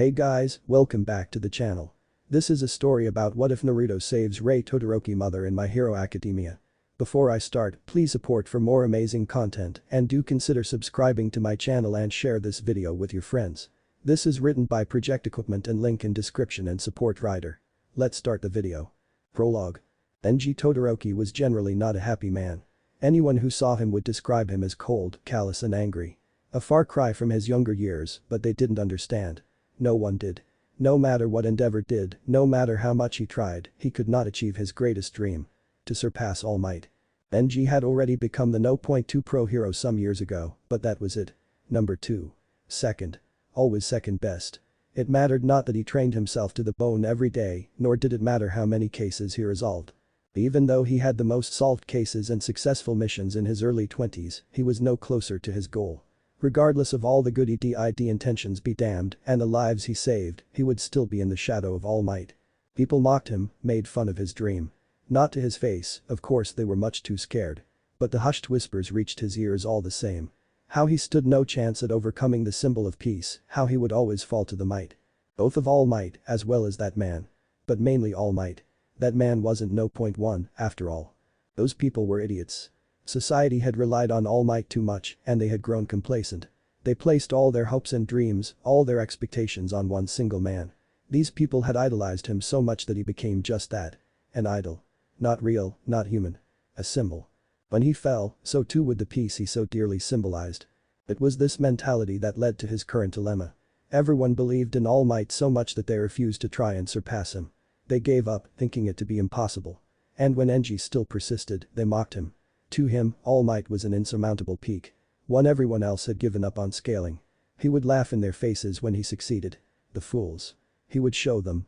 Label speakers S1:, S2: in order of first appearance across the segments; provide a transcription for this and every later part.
S1: Hey guys, welcome back to the channel. This is a story about what if Naruto saves Rei Todoroki mother in My Hero Academia. Before I start, please support for more amazing content and do consider subscribing to my channel and share this video with your friends. This is written by Project Equipment and link in description and support writer. Let's start the video. Prologue. Enji Todoroki was generally not a happy man. Anyone who saw him would describe him as cold, callous and angry. A far cry from his younger years, but they didn't understand. No one did. No matter what Endeavor did, no matter how much he tried, he could not achieve his greatest dream. To surpass All Might. Enji had already become the No.2 pro hero some years ago, but that was it. Number 2. Second. Always second best. It mattered not that he trained himself to the bone every day, nor did it matter how many cases he resolved. Even though he had the most solved cases and successful missions in his early 20s, he was no closer to his goal. Regardless of all the good EDID intentions be damned and the lives he saved, he would still be in the shadow of All Might. People mocked him, made fun of his dream. Not to his face, of course they were much too scared. But the hushed whispers reached his ears all the same. How he stood no chance at overcoming the symbol of peace, how he would always fall to the might. Both of All Might as well as that man. But mainly All Might. That man wasn't No.1, after all. Those people were idiots. Society had relied on All Might too much and they had grown complacent. They placed all their hopes and dreams, all their expectations on one single man. These people had idolized him so much that he became just that. An idol. Not real, not human. A symbol. When he fell, so too would the peace he so dearly symbolized. It was this mentality that led to his current dilemma. Everyone believed in All Might so much that they refused to try and surpass him. They gave up, thinking it to be impossible. And when Enji still persisted, they mocked him. To him, All Might was an insurmountable peak. One everyone else had given up on scaling. He would laugh in their faces when he succeeded. The fools. He would show them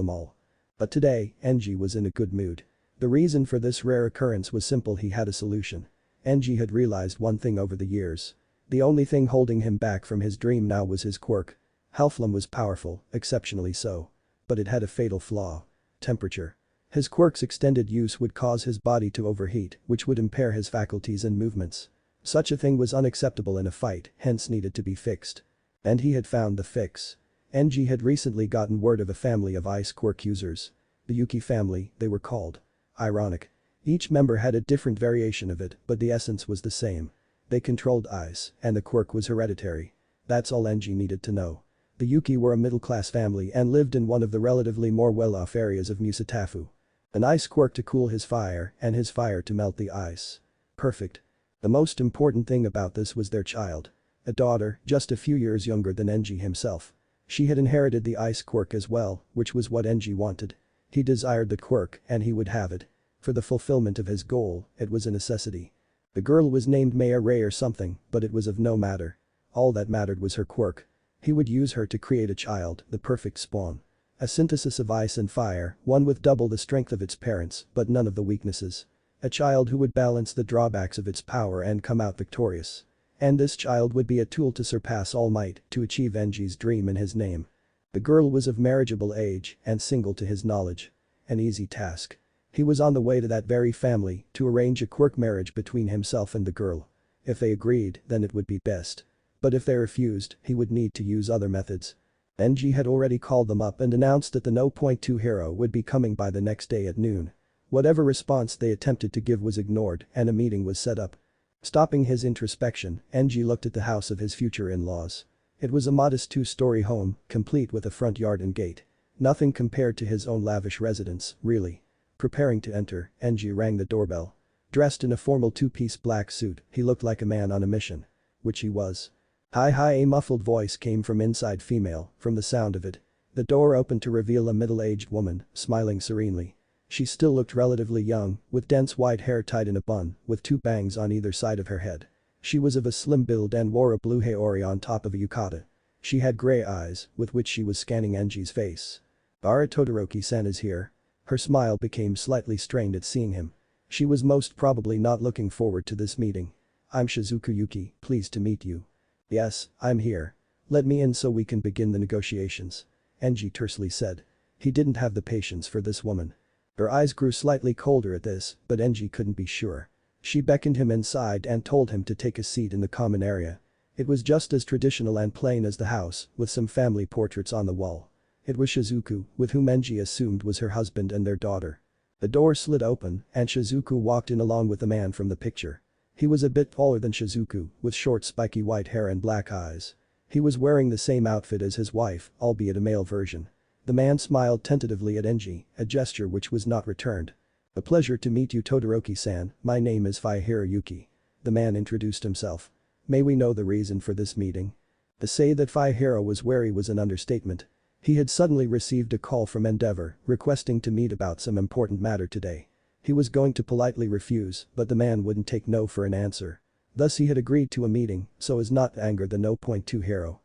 S1: all. But today, Enji was in a good mood. The reason for this rare occurrence was simple: he had a solution. Enji had realized one thing over the years. The only thing holding him back from his dream now was his quirk. Halflam was powerful, exceptionally so. But it had a fatal flaw. Temperature. His quirk's extended use would cause his body to overheat, which would impair his faculties and movements. Such a thing was unacceptable in a fight, hence needed to be fixed. And he had found the fix. Enji had recently gotten word of a family of ice quirk users. The Yuki family, they were called. Ironic. Each member had a different variation of it, but the essence was the same. They controlled ice, and the quirk was hereditary. That's all Enji needed to know. The Yuki were a middle-class family and lived in one of the relatively more well-off areas of Musatafu. An ice quirk to cool his fire and his fire to melt the ice. Perfect. The most important thing about this was their child. A daughter, just a few years younger than Enji himself. She had inherited the ice quirk as well, which was what Enji wanted. He desired the quirk and he would have it. For the fulfillment of his goal, it was a necessity. The girl was named Maya Ray or something, but it was of no matter. All that mattered was her quirk. He would use her to create a child, the perfect spawn. A synthesis of ice and fire, one with double the strength of its parents, but none of the weaknesses. A child who would balance the drawbacks of its power and come out victorious. And this child would be a tool to surpass All Might, to achieve Enji's dream in his name. The girl was of marriageable age and single to his knowledge. An easy task. He was on the way to that very family to arrange a quirk marriage between himself and the girl. If they agreed, then it would be best. But if they refused, he would need to use other methods. Enji had already called them up and announced that the No.2 hero would be coming by the next day at noon. Whatever response they attempted to give was ignored and a meeting was set up. Stopping his introspection, Enji looked at the house of his future in-laws. It was a modest 2-story home, complete with a front yard and gate. Nothing compared to his own lavish residence, really. Preparing to enter, Enji rang the doorbell. Dressed in a formal 2-piece black suit, he looked like a man on a mission. Which he was. Hi, a muffled voice came from inside female, from the sound of it. The door opened to reveal a middle-aged woman, smiling serenely. She still looked relatively young, with dense white hair tied in a bun, with 2 bangs on either side of her head. She was of a slim build and wore a blue haori on top of a yukata. She had grey eyes, with which she was scanning Enji's face. Ara Todoroki-san is here. Her smile became slightly strained at seeing him. She was most probably not looking forward to this meeting. I'm Shizuku Yuki, pleased to meet you. Yes, I'm here. Let me in so we can begin the negotiations. Enji tersely said. He didn't have the patience for this woman. Her eyes grew slightly colder at this, but Enji couldn't be sure. She beckoned him inside and told him to take a seat in the common area. It was just as traditional and plain as the house, with some family portraits on the wall. It was Shizuku, with whom Enji assumed was her husband and their daughter. The door slid open, and Shizuku walked in along with the man from the picture. He was a bit taller than Shizuku, with short spiky white hair and black eyes. He was wearing the same outfit as his wife, albeit a male version. The man smiled tentatively at Enji, a gesture which was not returned. "A pleasure to meet you, Todoroki-san, my name is Hiroyuki." The man introduced himself. "May we know the reason for this meeting?" To say that Hiro was wary was an understatement. He had suddenly received a call from Endeavor, requesting to meet about some important matter today. He was going to politely refuse, but the man wouldn't take no for an answer. Thus he had agreed to a meeting, so as not to anger the No. 2 hero.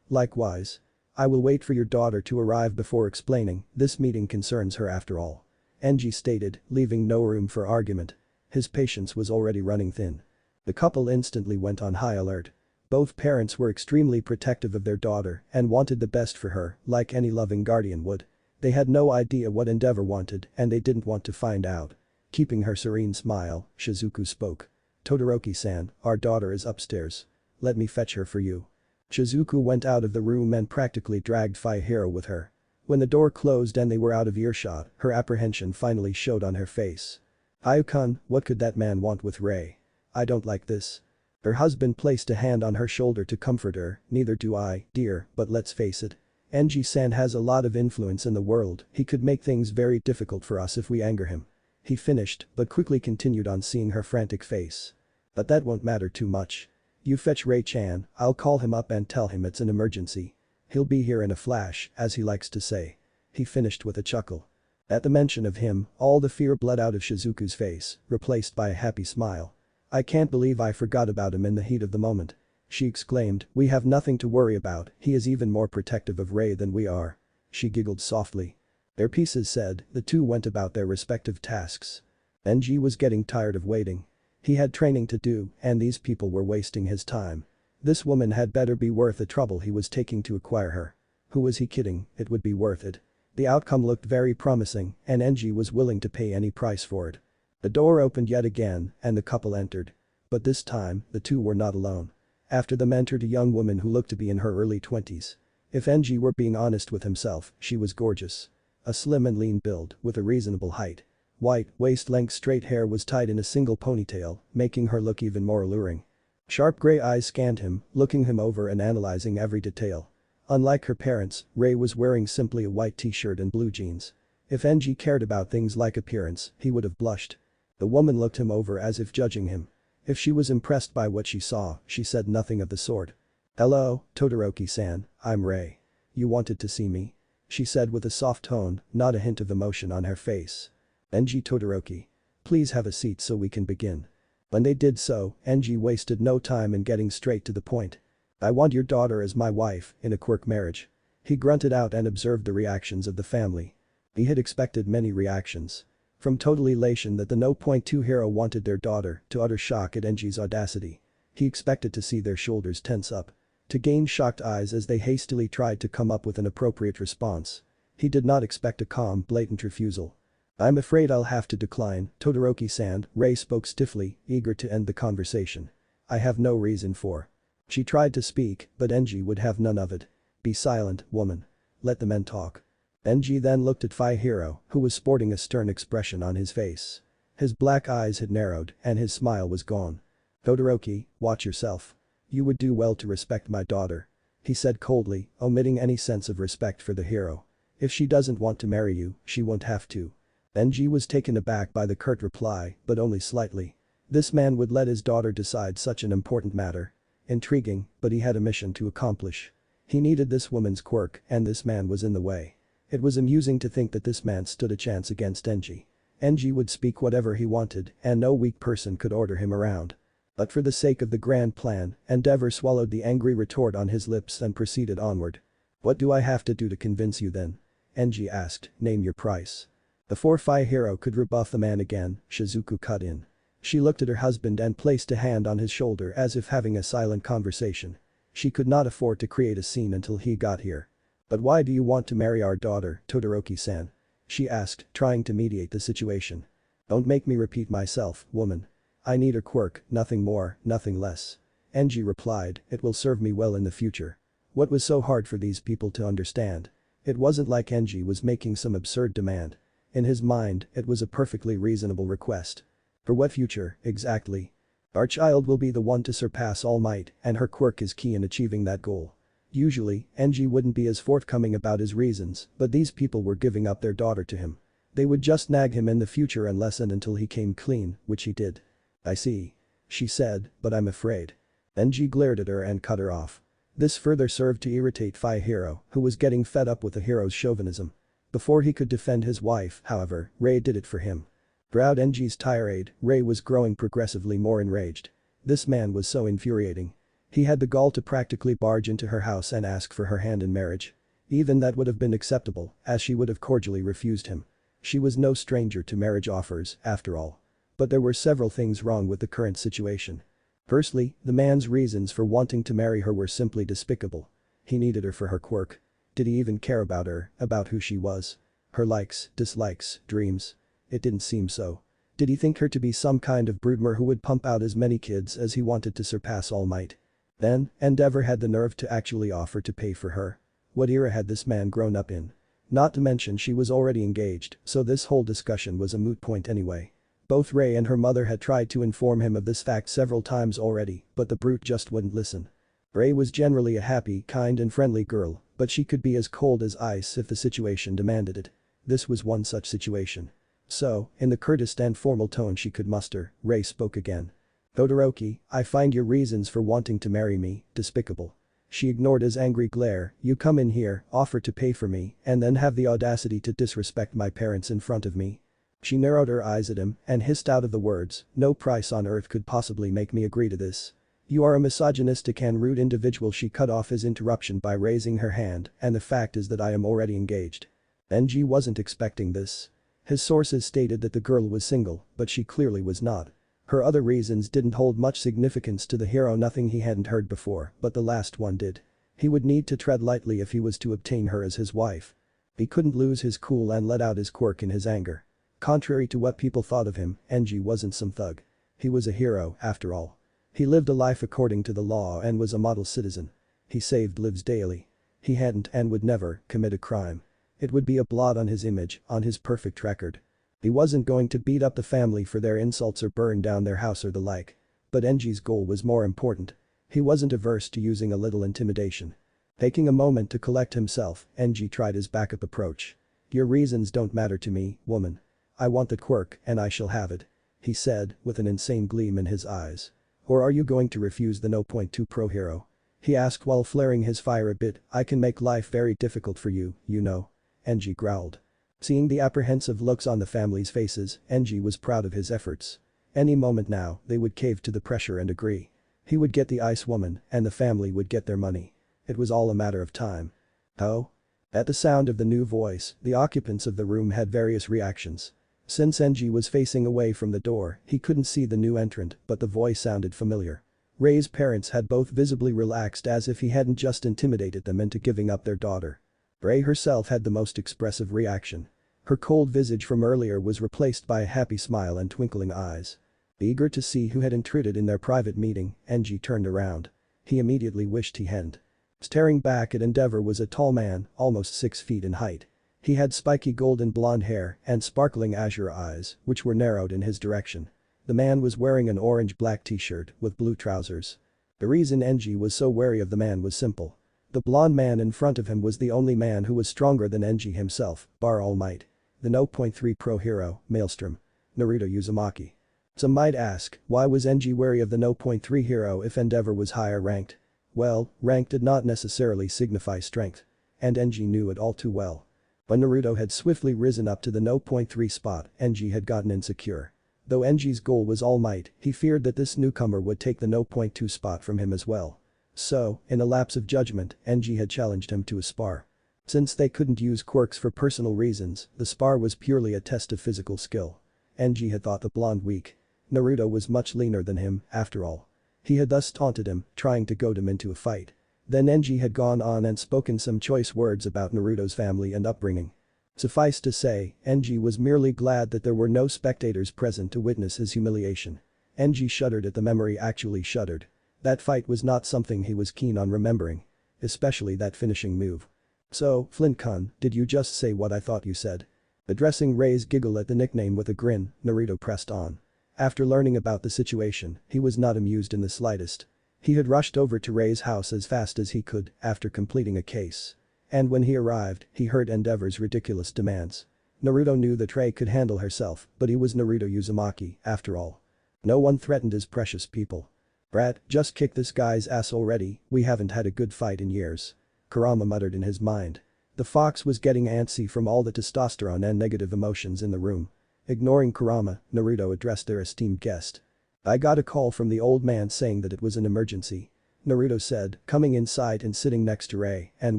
S1: Likewise. I will wait for your daughter to arrive before explaining, this meeting concerns her after all. Enji stated, leaving no room for argument. His patience was already running thin. The couple instantly went on high alert. Both parents were extremely protective of their daughter and wanted the best for her, like any loving guardian would. They had no idea what Endeavor wanted and they didn't want to find out. Keeping her serene smile, Shizuku spoke. "Todoroki-san, our daughter is upstairs. Let me fetch her for you." Shizuku went out of the room and practically dragged Hiro with her. When the door closed and they were out of earshot, her apprehension finally showed on her face. "Ayukun, what could that man want with Rei? I don't like this." Her husband placed a hand on her shoulder to comfort her. "Neither do I, dear, but let's face it. Enji-san has a lot of influence in the world, he could make things very difficult for us if we anger him." He finished, but quickly continued on seeing her frantic face. "But that won't matter too much. You fetch Rei-chan, I'll call him up and tell him it's an emergency. He'll be here in a flash, as he likes to say." He finished with a chuckle. At the mention of him, all the fear bled out of Shizuku's face, replaced by a happy smile. "I can't believe I forgot about him in the heat of the moment." She exclaimed, "We have nothing to worry about, he is even more protective of Rei than we are." She giggled softly. Their pieces said, the two went about their respective tasks. Enji was getting tired of waiting. He had training to do, and these people were wasting his time. This woman had better be worth the trouble he was taking to acquire her. Who was he kidding, it would be worth it. The outcome looked very promising, and Enji was willing to pay any price for it. The door opened yet again, and the couple entered. But this time, the two were not alone. After them entered a young woman who looked to be in her early 20s. If Enji were being honest with himself, she was gorgeous. A slim and lean build, with a reasonable height. White, waist-length straight hair was tied in a single ponytail, making her look even more alluring. Sharp gray eyes scanned him, looking him over and analyzing every detail. Unlike her parents, Rei was wearing simply a white t-shirt and blue jeans. If Enji cared about things like appearance, he would have blushed. The woman looked him over as if judging him. If she was impressed by what she saw, she said nothing of the sort. "Hello, Todoroki-san, I'm Rei. You wanted to see me?" She said with a soft tone, not a hint of emotion on her face. "Enji Todoroki. Please have a seat so we can begin." When they did so, Enji wasted no time in getting straight to the point. "I want your daughter as my wife, in a quirk marriage." He grunted out and observed the reactions of the family. He had expected many reactions. From total elation that the No. 2 hero wanted their daughter to utter shock at Enji's audacity. He expected to see their shoulders tense up. To gain shocked eyes as they hastily tried to come up with an appropriate response. He did not expect a calm, blatant refusal. "I'm afraid I'll have to decline, Todoroki-san," Rei spoke stiffly, eager to end the conversation. "I have no reason for." She tried to speak, but Enji would have none of it. "Be silent, woman. Let the men talk." Enji then looked at Hiro, who was sporting a stern expression on his face. His black eyes had narrowed and his smile was gone. "Todoroki, watch yourself. You would do well to respect my daughter," he said coldly, omitting any sense of respect for the hero. "If she doesn't want to marry you, she won't have to." Enji was taken aback by the curt reply, but only slightly. This man would let his daughter decide such an important matter. Intriguing, but he had a mission to accomplish. He needed this woman's quirk and this man was in the way. It was amusing to think that this man stood a chance against Enji. Enji would speak whatever he wanted and no weak person could order him around. But for the sake of the grand plan, Endeavor swallowed the angry retort on his lips and proceeded onward. "What do I have to do to convince you then?" Enji asked, "Name your price." Before Hiro could rebuff the man again, Shizuku cut in. She looked at her husband and placed a hand on his shoulder as if having a silent conversation. She could not afford to create a scene until he got here. "But why do you want to marry our daughter, Todoroki-san?" she asked, trying to mediate the situation. "Don't make me repeat myself, woman. I need her quirk, nothing more, nothing less." Enji replied, "It will serve me well in the future." What was so hard for these people to understand? It wasn't like Enji was making some absurd demand. In his mind, it was a perfectly reasonable request. For what future, exactly? Our child will be the one to surpass All Might, and her quirk is key in achieving that goal. Usually, Enji wouldn't be as forthcoming about his reasons, but these people were giving up their daughter to him. They would just nag him in the future unless and until he came clean, which he did. "I see," she said, "but I'm afraid." Enji glared at her and cut her off. This further served to irritate Hiro, who was getting fed up with the hero's chauvinism. Before he could defend his wife, however, Rei did it for him. Throughout Enji's tirade, Rei was growing progressively more enraged. This man was so infuriating. He had the gall to practically barge into her house and ask for her hand in marriage. Even that would have been acceptable, as she would have cordially refused him. She was no stranger to marriage offers, after all. But there were several things wrong with the current situation. Firstly, the man's reasons for wanting to marry her were simply despicable. He needed her for her quirk. Did he even care about her, about who she was? Her likes, dislikes, dreams? It didn't seem so. Did he think her to be some kind of broodmare who would pump out as many kids as he wanted to surpass All Might? Then, Endeavor had the nerve to actually offer to pay for her. What era had this man grown up in? Not to mention she was already engaged, so this whole discussion was a moot point anyway. Both Rei and her mother had tried to inform him of this fact several times already, but the brute just wouldn't listen. Rei was generally a happy, kind and friendly girl, but she could be as cold as ice if the situation demanded it. This was one such situation. So, in the curtest and formal tone she could muster, Rei spoke again. "Todoroki, I find your reasons for wanting to marry me despicable." She ignored his angry glare. "You come in here, offer to pay for me, and then have the audacity to disrespect my parents in front of me." She narrowed her eyes at him and hissed out of the words, "No price on earth could possibly make me agree to this. You are a misogynistic and rude individual." She cut off his interruption by raising her hand, "And the fact is that I am already engaged." Enji wasn't expecting this. His sources stated that the girl was single, but she clearly was not. Her other reasons didn't hold much significance to the hero, nothing he hadn't heard before, but the last one did. He would need to tread lightly if he was to obtain her as his wife. He couldn't lose his cool and let out his quirk in his anger. Contrary to what people thought of him, Enji wasn't some thug. He was a hero, after all. He lived a life according to the law and was a model citizen. He saved lives daily. He hadn't and would never commit a crime. It would be a blot on his image, on his perfect record. He wasn't going to beat up the family for their insults or burn down their house or the like. But Enji's goal was more important. He wasn't averse to using a little intimidation. Taking a moment to collect himself, Enji tried his backup approach. "Your reasons don't matter to me, woman. I want the quirk and I shall have it," he said, with an insane gleam in his eyes. "Or are you going to refuse the No.2 pro hero?" he asked while flaring his fire a bit. "I can make life very difficult for you, you know." Enji growled. Seeing the apprehensive looks on the family's faces, Enji was proud of his efforts. Any moment now, they would cave to the pressure and agree. He would get the ice woman, and the family would get their money. It was all a matter of time. "Oh?" At the sound of the new voice, the occupants of the room had various reactions. Since Enji was facing away from the door, he couldn't see the new entrant, but the voice sounded familiar. Rei's parents had both visibly relaxed as if he hadn't just intimidated them into giving up their daughter. Rei herself had the most expressive reaction. Her cold visage from earlier was replaced by a happy smile and twinkling eyes. Eager to see who had intruded in their private meeting, Enji turned around. He immediately wished he hadn't. Staring back at Endeavor was a tall man, almost 6 feet in height. He had spiky golden blonde hair and sparkling azure eyes, which were narrowed in his direction. The man was wearing an orange-black t-shirt with blue trousers. The reason Enji was so wary of the man was simple. The blonde man in front of him was the only man who was stronger than Enji himself, bar All Might. The No.3 pro hero, Maelstrom. Naruto Uzumaki. Some might ask, why was Enji wary of the No.3 hero if Endeavor was higher ranked? Well, rank did not necessarily signify strength. And Enji knew it all too well. When Naruto had swiftly risen up to the No.3 spot, Enji had gotten insecure. Though Enji's goal was All Might, he feared that this newcomer would take the No.2 spot from him as well. So, in a lapse of judgment, Enji had challenged him to a spar. Since they couldn't use quirks for personal reasons, the spar was purely a test of physical skill. Enji had thought the blonde weak. Naruto was much leaner than him, after all. He had thus taunted him, trying to goad him into a fight. Then Enji had gone on and spoken some choice words about Naruto's family and upbringing. Suffice to say, Enji was merely glad that there were no spectators present to witness his humiliation. Enji shuddered at the memory, actually shuddered. That fight was not something he was keen on remembering. Especially that finishing move. So, Flint-kun, did you just say what I thought you said? Addressing Rei's giggle at the nickname with a grin, Naruto pressed on. After learning about the situation, he was not amused in the slightest. He had rushed over to Rei's house as fast as he could after completing a case. And when he arrived, he heard Endeavor's ridiculous demands. Naruto knew that Rei could handle herself, but he was Naruto Uzumaki, after all. No one threatened his precious people. Brat, just kick this guy's ass already, we haven't had a good fight in years. Kurama muttered in his mind. The fox was getting antsy from all the testosterone and negative emotions in the room. Ignoring Kurama, Naruto addressed their esteemed guest. I got a call from the old man saying that it was an emergency. Naruto said, coming inside and sitting next to Rei, and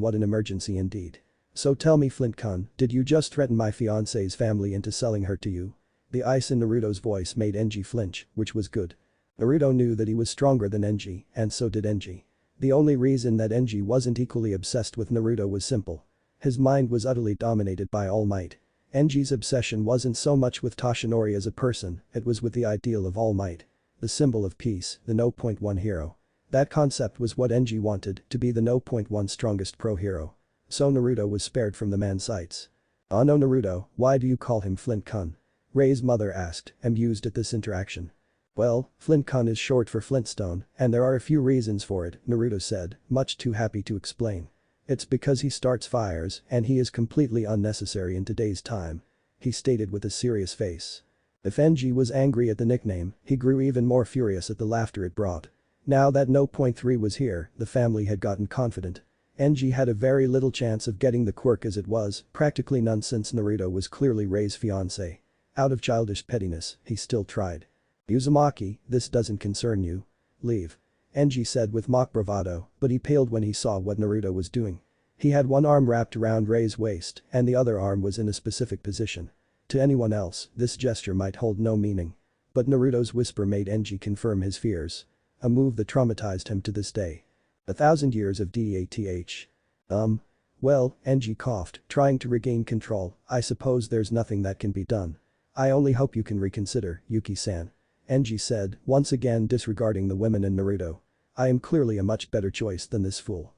S1: what an emergency indeed. So tell me Flint-kun, did you just threaten my fiance's family into selling her to you? The ice in Naruto's voice made Enji flinch, which was good. Naruto knew that he was stronger than Enji, and so did Enji. The only reason that Enji wasn't equally obsessed with Naruto was simple. His mind was utterly dominated by All Might. Enji's obsession wasn't so much with Toshinori as a person, it was with the ideal of All Might. The symbol of peace, the No.1 hero. That concept was what Enji wanted, to be the No.1 strongest pro-hero. So Naruto was spared from the man's sights. Oh no Naruto, why do you call him Flint-kun? Rei's mother asked, amused at this interaction. Well, Flint-kun is short for Flintstone, and there are a few reasons for it, Naruto said, much too happy to explain. It's because he starts fires and he is completely unnecessary in today's time. He stated with a serious face. If Enji was angry at the nickname, he grew even more furious at the laughter it brought. Now that No.3 was here, the family had gotten confident. Enji had a very little chance of getting the quirk as it was, practically none since Naruto was clearly Rei's fiancé. Out of childish pettiness, he still tried. Uzumaki, this doesn't concern you. Leave. Enji said with mock bravado, but he paled when he saw what Naruto was doing. He had one arm wrapped around Rei's waist and the other arm was in a specific position. To anyone else, this gesture might hold no meaning. But Naruto's whisper made Enji confirm his fears. A move that traumatized him to this day. 1,000 years of DATH. Well, Enji coughed, trying to regain control, I suppose there's nothing that can be done. I only hope you can reconsider, Yuki-san. Enji said, once again disregarding the women and Naruto. I am clearly a much better choice than this fool.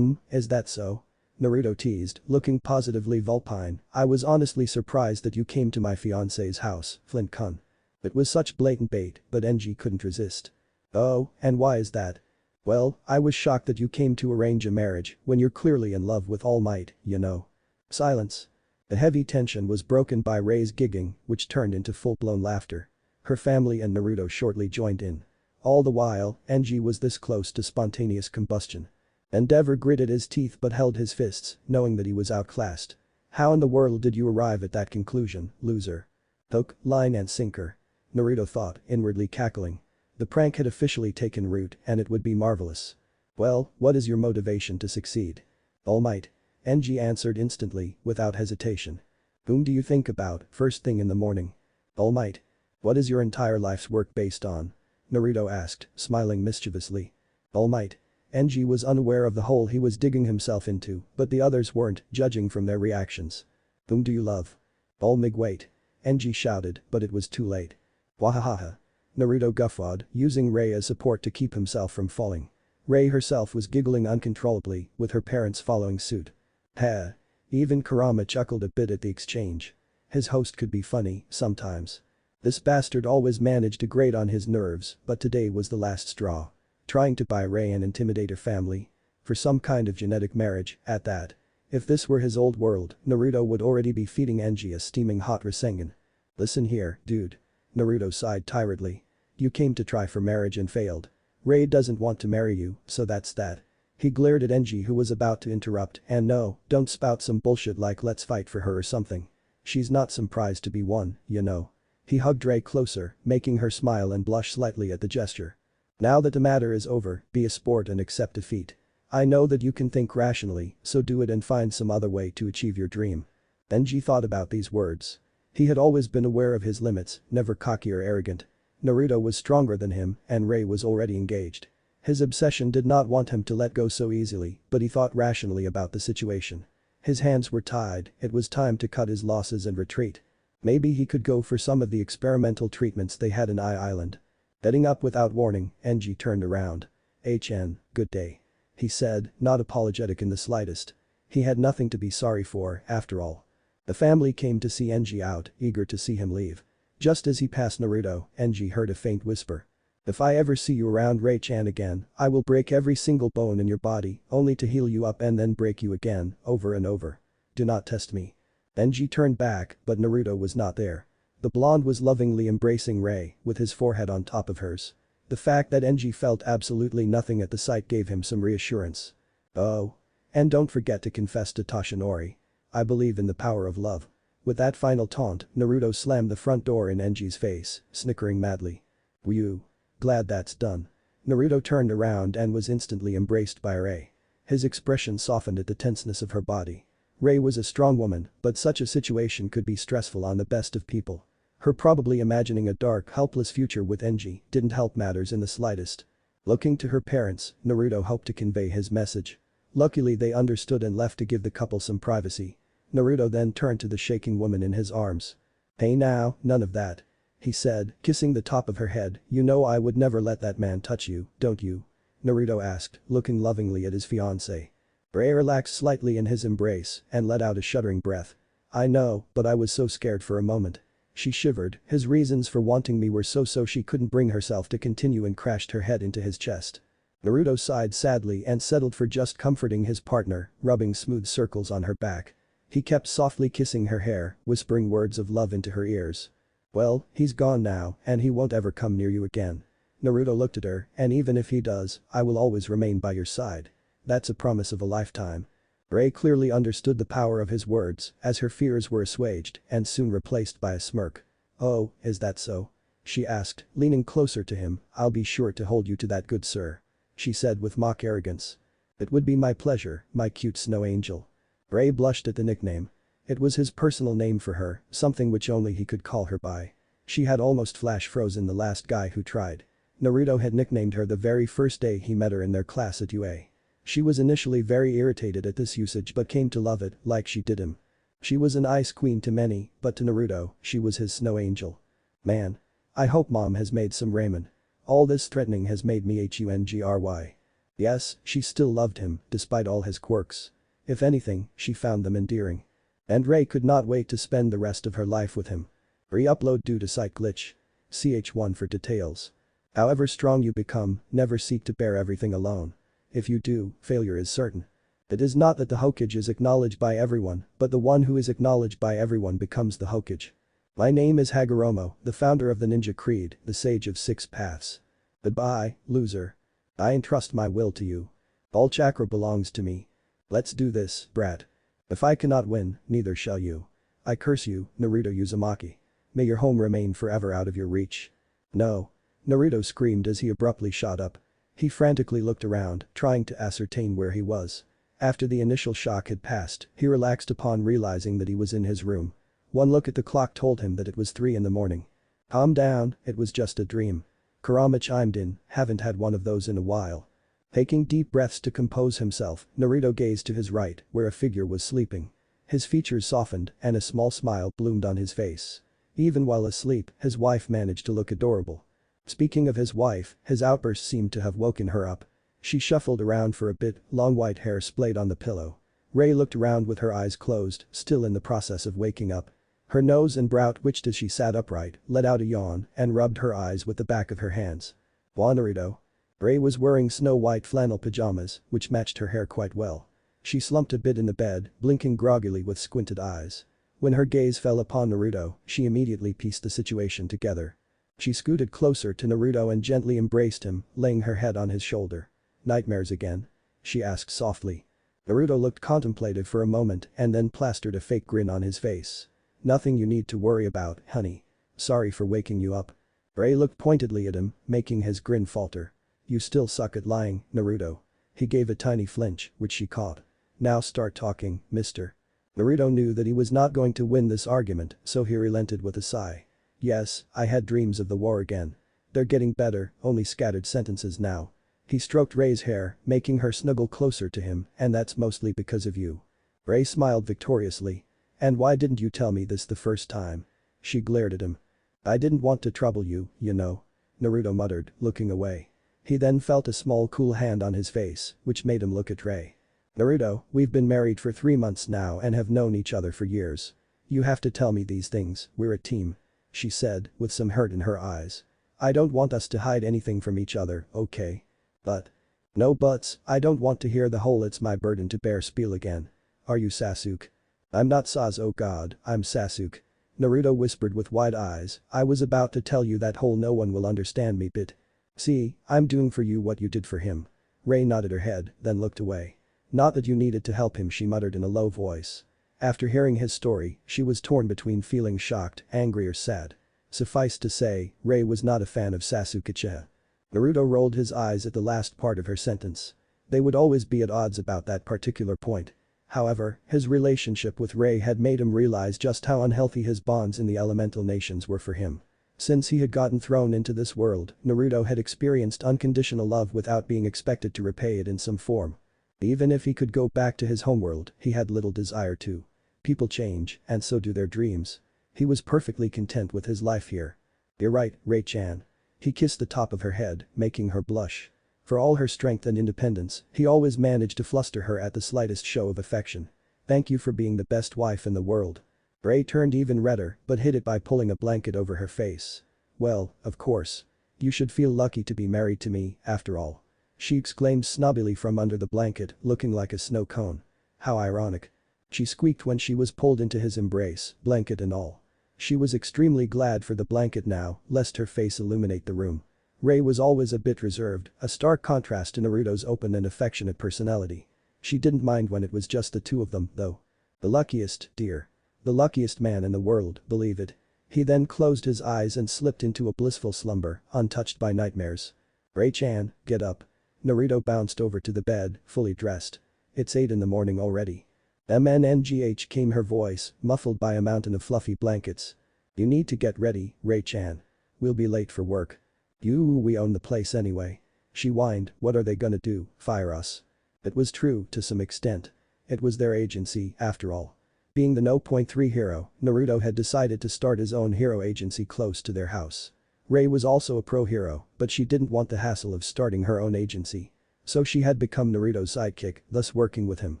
S1: Is that so? Naruto teased, looking positively vulpine, I was honestly surprised that you came to my fiance's house, Flint-kun. It was such blatant bait, but Enji couldn't resist. Oh, and why is that? Well, I was shocked that you came to arrange a marriage when you're clearly in love with All Might, you know. Silence. The heavy tension was broken by Rei's gigging, which turned into full-blown laughter. Her family and Naruto shortly joined in. All the while, Enji was this close to spontaneous combustion. Endeavor gritted his teeth but held his fists, knowing that he was outclassed. How in the world did you arrive at that conclusion, loser? Hook, line and sinker. Naruto thought, inwardly cackling. The prank had officially taken root and it would be marvelous. Well, what is your motivation to succeed? All Might. Enji answered instantly, without hesitation. Whom do you think about, first thing in the morning? All Might. What is your entire life's work based on? Naruto asked, smiling mischievously. All Might. Enji was unaware of the hole he was digging himself into, but the others weren't, judging from their reactions. Whom do you love? All Mig wait. Enji shouted, but it was too late. Wahahaha. Naruto guffawed, using Rei as support to keep himself from falling. Rei herself was giggling uncontrollably, with her parents following suit. Heh. Even Kurama chuckled a bit at the exchange. His host could be funny, sometimes. This bastard always managed to grate on his nerves, but today was the last straw. Trying to buy Rei and intimidate her family. For some kind of genetic marriage, at that. If this were his old world, Naruto would already be feeding Enji a steaming hot Rasengan. Listen here, dude. Naruto sighed tiredly. You came to try for marriage and failed. Rei doesn't want to marry you, so that's that. He glared at Enji who was about to interrupt and no, don't spout some bullshit like let's fight for her or something. She's not some prize to be won, you know. He hugged Rei closer, making her smile and blush slightly at the gesture. Now that the matter is over, be a sport and accept defeat. I know that you can think rationally, so do it and find some other way to achieve your dream. Enji thought about these words. He had always been aware of his limits, never cocky or arrogant. Naruto was stronger than him and Rei was already engaged. His obsession did not want him to let go so easily, but he thought rationally about the situation. His hands were tied, it was time to cut his losses and retreat. Maybe he could go for some of the experimental treatments they had in Island. Heading up without warning, Enji turned around. Good day. He said, not apologetic in the slightest. He had nothing to be sorry for, after all. The family came to see Enji out, eager to see him leave. Just as he passed Naruto, Enji heard a faint whisper. If I ever see you around Ray-chan again, I will break every single bone in your body, only to heal you up and then break you again, over and over. Do not test me. Enji turned back, but Naruto was not there. The blonde was lovingly embracing Ray, with his forehead on top of hers. The fact that Enji felt absolutely nothing at the sight gave him some reassurance. Oh. And don't forget to confess to Toshinori. I believe in the power of love. With that final taunt, Naruto slammed the front door in Enji's face, snickering madly. Whew. Glad that's done. Naruto turned around and was instantly embraced by Ray. His expression softened at the tenseness of her body. Ray was a strong woman, but such a situation could be stressful on the best of people. Her probably imagining a dark, helpless future with Enji didn't help matters in the slightest. Looking to her parents, Naruto hoped to convey his message. Luckily they understood and left to give the couple some privacy. Naruto then turned to the shaking woman in his arms. Hey now, none of that. He said, kissing the top of her head, you know I would never let that man touch you, don't you? Naruto asked, looking lovingly at his fiancée. Ray relaxed slightly in his embrace and let out a shuddering breath. I know, but I was so scared for a moment. She shivered, his reasons for wanting me were so she couldn't bring herself to continue and crashed her head into his chest. Naruto sighed sadly and settled for just comforting his partner, rubbing smooth circles on her back. He kept softly kissing her hair, whispering words of love into her ears. Well, he's gone now, and he won't ever come near you again. Naruto looked at her, and even if he does, I will always remain by your side. That's a promise of a lifetime. Ray clearly understood the power of his words, as her fears were assuaged and soon replaced by a smirk. Oh, is that so? She asked, leaning closer to him, I'll be sure to hold you to that good sir. She said with mock arrogance. It would be my pleasure, my cute snow angel. Ray blushed at the nickname. It was his personal name for her, something which only he could call her by. She had almost flash frozen the last guy who tried. Naruto had nicknamed her the very first day he met her in their class at UA. She was initially very irritated at this usage but came to love it, like she did him. She was an ice queen to many, but to Naruto, she was his snow angel. Man. I hope mom has made some ramen. All this threatening has made me hungry. Yes, she still loved him, despite all his quirks. If anything, she found them endearing. And Ray could not wait to spend the rest of her life with him. Re-upload due to site glitch. ch1 for details. However strong you become, never seek to bear everything alone. If you do, failure is certain. It is not that the Hokage is acknowledged by everyone, but the one who is acknowledged by everyone becomes the Hokage. My name is Hagoromo, the founder of the Ninja Creed, the Sage of Six Paths. Goodbye, loser. I entrust my will to you. All chakra belongs to me. Let's do this, brat. If I cannot win, neither shall you. I curse you, Naruto Uzumaki. May your home remain forever out of your reach. No. Naruto screamed as he abruptly shot up. He frantically looked around, trying to ascertain where he was. After the initial shock had passed, he relaxed upon realizing that he was in his room. One look at the clock told him that it was 3 in the morning. Calm down, it was just a dream. Kurama chimed in, haven't had one of those in a while. Taking deep breaths to compose himself, Naruto gazed to his right, where a figure was sleeping. His features softened and a small smile bloomed on his face. Even while asleep, his wife managed to look adorable. Speaking of his wife, his outburst seemed to have woken her up. She shuffled around for a bit, long white hair splayed on the pillow. Ray looked around with her eyes closed, still in the process of waking up. Her nose and brow twitched as she sat upright, let out a yawn, and rubbed her eyes with the back of her hands. Wa Naruto. Ray was wearing snow-white flannel pajamas, which matched her hair quite well. She slumped a bit in the bed, blinking groggily with squinted eyes. When her gaze fell upon Naruto, she immediately pieced the situation together. She scooted closer to Naruto and gently embraced him, laying her head on his shoulder. Nightmares again? She asked softly. Naruto looked contemplative for a moment and then plastered a fake grin on his face. Nothing you need to worry about, honey. Sorry for waking you up. Ray looked pointedly at him, making his grin falter. You still suck at lying, Naruto. He gave a tiny flinch, which she caught. Now start talking, mister. Naruto knew that he was not going to win this argument, so he relented with a sigh. Yes, I had dreams of the war again. They're getting better, only scattered sentences now. He stroked Ray's hair, making her snuggle closer to him, and that's mostly because of you. Ray smiled victoriously. And why didn't you tell me this the first time? She glared at him. I didn't want to trouble you, you know. Naruto muttered, looking away. He then felt a small cool hand on his face, which made him look at Ray. "Naruto, we've been married for 3 months now and have known each other for years. You have to tell me these things, we're a team," she said, with some hurt in her eyes. "I don't want us to hide anything from each other, okay? But..." "No buts, I don't want to hear the whole 'it's my burden to bear' spiel again. Are you Sasuke?" "I'm not Saz, oh god, I'm Sasuke." Naruto whispered with wide eyes, "I was about to tell you that whole 'no one will understand me' bit. See, I'm doing for you what you did for him." Ray nodded her head, then looked away. "Not that you needed to help him," she muttered in a low voice. After hearing his story, she was torn between feeling shocked, angry or sad. Suffice to say, Ray was not a fan of Sasuke-cha. Naruto rolled his eyes at the last part of her sentence. They would always be at odds about that particular point. However, his relationship with Ray had made him realize just how unhealthy his bonds in the elemental nations were for him. Since he had gotten thrown into this world, Naruto had experienced unconditional love without being expected to repay it in some form. Even if he could go back to his homeworld, he had little desire to. People change, and so do their dreams. He was perfectly content with his life here. "You're right, Ray-chan." He kissed the top of her head, making her blush. For all her strength and independence, he always managed to fluster her at the slightest show of affection. "Thank you for being the best wife in the world." Ray turned even redder but hid it by pulling a blanket over her face. "Well, of course. You should feel lucky to be married to me, after all." She exclaimed snobbily from under the blanket, looking like a snow cone. "How ironic." She squeaked when she was pulled into his embrace, blanket and all. She was extremely glad for the blanket now, lest her face illuminate the room. Ray was always a bit reserved, a stark contrast to Naruto's open and affectionate personality. She didn't mind when it was just the two of them, though. "The luckiest, dear. The luckiest man in the world, believe it." He then closed his eyes and slipped into a blissful slumber, untouched by nightmares. "Ray-chan, get up." Naruto bounced over to the bed, fully dressed. "It's 8 in the morning already." "MNNGH" came her voice, muffled by a mountain of fluffy blankets. "You need to get ready, Ray-chan. We'll be late for work." We own the place anyway." She whined, "What are they gonna do, fire us?" It was true, to some extent. It was their agency, after all. Being the No. 3 hero, Naruto had decided to start his own hero agency close to their house. Ray was also a pro hero, but she didn't want the hassle of starting her own agency. So she had become Naruto's sidekick, thus working with him.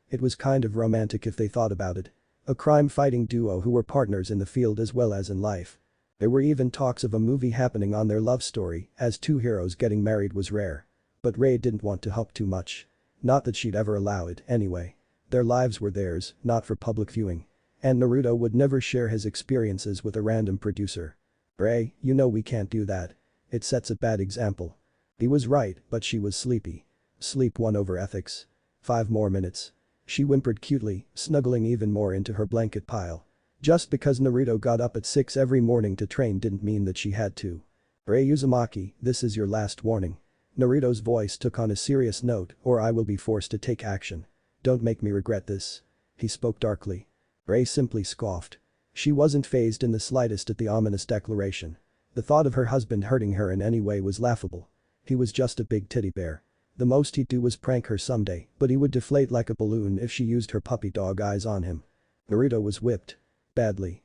S1: It was kind of romantic if they thought about it. A crime-fighting duo who were partners in the field as well as in life. There were even talks of a movie happening on their love story, as two heroes getting married was rare. But Ray didn't want to hope too much. Not that she'd ever allow it, anyway. Their lives were theirs, not for public viewing. And Naruto would never share his experiences with a random producer. "Ray, you know we can't do that. It sets a bad example." He was right, but she was sleepy. Sleep won over ethics. 5 more minutes. She whimpered cutely, snuggling even more into her blanket pile. Just because Naruto got up at 6 every morning to train didn't mean that she had to. "Ray Uzumaki, this is your last warning." Naruto's voice took on a serious note, "or I will be forced to take action. Don't make me regret this." He spoke darkly. Ray simply scoffed. She wasn't fazed in the slightest at the ominous declaration. The thought of her husband hurting her in any way was laughable. He was just a big teddy bear. The most he'd do was prank her someday, but he would deflate like a balloon if she used her puppy dog eyes on him. Naruto was whipped. Badly.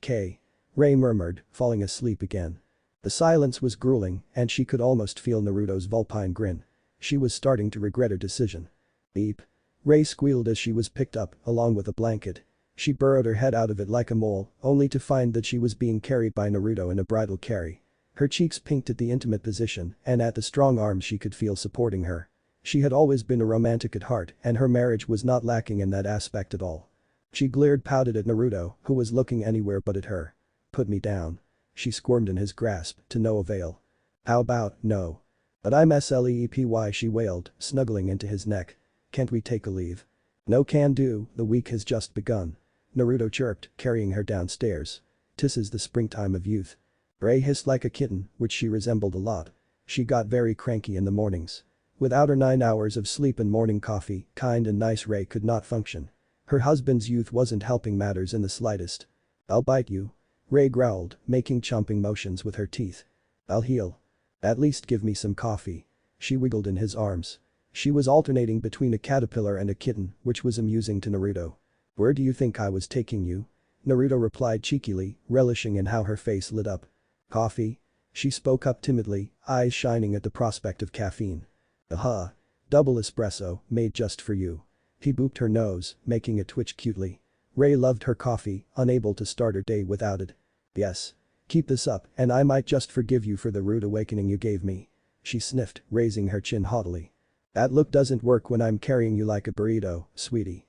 S1: "K." Ray murmured, falling asleep again. The silence was grueling, and she could almost feel Naruto's vulpine grin. She was starting to regret her decision. Beep. Ray squealed as she was picked up, along with a blanket. She burrowed her head out of it like a mole, only to find that she was being carried by Naruto in a bridal carry. Her cheeks pinked at the intimate position and at the strong arms she could feel supporting her. She had always been a romantic at heart, and her marriage was not lacking in that aspect at all. She glared pouted at Naruto, who was looking anywhere but at her. "Put me down." She squirmed in his grasp, to no avail. "How about, no?" "But I'm sleepy," she wailed, snuggling into his neck. "Can't we take a leave?" "No can do, the week has just begun." Naruto chirped, carrying her downstairs. "'Tis is the springtime of youth." Ray hissed like a kitten, which she resembled a lot. She got very cranky in the mornings. Without her 9 hours of sleep and morning coffee, kind and nice Ray could not function. Her husband's youth wasn't helping matters in the slightest. "I'll bite you." Ray growled, making chomping motions with her teeth. "I'll heal. At least give me some coffee." She wiggled in his arms. She was alternating between a caterpillar and a kitten, which was amusing to Naruto. "Where do you think I was taking you?" Naruto replied cheekily, relishing in how her face lit up. "Coffee?" She spoke up timidly, eyes shining at the prospect of caffeine. Aha. Double espresso, made just for you. He booped her nose, making it twitch cutely. Ray loved her coffee, unable to start her day without it. Yes. Keep this up and I might just forgive you for the rude awakening you gave me. She sniffed, raising her chin haughtily. That look doesn't work when I'm carrying you like a burrito, sweetie.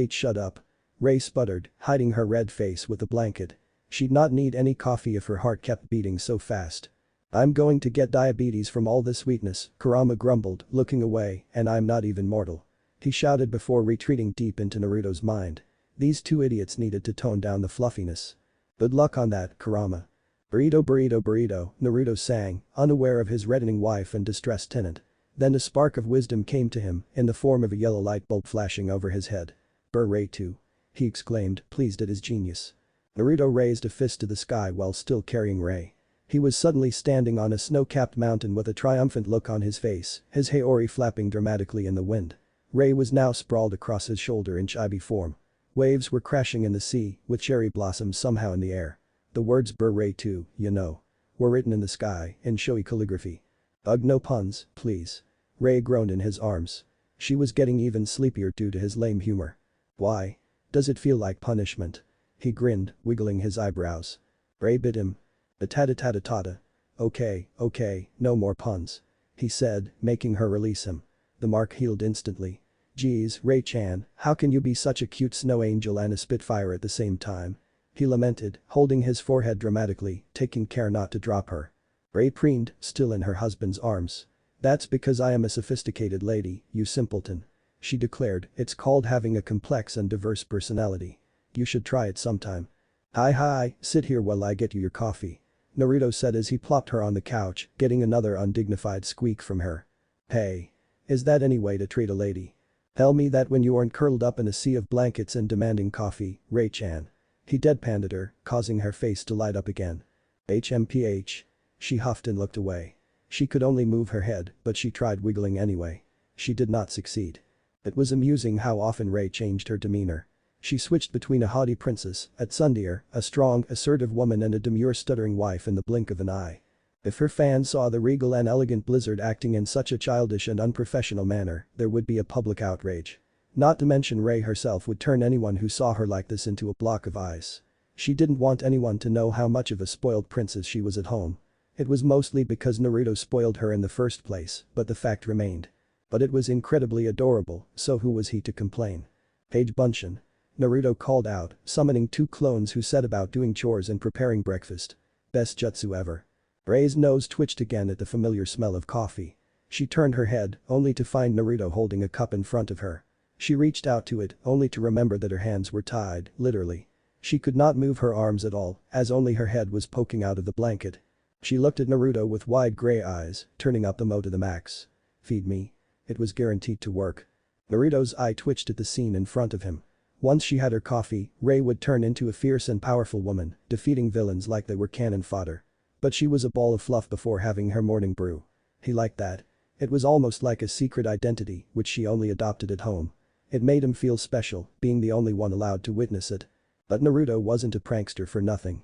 S1: Shut up. Ray sputtered, hiding her red face with a blanket. She'd not need any coffee if her heart kept beating so fast. I'm going to get diabetes from all this sweetness, Kurama grumbled, looking away, and I'm not even mortal. He shouted before retreating deep into Naruto's mind. These two idiots needed to tone down the fluffiness. Good luck on that, Kurama. Burrito burrito burrito, Naruto sang, unaware of his reddening wife and distressed tenant. Then a spark of wisdom came to him, in the form of a yellow light bulb flashing over his head. Ray too. He exclaimed, pleased at his genius. Naruto raised a fist to the sky while still carrying Ray. He was suddenly standing on a snow-capped mountain with a triumphant look on his face, his haori flapping dramatically in the wind. Ray was now sprawled across his shoulder in chibi form. Waves were crashing in the sea, with cherry blossoms somehow in the air. The words Ray too, you know, were written in the sky, in showy calligraphy. Ugh, no puns, please. Ray groaned in his arms. She was getting even sleepier due to his lame humor. Why? Does it feel like punishment? He grinned, wiggling his eyebrows. Ray bit him. Ta-ta-ta-ta-ta. Okay, no more puns. He said, making her release him. The mark healed instantly. Geez, Ray-chan, how can you be such a cute snow angel and a spitfire at the same time? He lamented, holding his forehead dramatically, taking care not to drop her. Ray preened, still in her husband's arms. That's because I am a sophisticated lady, you simpleton. She declared, it's called having a complex and diverse personality. You should try it sometime. Hi, sit here while I get you your coffee. Naruto said as he plopped her on the couch, getting another undignified squeak from her. Hey. Is that any way to treat a lady? Tell me that when you aren't curled up in a sea of blankets and demanding coffee, Ray-chan. He deadpanned at her, causing her face to light up again. HMPH. She huffed and looked away. She could only move her head, but she tried wiggling anyway. She did not succeed. It was amusing how often Ray changed her demeanor. She switched between a haughty princess, a tsundere, a strong, assertive woman and a demure stuttering wife in the blink of an eye. If her fans saw the regal and elegant Blizzard acting in such a childish and unprofessional manner, there would be a public outrage. Not to mention Ray herself would turn anyone who saw her like this into a block of ice. She didn't want anyone to know how much of a spoiled princess she was at home. It was mostly because Naruto spoiled her in the first place, but the fact remained. But it was incredibly adorable, so who was he to complain? Page Bunshin. Naruto called out, summoning two clones who set about doing chores and preparing breakfast. Best jutsu ever. Ray's nose twitched again at the familiar smell of coffee. She turned her head, only to find Naruto holding a cup in front of her. She reached out to it, only to remember that her hands were tied, literally. She could not move her arms at all, as only her head was poking out of the blanket. She looked at Naruto with wide gray eyes, turning up the mo to the max. Feed me. It was guaranteed to work. Naruto's eye twitched at the scene in front of him. Once she had her coffee, Ray would turn into a fierce and powerful woman, defeating villains like they were cannon fodder. But she was a ball of fluff before having her morning brew. He liked that. It was almost like a secret identity which she only adopted at home. It made him feel special, being the only one allowed to witness it. But Naruto wasn't a prankster for nothing.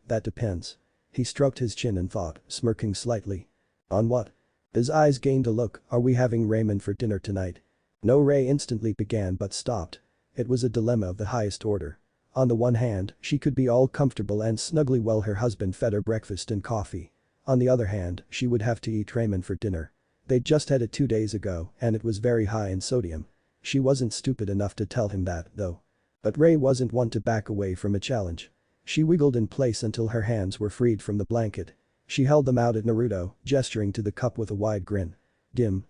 S1: That depends. He stroked his chin and thought, smirking slightly. On what? His eyes gained a look, are we having ramen for dinner tonight? No, Ray instantly began but stopped. It was a dilemma of the highest order. On the one hand, she could be all comfortable and snuggly while her husband fed her breakfast and coffee. On the other hand, she would have to eat ramen for dinner. They'd just had it 2 days ago and it was very high in sodium. She wasn't stupid enough to tell him that, though. But Ray wasn't one to back away from a challenge. She wiggled in place until her hands were freed from the blanket. She held them out at Naruto, gesturing to the cup with a wide grin. Dim.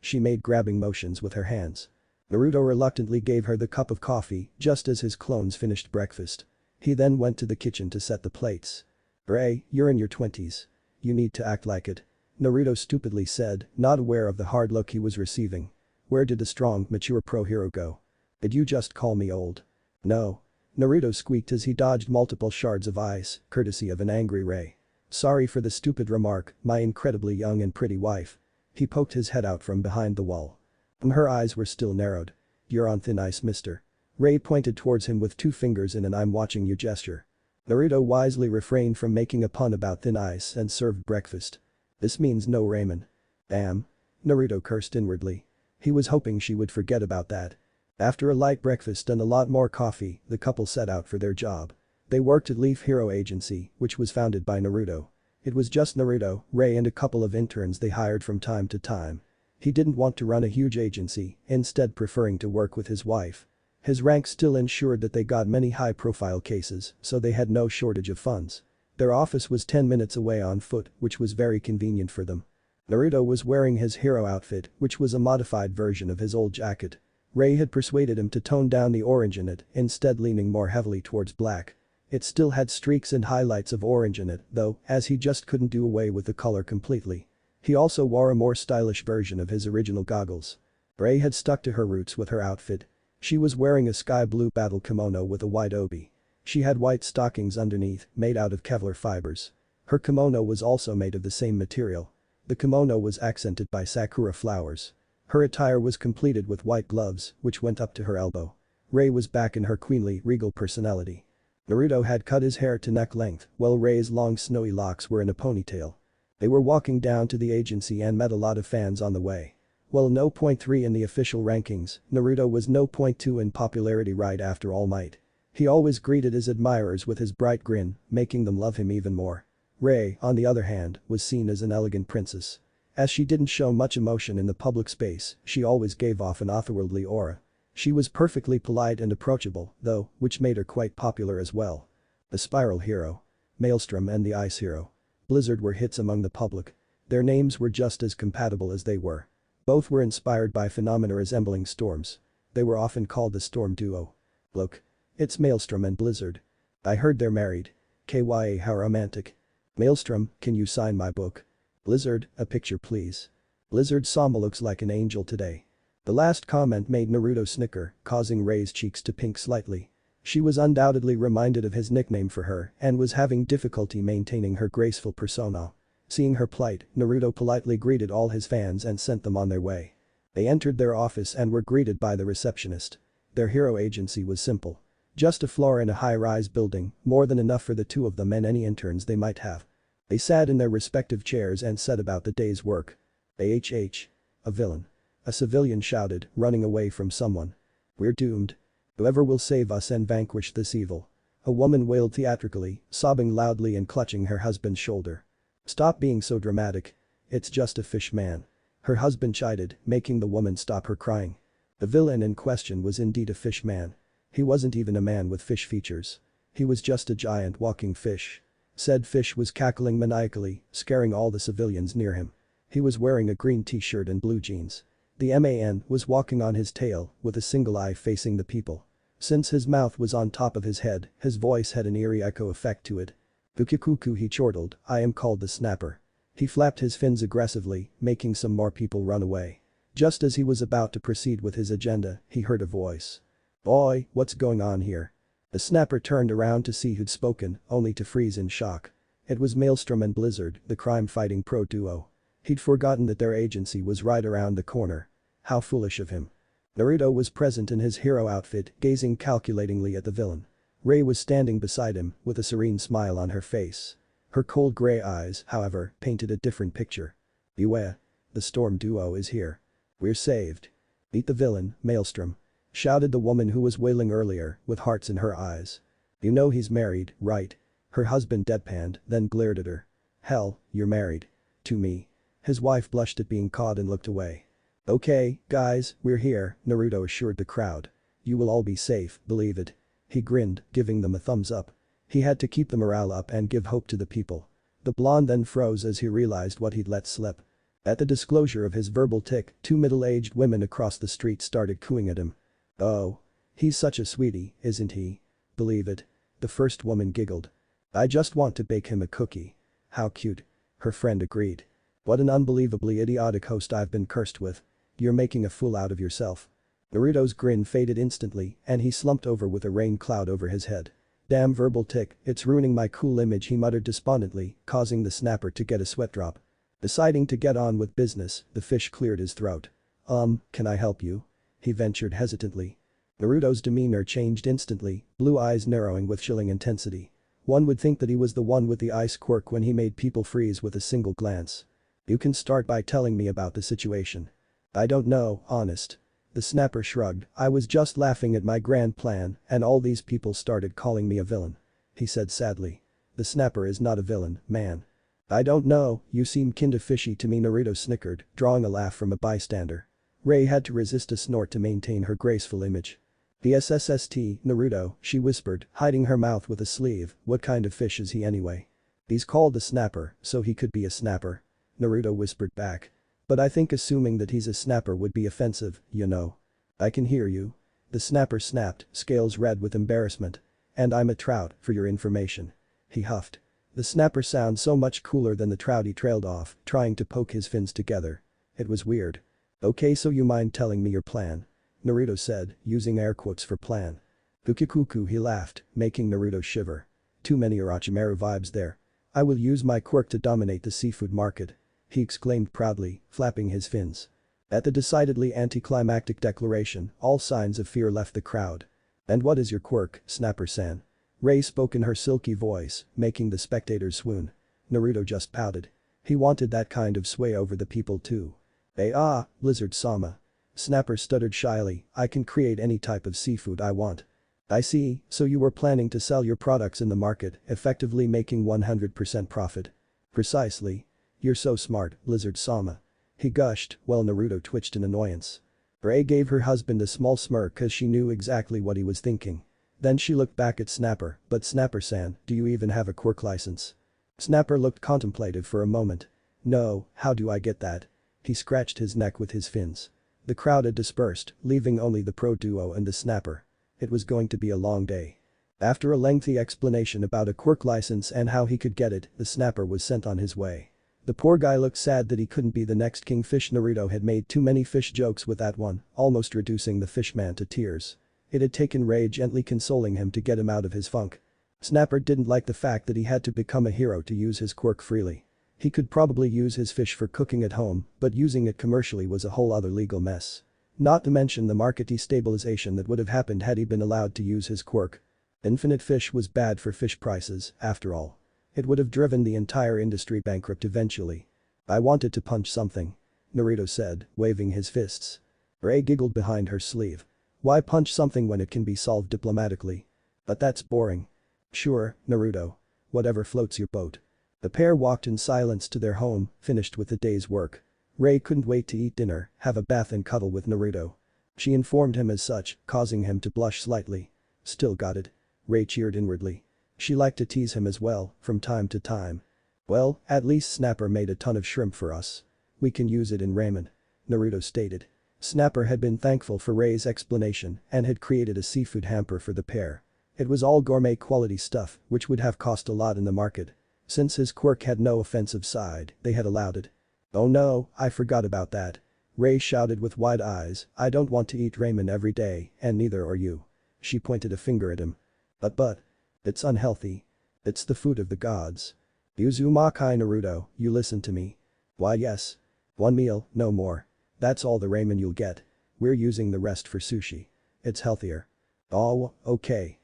S1: She made grabbing motions with her hands. Naruto reluctantly gave her the cup of coffee just as his clones finished breakfast. He then went to the kitchen to set the plates. Ray, you're in your 20s. You need to act like it. Naruto stupidly said, not aware of the hard look he was receiving. Where did a strong, mature pro-hero go? Did you just call me old? No. Naruto squeaked as he dodged multiple shards of ice, courtesy of an angry Ray. Sorry for the stupid remark, my incredibly young and pretty wife. He poked his head out from behind the wall. Her eyes were still narrowed. You're on thin ice, mister. Ray pointed towards him with 2 fingers in an I'm watching you gesture. Naruto wisely refrained from making a pun about thin ice and served breakfast. This means no ramen. Damn. Naruto cursed inwardly. He was hoping she would forget about that. After a light breakfast and a lot more coffee, the couple set out for their job. They worked at Leaf Hero Agency, which was founded by Naruto. It was just Naruto, Ray and a couple of interns they hired from time to time. He didn't want to run a huge agency, instead preferring to work with his wife. His rank still ensured that they got many high-profile cases, so they had no shortage of funds. Their office was 10 minutes away on foot, which was very convenient for them. Naruto was wearing his hero outfit, which was a modified version of his old jacket. Ray had persuaded him to tone down the orange in it, instead leaning more heavily towards black. It still had streaks and highlights of orange in it, though, as he just couldn't do away with the color completely. He also wore a more stylish version of his original goggles. Ray had stuck to her roots with her outfit. She was wearing a sky blue battle kimono with a white obi. She had white stockings underneath, made out of Kevlar fibers. Her kimono was also made of the same material. The kimono was accented by sakura flowers. Her attire was completed with white gloves, which went up to her elbow. Ray was back in her queenly, regal personality. Naruto had cut his hair to neck length, while Ray's long snowy locks were in a ponytail. They were walking down to the agency and met a lot of fans on the way. While no .3 in the official rankings, Naruto was no .2 in popularity right after All Might. He always greeted his admirers with his bright grin, making them love him even more. Ray, on the other hand, was seen as an elegant princess. As she didn't show much emotion in the public space, she always gave off an otherworldly aura. She was perfectly polite and approachable, though, which made her quite popular as well. The Spiral Hero, Maelstrom and the Ice Hero, Blizzard were hits among the public. Their names were just as compatible as they were. Both were inspired by phenomena resembling storms. They were often called the Storm Duo. Look. It's Maelstrom and Blizzard. I heard they're married. KYA, how romantic. Maelstrom, can you sign my book? Blizzard, a picture please. Blizzard Sama looks like an angel today. The last comment made Naruto snicker, causing Ray's cheeks to pink slightly. She was undoubtedly reminded of his nickname for her and was having difficulty maintaining her graceful persona. Seeing her plight, Naruto politely greeted all his fans and sent them on their way. They entered their office and were greeted by the receptionist. Their hero agency was simple. Just a floor in a high-rise building, more than enough for the two of them and any interns they might have. They sat in their respective chairs and said about the day's work. AHH. A villain. A civilian shouted, running away from someone. We're doomed. Whoever will save us and vanquish this evil. A woman wailed theatrically, sobbing loudly and clutching her husband's shoulder. Stop being so dramatic. It's just a fish man. Her husband chided, making the woman stop her crying. The villain in question was indeed a fish man. He wasn't even a man with fish features. He was just a giant walking fish. Said fish was cackling maniacally, scaring all the civilians near him. He was wearing a green t-shirt and blue jeans. The man was walking on his tail, with a single eye facing the people. Since his mouth was on top of his head, his voice had an eerie echo effect to it. Bukikuku, he chortled, I am called the Snapper. He flapped his fins aggressively, making some more people run away. Just as he was about to proceed with his agenda, he heard a voice. Boy, what's going on here? The Snapper turned around to see who'd spoken, only to freeze in shock. It was Maelstrom and Blizzard, the crime-fighting pro duo. He'd forgotten that their agency was right around the corner. How foolish of him. Naruto was present in his hero outfit, gazing calculatingly at the villain. Ray was standing beside him, with a serene smile on her face. Her cold gray eyes, however, painted a different picture. Beware. The Storm Duo is here. We're saved. Beat the villain, Maelstrom. Shouted the woman who was wailing earlier, with hearts in her eyes. You know he's married, right? Her husband deadpanned, then glared at her. Hell, you're married. To me. His wife blushed at being caught and looked away. Okay, guys, we're here, Naruto assured the crowd. You will all be safe, believe it. He grinned, giving them a thumbs up. He had to keep the morale up and give hope to the people. The blonde then froze as he realized what he'd let slip. At the disclosure of his verbal tic, two middle-aged women across the street started cooing at him. Oh. He's such a sweetie, isn't he? Believe it. The first woman giggled. I just want to bake him a cookie. How cute. Her friend agreed. What an unbelievably idiotic host I've been cursed with. You're making a fool out of yourself. Naruto's grin faded instantly and he slumped over with a rain cloud over his head. Damn verbal tic, it's ruining my cool image, he muttered despondently, causing the Snapper to get a sweat drop. Deciding to get on with business, the fish cleared his throat. Can I help you? He ventured hesitantly. Naruto's demeanor changed instantly, blue eyes narrowing with chilling intensity. One would think that he was the one with the ice quirk when he made people freeze with a single glance. You can start by telling me about the situation. I don't know, honest. The snapper shrugged. I was just laughing at my grand plan and all these people started calling me a villain. He said sadly. The snapper is not a villain, man. I don't know, you seem kinda fishy to me, Naruto snickered, drawing a laugh from a bystander. Ray had to resist a snort to maintain her graceful image. "BSSST, Naruto," she whispered, hiding her mouth with a sleeve, what kind of fish is he anyway? He's called a snapper, so he could be a snapper. Naruto whispered back. But I think assuming that he's a snapper would be offensive, you know. I can hear you. The snapper snapped, scales red with embarrassment. And I'm a trout, for your information. He huffed. The snapper sounds so much cooler than the trout, he trailed off, trying to poke his fins together. It was weird. Okay, so you mind telling me your plan? Naruto said, using air quotes for plan. Ukikuku, he laughed, making Naruto shiver. Too many Orochimaru vibes there. I will use my quirk to dominate the seafood market. He exclaimed proudly, flapping his fins. At the decidedly anticlimactic declaration, all signs of fear left the crowd. And what is your quirk, Snapper-san? Ray spoke in her silky voice, making the spectators swoon. Naruto just pouted. He wanted that kind of sway over the people too. Blizzard-sama. Snapper stuttered shyly, I can create any type of seafood I want. I see, so you were planning to sell your products in the market, effectively making 100% profit. Precisely. You're so smart, Blizzard-sama. He gushed, while Naruto twitched in annoyance. Ray gave her husband a small smirk cause she knew exactly what he was thinking. Then she looked back at Snapper, but Snapper-san, do you even have a quirk license? Snapper looked contemplative for a moment. No, how do I get that? He scratched his neck with his fins. The crowd had dispersed, leaving only the pro duo and the snapper. It was going to be a long day. After a lengthy explanation about a quirk license and how he could get it, the snapper was sent on his way. The poor guy looked sad that he couldn't be the next kingfish. Naruto had made too many fish jokes with that one, almost reducing the fishman to tears. It had taken Ray gently consoling him to get him out of his funk. Snapper didn't like the fact that he had to become a hero to use his quirk freely. He could probably use his fish for cooking at home, but using it commercially was a whole other legal mess. Not to mention the market destabilization that would have happened had he been allowed to use his quirk. Infinite fish was bad for fish prices, after all. It would have driven the entire industry bankrupt eventually. I wanted to punch something. Naruto said, waving his fists. Ray giggled behind her sleeve. Why punch something when it can be solved diplomatically? But that's boring. Sure, Naruto. Whatever floats your boat. The pair walked in silence to their home, finished with the day's work. Ray couldn't wait to eat dinner, have a bath and cuddle with Naruto. She informed him as such, causing him to blush slightly. Still got it. Ray cheered inwardly. She liked to tease him as well, from time to time. Well, at least Snapper made a ton of shrimp for us. We can use it in ramen. Naruto stated. Snapper had been thankful for Ray's explanation and had created a seafood hamper for the pair. It was all gourmet quality stuff, which would have cost a lot in the market. Since his quirk had no offensive side, they had allowed it. Oh no, I forgot about that. Ray shouted with wide eyes, I don't want to eat ramen every day, and neither are you. She pointed a finger at him. But. It's unhealthy. It's the food of the gods. Uzumaki Naruto, you listen to me. Why yes. One meal, no more. That's all the ramen you'll get. We're using the rest for sushi. It's healthier. Oh, okay.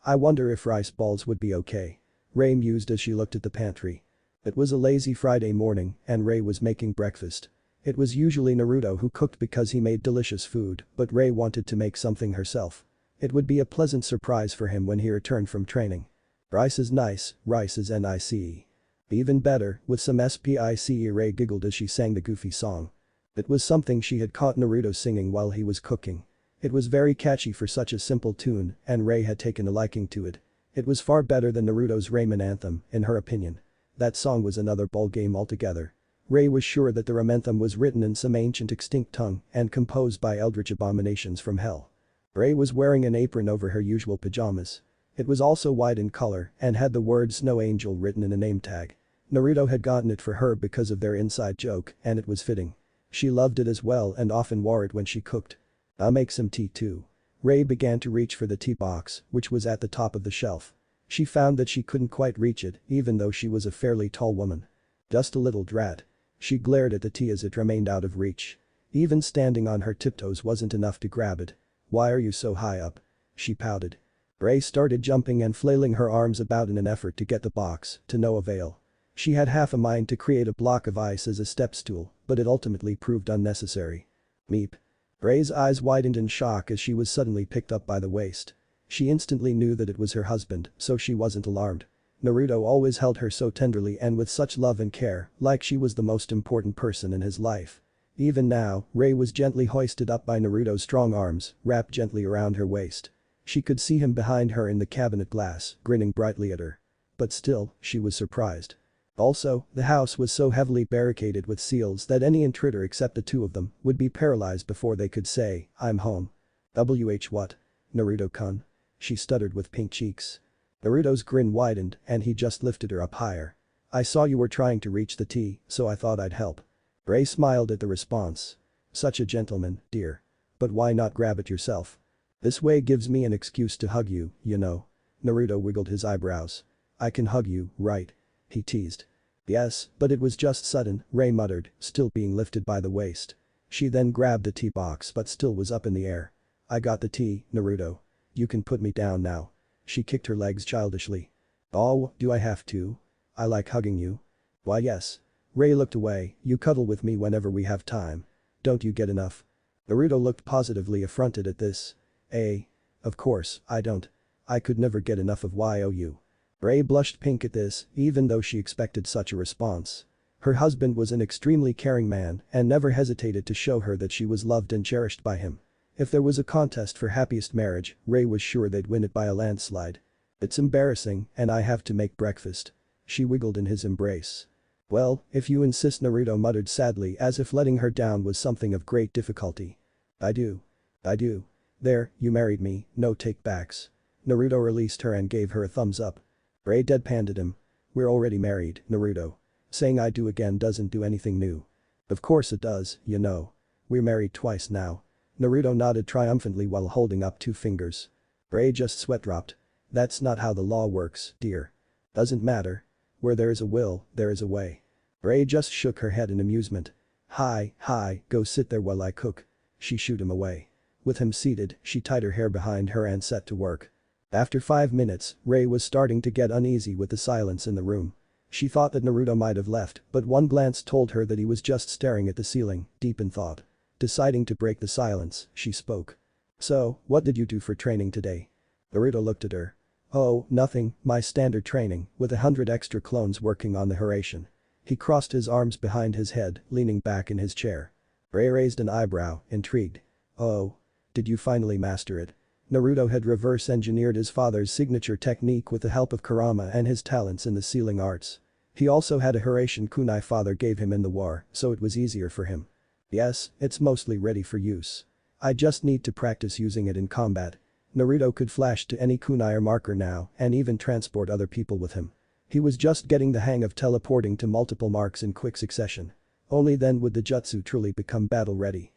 S1: I wonder if rice balls would be okay. Ray mused as she looked at the pantry. It was a lazy Friday morning and Ray was making breakfast. It was usually Naruto who cooked because he made delicious food, but Ray wanted to make something herself. It would be a pleasant surprise for him when he returned from training. Rice is nice, rice is nice. Even better, with some spice. Ray giggled as she sang the goofy song. It was something she had caught Naruto singing while he was cooking. It was very catchy for such a simple tune and Ray had taken a liking to it. It was far better than Naruto's ramen anthem, in her opinion. That song was another ball game altogether. Ray was sure that the anthem was written in some ancient extinct tongue and composed by eldritch abominations from hell. Ray was wearing an apron over her usual pajamas. It was also white in color and had the word Snow Angel written in a name tag. Naruto had gotten it for her because of their inside joke and it was fitting. She loved it as well and often wore it when she cooked. I'll make some tea too. Ray began to reach for the tea box, which was at the top of the shelf. She found that she couldn't quite reach it, even though she was a fairly tall woman. Just a little drat. She glared at the tea as it remained out of reach. Even standing on her tiptoes wasn't enough to grab it. Why are you so high up? She pouted. Rei started jumping and flailing her arms about in an effort to get the box, to no avail. She had half a mind to create a block of ice as a step stool, but it ultimately proved unnecessary. Meep. Rei's eyes widened in shock as she was suddenly picked up by the waist. She instantly knew that it was her husband, so she wasn't alarmed. Naruto always held her so tenderly and with such love and care, like she was the most important person in his life. Even now, Rei was gently hoisted up by Naruto's strong arms, wrapped gently around her waist. She could see him behind her in the cabinet glass, grinning brightly at her. But still, she was surprised. Also, the house was so heavily barricaded with seals that any intruder except the two of them would be paralyzed before they could say, "I'm home." What? Naruto-kun? She stuttered with pink cheeks. Naruto's grin widened and he just lifted her up higher. "I saw you were trying to reach the tea, so I thought I'd help." Rei smiled at the response. "Such a gentleman, dear. But why not grab it yourself? This way gives me an excuse to hug you, you know." Naruto wiggled his eyebrows. "I can hug you, right?" he teased. "Yes, but it was just sudden," Rei muttered, still being lifted by the waist. She then grabbed the tea box but still was up in the air. "I got the tea, Naruto. You can put me down now." She kicked her legs childishly. "Oh, do I have to? I like hugging you." "Why yes." Rei looked away. "You cuddle with me whenever we have time. Don't you get enough?" Naruto looked positively affronted at this. Of course, I don't. I could never get enough of you." Rei blushed pink at this, even though she expected such a response. Her husband was an extremely caring man and never hesitated to show her that she was loved and cherished by him. If there was a contest for happiest marriage, Rei was sure they'd win it by a landslide. "It's embarrassing and I have to make breakfast." She wiggled in his embrace. "Well, if you insist," Naruto muttered sadly as if letting her down was something of great difficulty. I do. There, you married me, no take-backs." Naruto released her and gave her a thumbs up. Rei deadpanned at him. "We're already married, Naruto. Saying I do again doesn't do anything new." "Of course it does, you know. We're married twice now." Naruto nodded triumphantly while holding up two fingers. Rei just sweat dropped. "That's not how the law works, dear." "Doesn't matter. Where there is a will, there is a way." Rei just shook her head in amusement. Hi, go sit there while I cook." She shooed him away. With him seated, she tied her hair behind her and set to work. After 5 minutes, Rei was starting to get uneasy with the silence in the room. She thought that Naruto might have left, but one glance told her that he was just staring at the ceiling, deep in thought. Deciding to break the silence, she spoke. "So, what did you do for training today?" Naruto looked at her. "Oh, nothing, my standard training, with 100 extra clones working on the Hiraishin." He crossed his arms behind his head, leaning back in his chair. Rei raised an eyebrow, intrigued. "Oh. Did you finally master it?" Naruto had reverse-engineered his father's signature technique with the help of Kurama and his talents in the sealing arts. He also had a Hiraishin kunai father gave him in the war, so it was easier for him. "Yes, it's mostly ready for use. I just need to practice using it in combat." Naruto could flash to any kunai or marker now and even transport other people with him. He was just getting the hang of teleporting to multiple marks in quick succession. Only then would the jutsu truly become battle-ready.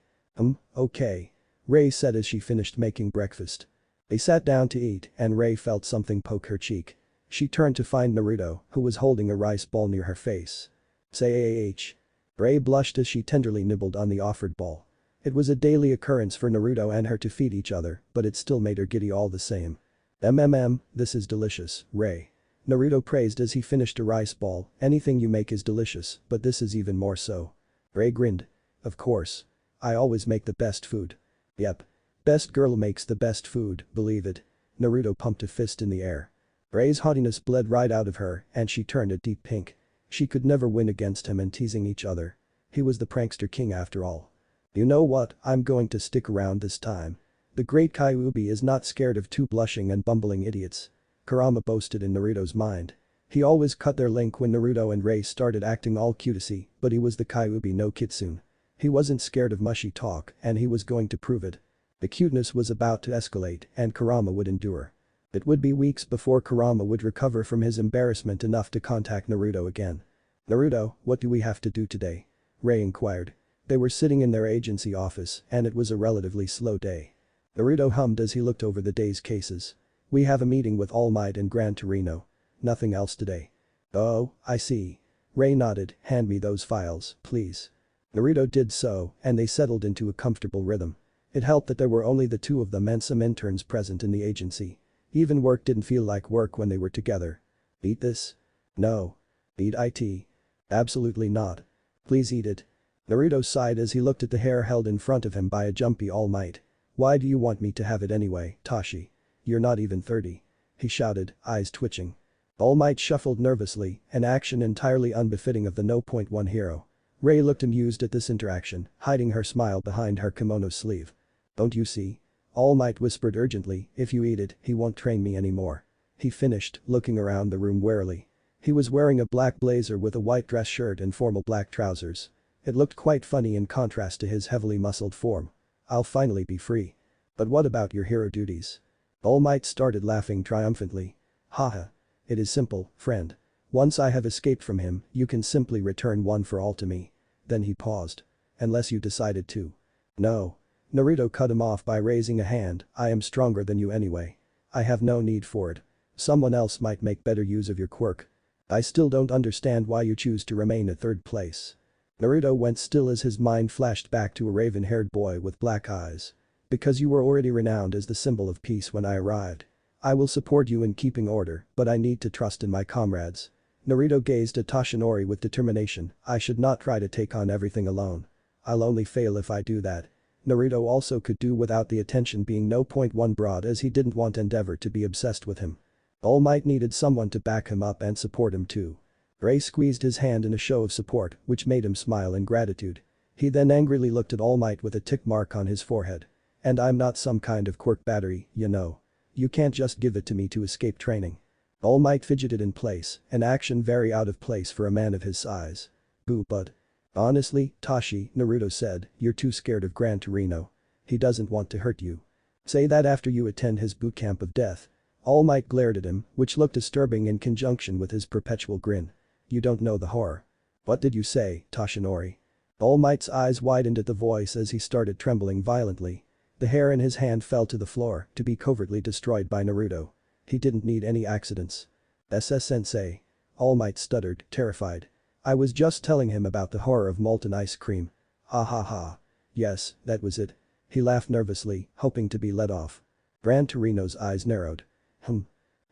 S1: Okay." Rei said as she finished making breakfast. They sat down to eat and Rei felt something poke her cheek. She turned to find Naruto, who was holding a rice ball near her face. "Say ah." Rei blushed as she tenderly nibbled on the offered ball. It was a daily occurrence for Naruto and her to feed each other, but it still made her giddy all the same. This is delicious, Rei." Naruto praised as he finished a rice ball. "Anything you make is delicious, but this is even more so." Rei grinned. "Of course. I always make the best food." "Yep. Best girl makes the best food, believe it." Naruto pumped a fist in the air. Rei's haughtiness bled right out of her and she turned a deep pink. She could never win against him and teasing each other. He was the prankster king after all. "You know what, I'm going to stick around this time. The great Kyuubi is not scared of two blushing and bumbling idiots." Kurama boasted in Naruto's mind. He always cut their link when Naruto and Rei started acting all cutesy, but he was the Kyuubi no Kitsune. He wasn't scared of mushy talk and he was going to prove it. The cuteness was about to escalate and Kurama would endure. It would be weeks before Kurama would recover from his embarrassment enough to contact Naruto again. "Naruto, what do we have to do today?" Rei inquired. They were sitting in their agency office and it was a relatively slow day. Naruto hummed as he looked over the day's cases. "We have a meeting with All Might and Gran Torino. Nothing else today." "Oh, I see." Rei nodded. "Hand me those files, please." Naruto did so and they settled into a comfortable rhythm. It helped that there were only the two of them and some interns present in the agency. Even work didn't feel like work when they were together. Eat this? No. Eat it? Absolutely not. Please eat it. Naruto sighed as he looked at the hair held in front of him by a jumpy All Might. Why do you want me to have it anyway, Tashi? You're not even 30. He shouted, eyes twitching. All Might shuffled nervously, an action entirely unbefitting of the No. 1 hero. Rei looked amused at this interaction, hiding her smile behind her kimono sleeve. Don't you see? All Might whispered urgently, if you eat it, he won't train me anymore. He finished, looking around the room warily. He was wearing a black blazer with a white dress shirt and formal black trousers. It looked quite funny in contrast to his heavily muscled form. I'll finally be free. But what about your hero duties? All Might started laughing triumphantly. Haha. It is simple, friend. Once I have escaped from him, you can simply return one for all to me. Then he paused. Unless you decided to. No. Naruto cut him off by raising a hand, I am stronger than you anyway. I have no need for it. Someone else might make better use of your quirk. I still don't understand why you choose to remain at third place. Naruto went still as his mind flashed back to a raven-haired boy with black eyes. Because you were already renowned as the symbol of peace when I arrived. I will support you in keeping order, but I need to trust in my comrades. Naruto gazed at Toshinori with determination, I should not try to take on everything alone. I'll only fail if I do that. Naruto also could do without the attention being No. 1 broad as he didn't want Endeavor to be obsessed with him. All Might needed someone to back him up and support him too. Rei squeezed his hand in a show of support, which made him smile in gratitude. He then angrily looked at All Might with a tick mark on his forehead. And I'm not some kind of quirk battery, you know. You can't just give it to me to escape training. All Might fidgeted in place, an action very out of place for a man of his size. Boo but. Honestly, Tashi, Naruto said, you're too scared of Gran Torino. He doesn't want to hurt you. Say that after you attend his boot camp of death. All Might glared at him, which looked disturbing in conjunction with his perpetual grin. You don't know the horror. What did you say, Toshinori? All Might's eyes widened at the voice as he started trembling violently. The hair in his hand fell to the floor, to be covertly destroyed by Naruto. He didn't need any accidents. SS-sensei. All Might stuttered, terrified. I was just telling him about the horror of molten ice cream. Ah ha ha. Yes, that was it. He laughed nervously, hoping to be let off. Gran Torino's eyes narrowed.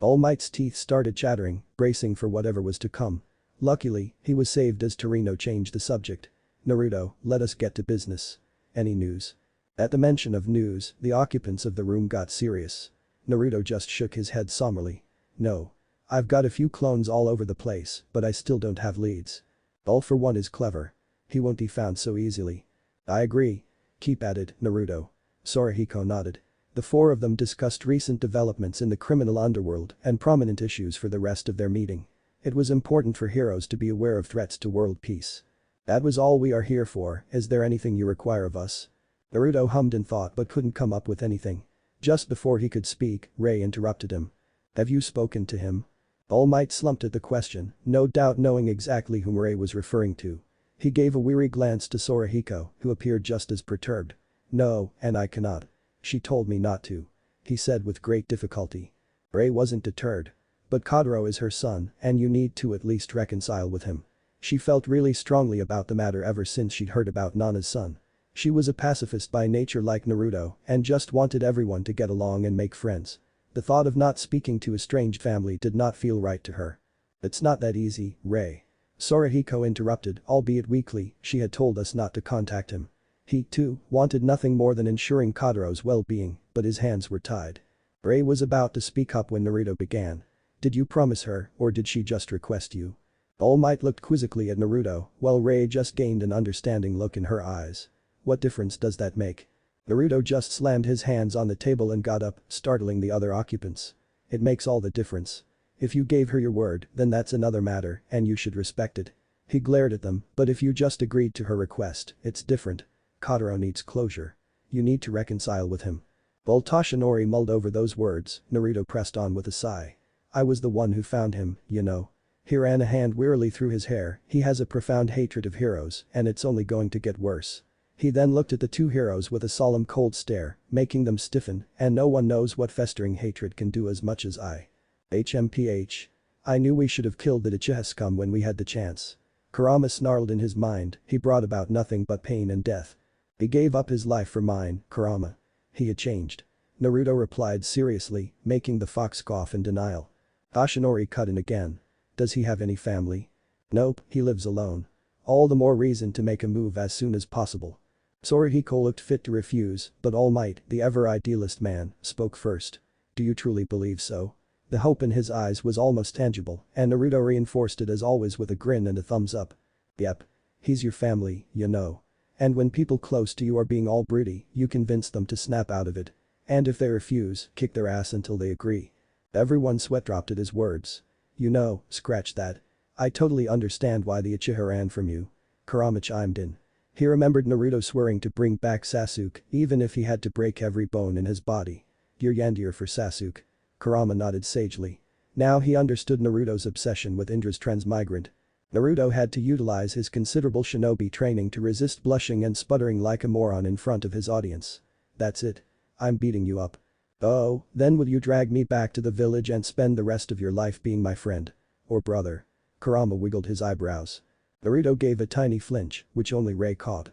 S1: All Might's teeth started chattering, bracing for whatever was to come. Luckily, he was saved as Torino changed the subject. Naruto, let us get to business. Any news? At the mention of news, the occupants of the room got serious. Naruto just shook his head somberly. No. I've got a few clones all over the place, but I still don't have leads. All for one is clever. He won't be found so easily. I agree. Keep at it, Naruto. Sorahiko nodded. The four of them discussed recent developments in the criminal underworld and prominent issues for the rest of their meeting. It was important for heroes to be aware of threats to world peace. That was all we are here for, is there anything you require of us? Naruto hummed in thought but couldn't come up with anything. Just before he could speak, Rei interrupted him. Have you spoken to him? All Might slumped at the question, no doubt knowing exactly whom Rei was referring to. He gave a weary glance to Sorahiko, who appeared just as perturbed. No, and I cannot. She told me not to. He said with great difficulty. Rei wasn't deterred. But Kotaro is her son, and you need to at least reconcile with him. She felt really strongly about the matter ever since she'd heard about Nana's son. She was a pacifist by nature like Naruto and just wanted everyone to get along and make friends. The thought of not speaking to a strange family did not feel right to her. It's not that easy, Rei. Sorahiko interrupted, albeit weakly, she had told us not to contact him. He, too, wanted nothing more than ensuring Kotaro's well-being, but his hands were tied. Rei was about to speak up when Naruto began. Did you promise her, or did she just request you? All Might looked quizzically at Naruto, while Rei just gained an understanding look in her eyes. What difference does that make? Naruto just slammed his hands on the table and got up, startling the other occupants. It makes all the difference. If you gave her your word, then that's another matter, and you should respect it. He glared at them, but if you just agreed to her request, it's different. Kotaro needs closure. You need to reconcile with him. While Toshinori mulled over those words, Naruto pressed on with a sigh. I was the one who found him, you know. He ran a hand wearily through his hair, he has a profound hatred of heroes, and it's only going to get worse. He then looked at the two heroes with a solemn cold stare, making them stiffen, and no one knows what festering hatred can do as much as I. HMPH. I knew we should have killed the Uchiha scum when we had the chance. Kurama snarled in his mind, he brought about nothing but pain and death. He gave up his life for mine, Kurama. He had changed. Naruto replied seriously, making the fox cough in denial. Ashinori cut in again. Does he have any family? Nope, he lives alone. All the more reason to make a move as soon as possible. Sorahiko looked fit to refuse, but All Might, the ever-idealist man, spoke first. Do you truly believe so? The hope in his eyes was almost tangible, and Naruto reinforced it as always with a grin and a thumbs up. Yep. He's your family, you know. And when people close to you are being all broody, you convince them to snap out of it. And if they refuse, kick their ass until they agree. Everyone sweat-dropped at his words. You know, scratch that. I totally understand why the Uchiha ran from you. Kurama chimed in. He remembered Naruto swearing to bring back Sasuke, even if he had to break every bone in his body. You're Yandir for Sasuke. Kurama nodded sagely. Now he understood Naruto's obsession with Indra's transmigrant. Naruto had to utilize his considerable shinobi training to resist blushing and sputtering like a moron in front of his audience. That's it. I'm beating you up. Oh, then will you drag me back to the village and spend the rest of your life being my friend? Or brother? Kurama wiggled his eyebrows. Naruto gave a tiny flinch, which only Ray caught.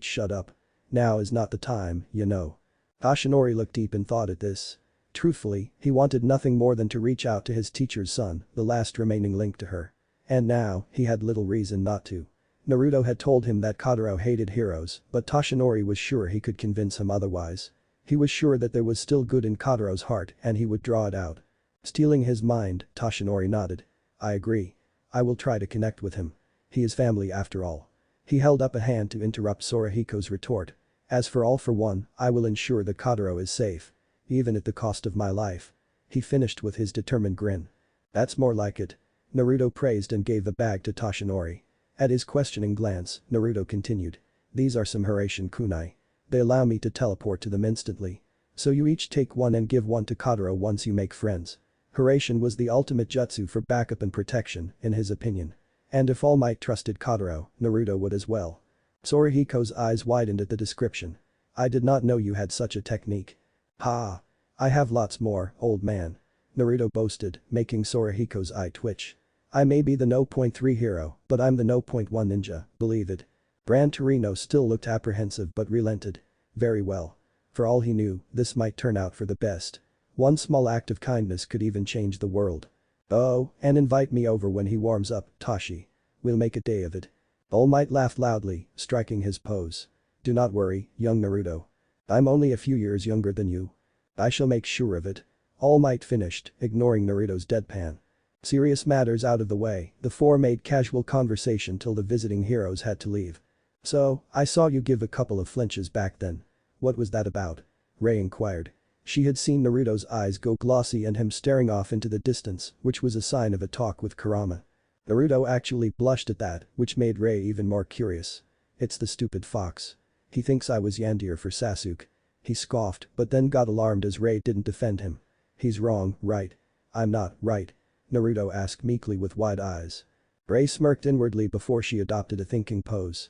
S1: Shut up. Now is not the time, you know. Ashinori looked deep in thought at this. Truthfully, he wanted nothing more than to reach out to his teacher's son, the last remaining link to her. And now, he had little reason not to. Naruto had told him that Kotaro hated heroes, but Toshinori was sure he could convince him otherwise. He was sure that there was still good in Kotaro's heart and he would draw it out. Stealing his mind, Toshinori nodded. I agree. I will try to connect with him. He is family after all. He held up a hand to interrupt Sorahiko's retort. As for all for one, I will ensure that Kotaro is safe. Even at the cost of my life. He finished with his determined grin. That's more like it. Naruto praised and gave the bag to Toshinori. At his questioning glance, Naruto continued. These are some Hiraishin kunai. They allow me to teleport to them instantly. So you each take one and give one to Kotaro once you make friends. Hiraishin was the ultimate jutsu for backup and protection, in his opinion. And if All Might trusted Kotaro, Naruto would as well. Sorahiko's eyes widened at the description. I did not know you had such a technique. Ha! I have lots more, old man. Naruto boasted, making Sorahiko's eye twitch. I may be the No. 3 hero, but I'm the No. 1 ninja, believe it. Gran Torino still looked apprehensive but relented. Very well. For all he knew, this might turn out for the best. One small act of kindness could even change the world. Oh, and invite me over when he warms up, Tashi. We'll make a day of it. All Might laughed loudly, striking his pose. Do not worry, young Naruto. I'm only a few years younger than you. I shall make sure of it. All Might finished, ignoring Naruto's deadpan. Serious matters out of the way, the four made casual conversation till the visiting heroes had to leave. So, I saw you give a couple of flinches back then. What was that about? Ray inquired. She had seen Naruto's eyes go glossy and him staring off into the distance, which was a sign of a talk with Kurama. Naruto actually blushed at that, which made Ray even more curious. It's the stupid fox. He thinks I was Yandir for Sasuke. He scoffed, but then got alarmed as Ray didn't defend him. He's wrong, right? I'm not, right? Naruto asked meekly with wide eyes. Ray smirked inwardly before she adopted a thinking pose.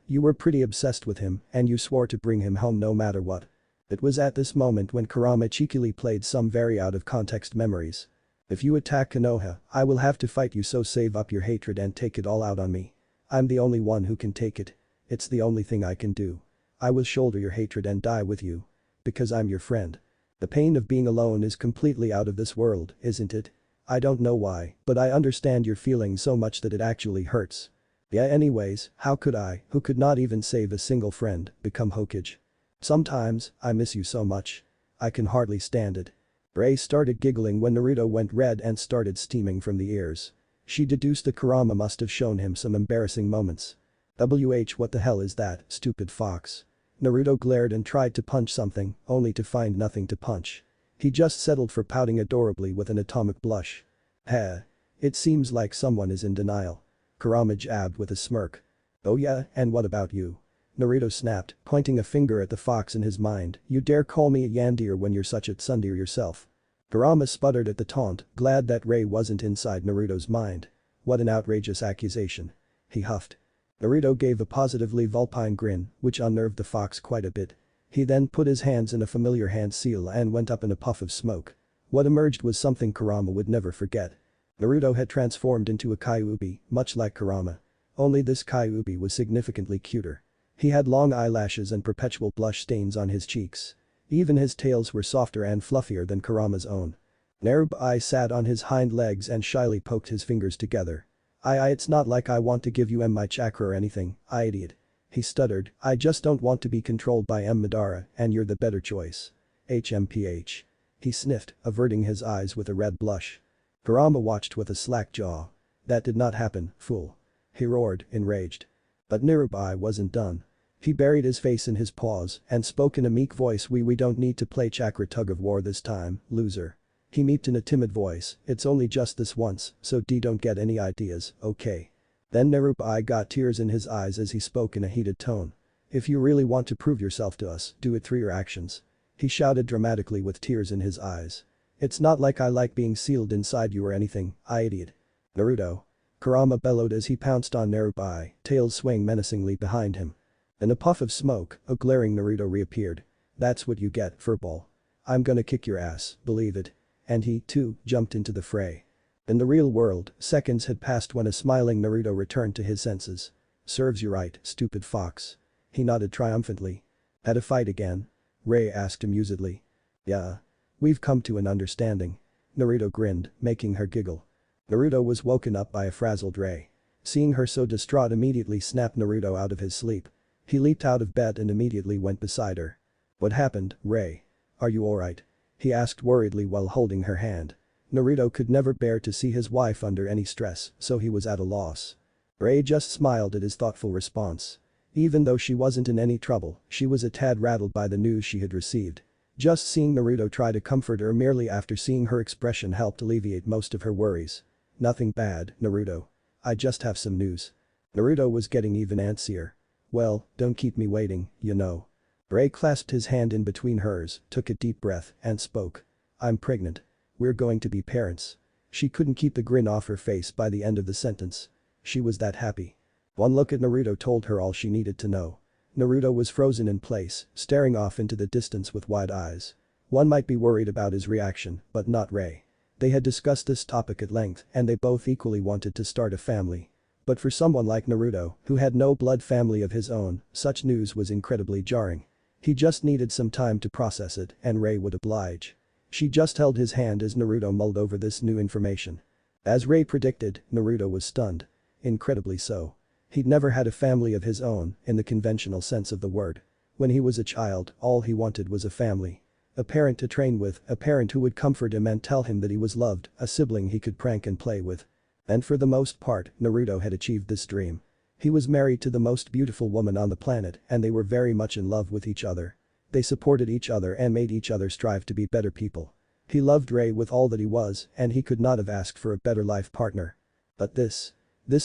S1: You were pretty obsessed with him, and you swore to bring him home no matter what. It was at this moment when Kurama cheekily played some very out-of-context memories. If you attack Konoha, I will have to fight you, so save up your hatred and take it all out on me. I'm the only one who can take it. It's the only thing I can do. I will shoulder your hatred and die with you. Because I'm your friend. The pain of being alone is completely out of this world, isn't it? I don't know why, but I understand your feelings so much that it actually hurts. Yeah, anyways, how could I, who could not even save a single friend, become Hokage? Sometimes, I miss you so much. I can hardly stand it. Ray started giggling when Naruto went red and started steaming from the ears. She deduced that Kurama must have shown him some embarrassing moments. What the hell is that, stupid fox? Naruto glared and tried to punch something, only to find nothing to punch. He just settled for pouting adorably with an atomic blush. Heh. It seems like someone is in denial. Kurama jabbed with a smirk. Oh yeah, and what about you? Naruto snapped, pointing a finger at the fox in his mind. You dare call me a Yandir when you're such a tsundere yourself. Kurama sputtered at the taunt, glad that Ray wasn't inside Naruto's mind. What an outrageous accusation. He huffed. Naruto gave a positively vulpine grin, which unnerved the fox quite a bit. He then put his hands in a familiar hand seal and went up in a puff of smoke. What emerged was something Kurama would never forget. Naruto had transformed into a Kyuubi, much like Kurama. Only this Kyuubi was significantly cuter. He had long eyelashes and perpetual blush stains on his cheeks. Even his tails were softer and fluffier than Kurama's own. Naruto sat on his hind legs and shyly poked his fingers together. It's not like I want to give you my chakra or anything, idiot. He stuttered, I just don't want to be controlled by Madara and you're the better choice. HMPH. He sniffed, averting his eyes with a red blush. Kurama watched with a slack jaw. That did not happen, fool. He roared, enraged. But Naruto wasn't done. He buried his face in his paws and spoke in a meek voice, we don't need to play chakra tug of war this time, loser. He meeped in a timid voice, it's only just this once, so don't get any ideas, okay? Then Naruto got tears in his eyes as he spoke in a heated tone. If you really want to prove yourself to us, do it through your actions. He shouted dramatically with tears in his eyes. It's not like I like being sealed inside you or anything, idiot. Naruto. Kurama bellowed as he pounced on Naruto, tails swaying menacingly behind him. In a puff of smoke, a glaring Naruto reappeared. That's what you get, furball. I'm gonna kick your ass, believe it. And he, too, jumped into the fray. In the real world, seconds had passed when a smiling Naruto returned to his senses. Serves you right, stupid fox. He nodded triumphantly. Had a fight again? Ray asked amusedly. Yeah. We've come to an understanding. Naruto grinned, making her giggle. Naruto was woken up by a frazzled Ray. Seeing her so distraught immediately snapped Naruto out of his sleep. He leaped out of bed and immediately went beside her. What happened, Ray? Are you alright? He asked worriedly while holding her hand. Naruto could never bear to see his wife under any stress, so he was at a loss. Ray just smiled at his thoughtful response. Even though she wasn't in any trouble, she was a tad rattled by the news she had received. Just seeing Naruto try to comfort her merely after seeing her expression helped alleviate most of her worries. Nothing bad, Naruto. I just have some news. Naruto was getting even antsier. Well, don't keep me waiting, you know. Ray clasped his hand in between hers, took a deep breath, and spoke. I'm pregnant. We're going to be parents. She couldn't keep the grin off her face by the end of the sentence. She was that happy. One look at Naruto told her all she needed to know. Naruto was frozen in place, staring off into the distance with wide eyes. One might be worried about his reaction, but not Ray. They had discussed this topic at length and they both equally wanted to start a family. But for someone like Naruto, who had no blood family of his own, such news was incredibly jarring. He just needed some time to process it and Ray would oblige. She just held his hand as Naruto mulled over this new information. As Ray predicted, Naruto was stunned. Incredibly so. He'd never had a family of his own, in the conventional sense of the word. When he was a child, all he wanted was a family. A parent to train with, a parent who would comfort him and tell him that he was loved, a sibling he could prank and play with. And for the most part, Naruto had achieved this dream. He was married to the most beautiful woman on the planet and they were very much in love with each other. They supported each other and made each other strive to be better people. He loved Ray with all that he was and he could not have asked for a better life partner. But this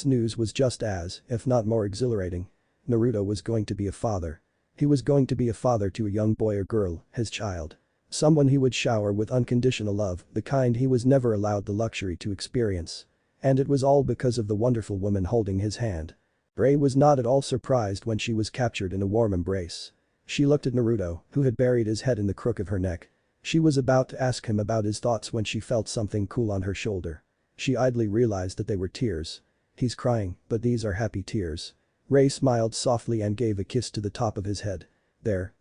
S1: news was just as, if not more exhilarating. Naruto was going to be a father. He was going to be a father to a young boy or girl, his child. Someone he would shower with unconditional love, the kind he was never allowed the luxury to experience. And it was all because of the wonderful woman holding his hand. Ray was not at all surprised when she was captured in a warm embrace. She looked at Naruto, who had buried his head in the crook of her neck. She was about to ask him about his thoughts when she felt something cool on her shoulder. She idly realized that they were tears. He's crying, but these are happy tears. Ray smiled softly and gave a kiss to the top of his head. There.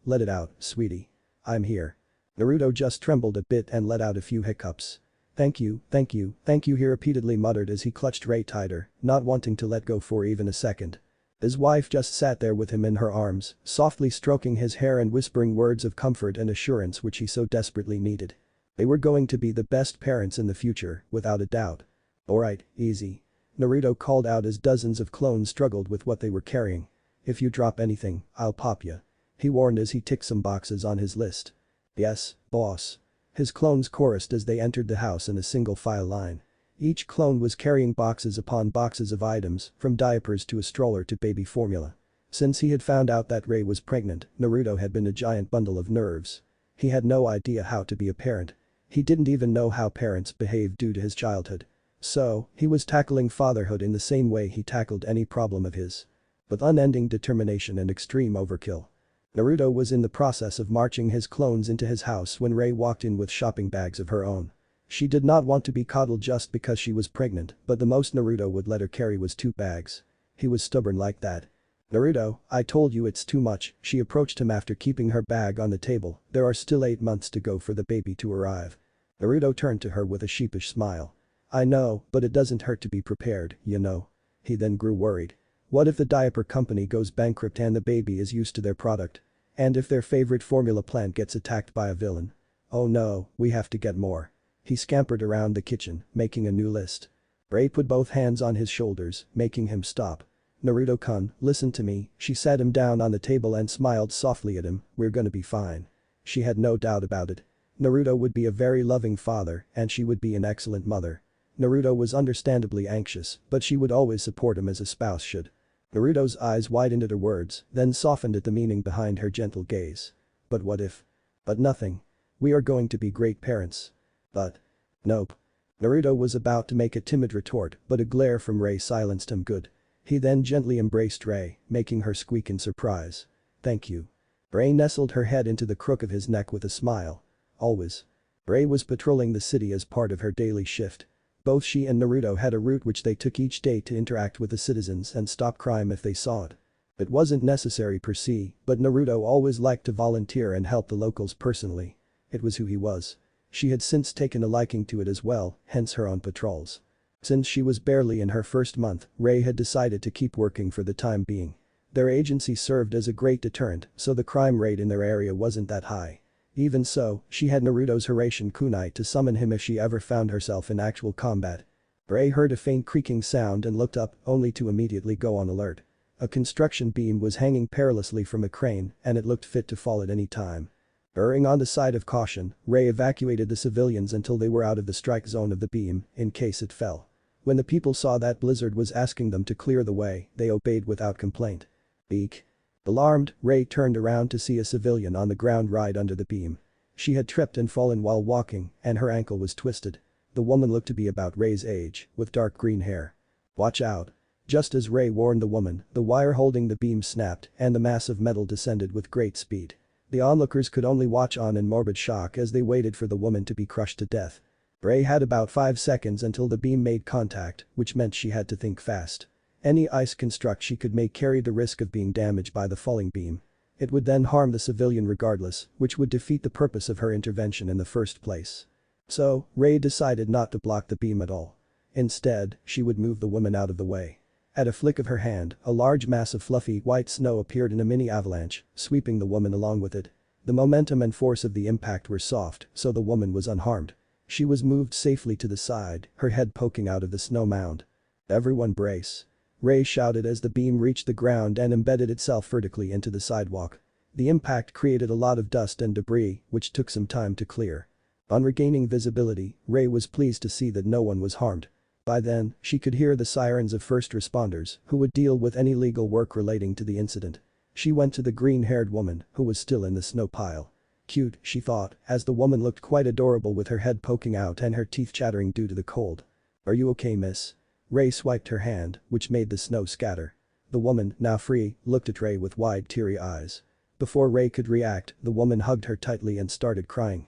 S1: Let it out, sweetie. I'm here. Naruto just trembled a bit and let out a few hiccups. Thank you, he repeatedly muttered as he clutched Ray tighter, not wanting to let go for even a second. His wife just sat there with him in her arms, softly stroking his hair and whispering words of comfort and assurance which he so desperately needed. They were going to be the best parents in the future, without a doubt. Alright, easy. Naruto called out as dozens of clones struggled with what they were carrying. If you drop anything, I'll pop ya. He warned as he ticked some boxes on his list. Yes, boss. His clones chorused as they entered the house in a single file line. Each clone was carrying boxes upon boxes of items, from diapers to a stroller to baby formula. Since he had found out that Ray was pregnant, Naruto had been a giant bundle of nerves. He had no idea how to be a parent. He didn't even know how parents behaved due to his childhood. So, he was tackling fatherhood in the same way he tackled any problem of his. With unending determination and extreme overkill. Naruto was in the process of marching his clones into his house when Ray walked in with shopping bags of her own. She did not want to be coddled just because she was pregnant, but the most Naruto would let her carry was 2 bags. He was stubborn like that. "Naruto, I told you it's too much," she approached him after keeping her bag on the table. "There are still 8 months to go for the baby to arrive." Naruto turned to her with a sheepish smile. "I know, but it doesn't hurt to be prepared, you know." He then grew worried. What if the diaper company goes bankrupt and the baby is used to their product? And if their favorite formula plant gets attacked by a villain? Oh no, we have to get more. He scampered around the kitchen, making a new list. Ray put both hands on his shoulders, making him stop. "Naruto-kun, listen to me." She sat him down on the table and smiled softly at him. "We're gonna be fine." She had no doubt about it. Naruto would be a very loving father and she would be an excellent mother. Naruto was understandably anxious, but she would always support him as a spouse should. Naruto's eyes widened at her words, then softened at the meaning behind her gentle gaze. "But what if?" "But nothing. We are going to be great parents." "But..." "Nope." Naruto was about to make a timid retort, but a glare from Ray silenced him. "Good." He then gently embraced Ray, making her squeak in surprise. "Thank you." Ray nestled her head into the crook of his neck with a smile. "Always." Ray was patrolling the city as part of her daily shift. Both she and Naruto had a route which they took each day to interact with the citizens and stop crime if they saw it. It wasn't necessary per se, but Naruto always liked to volunteer and help the locals personally. It was who he was. She had since taken a liking to it as well, hence her on patrols. Since she was barely in her first month, Ray had decided to keep working for the time being. Their agency served as a great deterrent, so the crime rate in their area wasn't that high. Even so, she had Naruto's Hiraishin kunai to summon him if she ever found herself in actual combat. Ray heard a faint creaking sound and looked up, only to immediately go on alert. A construction beam was hanging perilously from a crane and it looked fit to fall at any time. Erring on the side of caution, Ray evacuated the civilians until they were out of the strike zone of the beam, in case it fell. When the people saw that Blizzard was asking them to clear the way, they obeyed without complaint. Eek. Alarmed, Ray turned around to see a civilian on the ground right under the beam. She had tripped and fallen while walking, and her ankle was twisted. The woman looked to be about Ray's age, with dark green hair. "Watch out." Just as Ray warned the woman, the wire holding the beam snapped and the mass of metal descended with great speed. The onlookers could only watch on in morbid shock as they waited for the woman to be crushed to death. Ray had about 5 seconds until the beam made contact, which meant she had to think fast. Any ice construct she could make carried the risk of being damaged by the falling beam. It would then harm the civilian regardless, which would defeat the purpose of her intervention in the first place. So, Ray decided not to block the beam at all. Instead, she would move the woman out of the way. At a flick of her hand, a large mass of fluffy white snow appeared in a mini avalanche, sweeping the woman along with it. The momentum and force of the impact were soft, so the woman was unharmed. She was moved safely to the side, her head poking out of the snow mound. "Everyone brace." Ray shouted as the beam reached the ground and embedded itself vertically into the sidewalk. The impact created a lot of dust and debris, which took some time to clear. On regaining visibility, Ray was pleased to see that no one was harmed. By then, she could hear the sirens of first responders who would deal with any legal work relating to the incident. She went to the green-haired woman, who was still in the snow pile. Cute, she thought, as the woman looked quite adorable with her head poking out and her teeth chattering due to the cold. "Are you okay, miss?" Ray swiped her hand, which made the snow scatter. The woman, now free, looked at Ray with wide teary eyes. Before Ray could react, the woman hugged her tightly and started crying.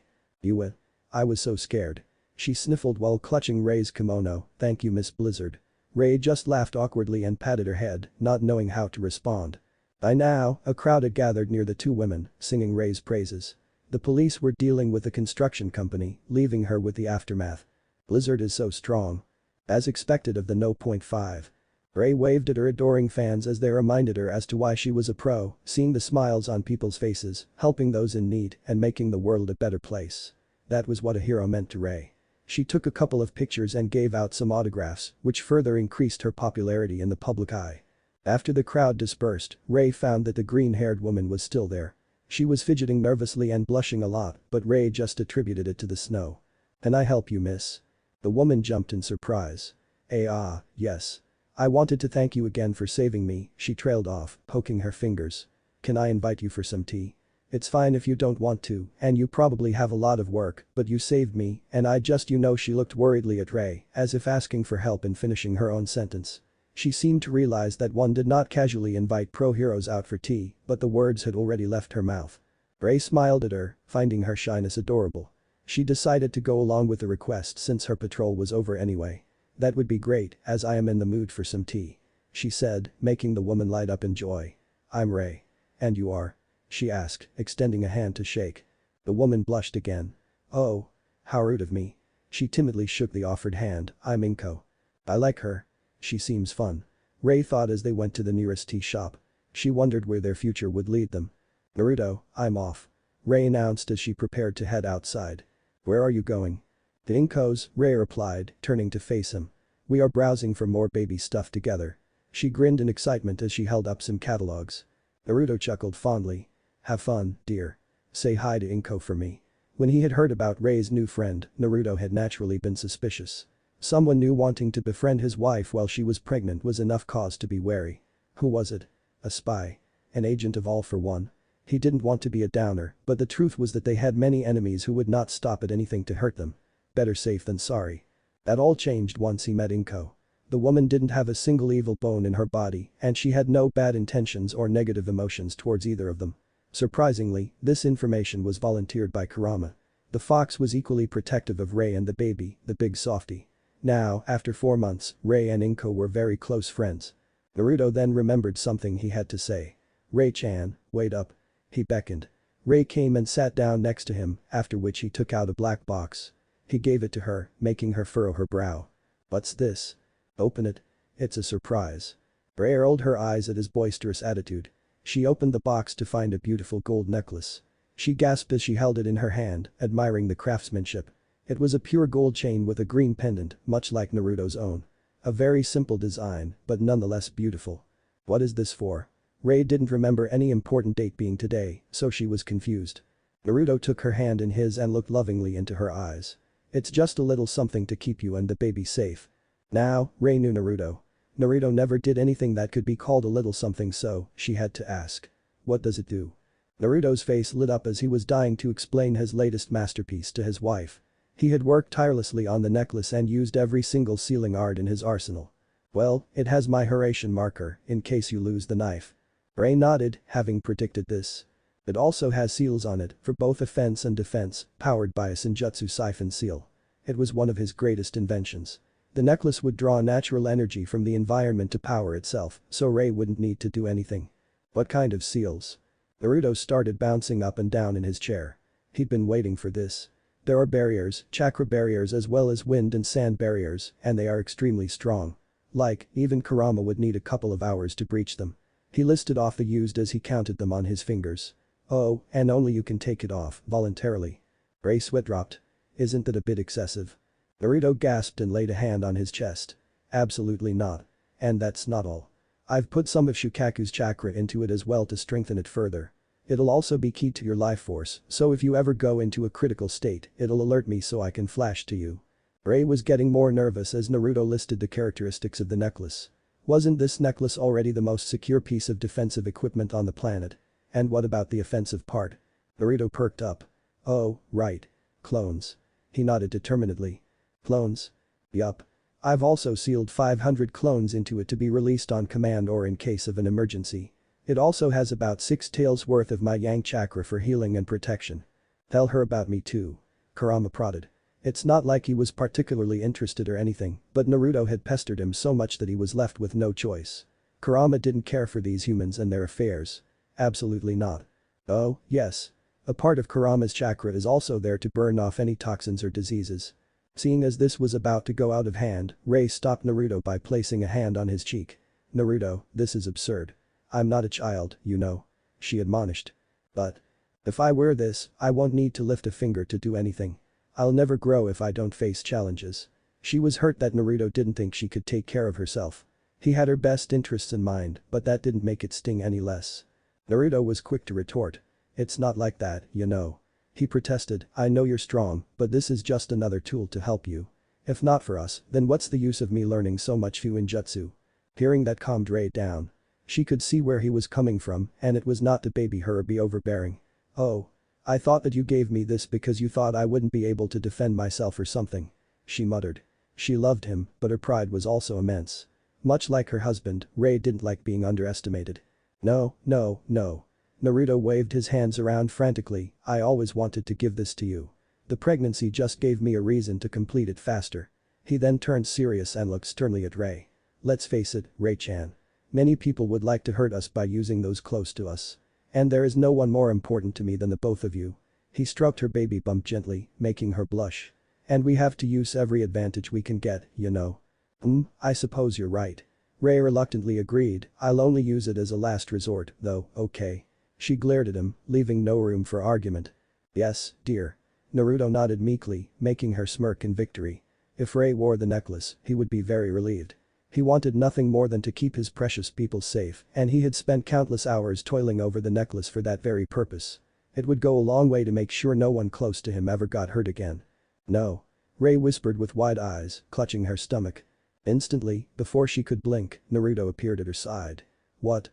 S1: I was so scared." She sniffled while clutching Ray's kimono. "Thank you, Miss Blizzard." Ray just laughed awkwardly and patted her head, not knowing how to respond. By now, a crowd had gathered near the two women, singing Ray's praises. The police were dealing with the construction company, leaving her with the aftermath. "Blizzard is so strong." As expected of the No. 5. Ray waved at her adoring fans as they reminded her as to why she was a pro, seeing the smiles on people's faces, helping those in need, and making the world a better place. That was what a hero meant to Ray. She took a couple of pictures and gave out some autographs, which further increased her popularity in the public eye. After the crowd dispersed, Ray found that the green-haired woman was still there. She was fidgeting nervously and blushing a lot, but Ray just attributed it to the snow. "Can I help you, miss?" The woman jumped in surprise. Yes. I wanted to thank you again for saving me," she trailed off, poking her fingers. "Can I invite you for some tea?" "It's fine if you don't want to, and you probably have a lot of work, but you saved me, and she looked worriedly at Ray, as if asking for help in finishing her own sentence. She seemed to realize that one did not casually invite pro-heroes out for tea, but the words had already left her mouth. Ray smiled at her, finding her shyness adorable. She decided to go along with the request since her patrol was over anyway. "That would be great, as I am in the mood for some tea," she said, making the woman light up in joy. I'm Ray. And you are? She asked, extending a hand to shake. The woman blushed again. Oh. How rude of me. She timidly shook the offered hand. I'm Inko. I like her. She seems fun. Ray thought as they went to the nearest tea shop. She wondered where their future would lead them. Naruto, I'm off. Ray announced as she prepared to head outside. Where are you going? To Inko's, Ray replied, turning to face him. We are browsing for more baby stuff together. She grinned in excitement as she held up some catalogs. Naruto chuckled fondly. Have fun, dear. Say hi to Inko for me. When he had heard about Ray's new friend, Naruto had naturally been suspicious. Someone new wanting to befriend his wife while she was pregnant was enough cause to be wary. Who was it? A spy. An agent of All for One. He didn't want to be a downer, but the truth was that they had many enemies who would not stop at anything to hurt them. Better safe than sorry. That all changed once he met Inko. The woman didn't have a single evil bone in her body, and she had no bad intentions or negative emotions towards either of them. Surprisingly, this information was volunteered by Kurama. The fox was equally protective of Ray and the baby, the big softie. Now, after 4 months, Ray and Inko were very close friends. Naruto then remembered something he had to say. Ray-chan, wait up. He beckoned. Ray came and sat down next to him, after which he took out a black box. He gave it to her, making her furrow her brow. What's this? Open it. It's a surprise. Ray rolled her eyes at his boisterous attitude. She opened the box to find a beautiful gold necklace. She gasped as she held it in her hand, admiring the craftsmanship. It was a pure gold chain with a green pendant, much like Naruto's own. A very simple design, but nonetheless beautiful. What is this for? Ray didn't remember any important date being today, so she was confused. Naruto took her hand in his and looked lovingly into her eyes. It's just a little something to keep you and the baby safe. Now, Ray knew Naruto. Naruto never did anything that could be called a little something, so she had to ask. What does it do? Naruto's face lit up as he was dying to explain his latest masterpiece to his wife. He had worked tirelessly on the necklace and used every single sealing art in his arsenal. Well, it has my Hiraishin marker, in case you lose the knife. Ray nodded, having predicted this. It also has seals on it, for both offense and defense, powered by a Senjutsu siphon seal. It was one of his greatest inventions. The necklace would draw natural energy from the environment to power itself, so Ray wouldn't need to do anything. What kind of seals? Naruto started bouncing up and down in his chair. He'd been waiting for this. There are barriers, chakra barriers as well as wind and sand barriers, and they are extremely strong. Even Kurama would need a couple of hours to breach them. He listed off the used as he counted them on his fingers. Oh, and only you can take it off, voluntarily. Ray's sweat dropped. Isn't that a bit excessive? Naruto gasped and laid a hand on his chest. Absolutely not. And that's not all. I've put some of Shukaku's chakra into it as well to strengthen it further. It'll also be key to your life force, so if you ever go into a critical state, it'll alert me so I can flash to you. Ray was getting more nervous as Naruto listed the characteristics of the necklace. Wasn't this necklace already the most secure piece of defensive equipment on the planet? And what about the offensive part? Naruto perked up. Oh, right. Clones. He nodded determinedly. Clones? Yup. I've also sealed 500 clones into it to be released on command or in case of an emergency. It also has about 6 taels worth of my yang chakra for healing and protection. Tell her about me too. Kurama prodded. It's not like he was particularly interested or anything, but Naruto had pestered him so much that he was left with no choice. Kurama didn't care for these humans and their affairs. Absolutely not. Oh, yes. A part of Kurama's chakra is also there to burn off any toxins or diseases. Seeing as this was about to go out of hand, Ray stopped Naruto by placing a hand on his cheek. Naruto, this is absurd. I'm not a child, you know. She admonished. But. If I wear this, I won't need to lift a finger to do anything. I'll never grow if I don't face challenges. She was hurt that Naruto didn't think she could take care of herself. He had her best interests in mind, but that didn't make it sting any less. Naruto was quick to retort. It's not like that, you know. He protested, I know you're strong, but this is just another tool to help you. If not for us, then what's the use of me learning so much Fuinjutsu? Hearing that calmed Ray down. She could see where he was coming from, and it was not to baby her or be overbearing. Oh. I thought that you gave me this because you thought I wouldn't be able to defend myself or something. She muttered. She loved him, but her pride was also immense. Much like her husband, Ray didn't like being underestimated. No, no, no. Naruto waved his hands around frantically, I always wanted to give this to you. The pregnancy just gave me a reason to complete it faster. He then turned serious and looked sternly at Ray. Let's face it, Ray-chan. Many people would like to hurt us by using those close to us. And there is no one more important to me than the both of you. He stroked her baby bump gently, making her blush. And we have to use every advantage we can get, you know. I suppose you're right. Ray reluctantly agreed, I'll only use it as a last resort, though, okay. She glared at him, leaving no room for argument. Yes, dear. Naruto nodded meekly, making her smirk in victory. If Ray wore the necklace, he would be very relieved. He wanted nothing more than to keep his precious people safe, and he had spent countless hours toiling over the necklace for that very purpose. It would go a long way to make sure no one close to him ever got hurt again. No. Ray whispered with wide eyes, clutching her stomach. Instantly, before she could blink, Naruto appeared at her side. What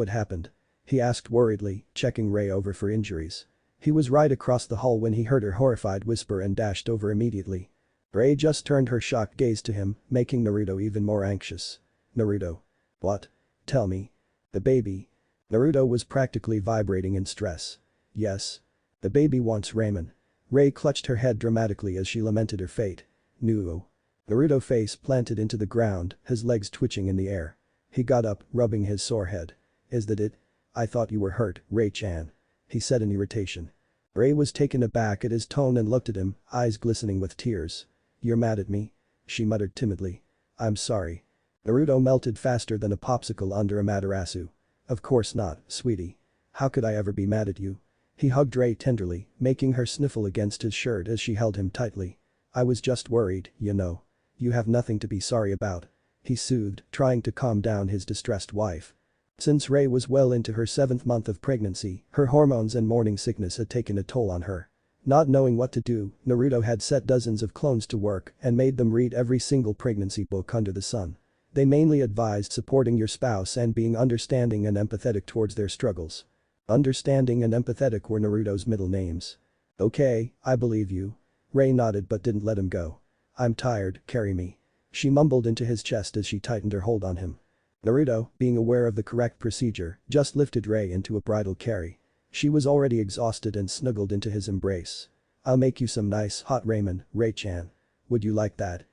S1: happened? He asked worriedly, checking Ray over for injuries. He was right across the hall when he heard her horrified whisper and dashed over immediately. Ray just turned her shocked gaze to him, making Naruto even more anxious. Naruto. What? Tell me. The baby. Naruto was practically vibrating in stress. Yes. The baby wants ramen. Ray clutched her head dramatically as she lamented her fate. No. Naruto face planted into the ground, his legs twitching in the air. He got up, rubbing his sore head. Is that it? I thought you were hurt, Ray-chan. He said in irritation. Ray was taken aback at his tone and looked at him, eyes glistening with tears. You're mad at me? She muttered timidly. I'm sorry. Naruto melted faster than a popsicle under a materasu. Of course not, sweetie. How could I ever be mad at you? He hugged Ray tenderly, making her sniffle against his shirt as she held him tightly. I was just worried, you know. You have nothing to be sorry about. He soothed, trying to calm down his distressed wife. Since Ray was well into her 7th month of pregnancy, her hormones and morning sickness had taken a toll on her. Not knowing what to do, Naruto had set dozens of clones to work and made them read every single pregnancy book under the sun. They mainly advised supporting your spouse and being understanding and empathetic towards their struggles. Understanding and empathetic were Naruto's middle names. Okay, I believe you. Ray nodded but didn't let him go. I'm tired, carry me. She mumbled into his chest as she tightened her hold on him. Naruto, being aware of the correct procedure, just lifted Ray into a bridal carry. She was already exhausted and snuggled into his embrace. I'll make you some nice hot ramen, Ray-chan. Would you like that?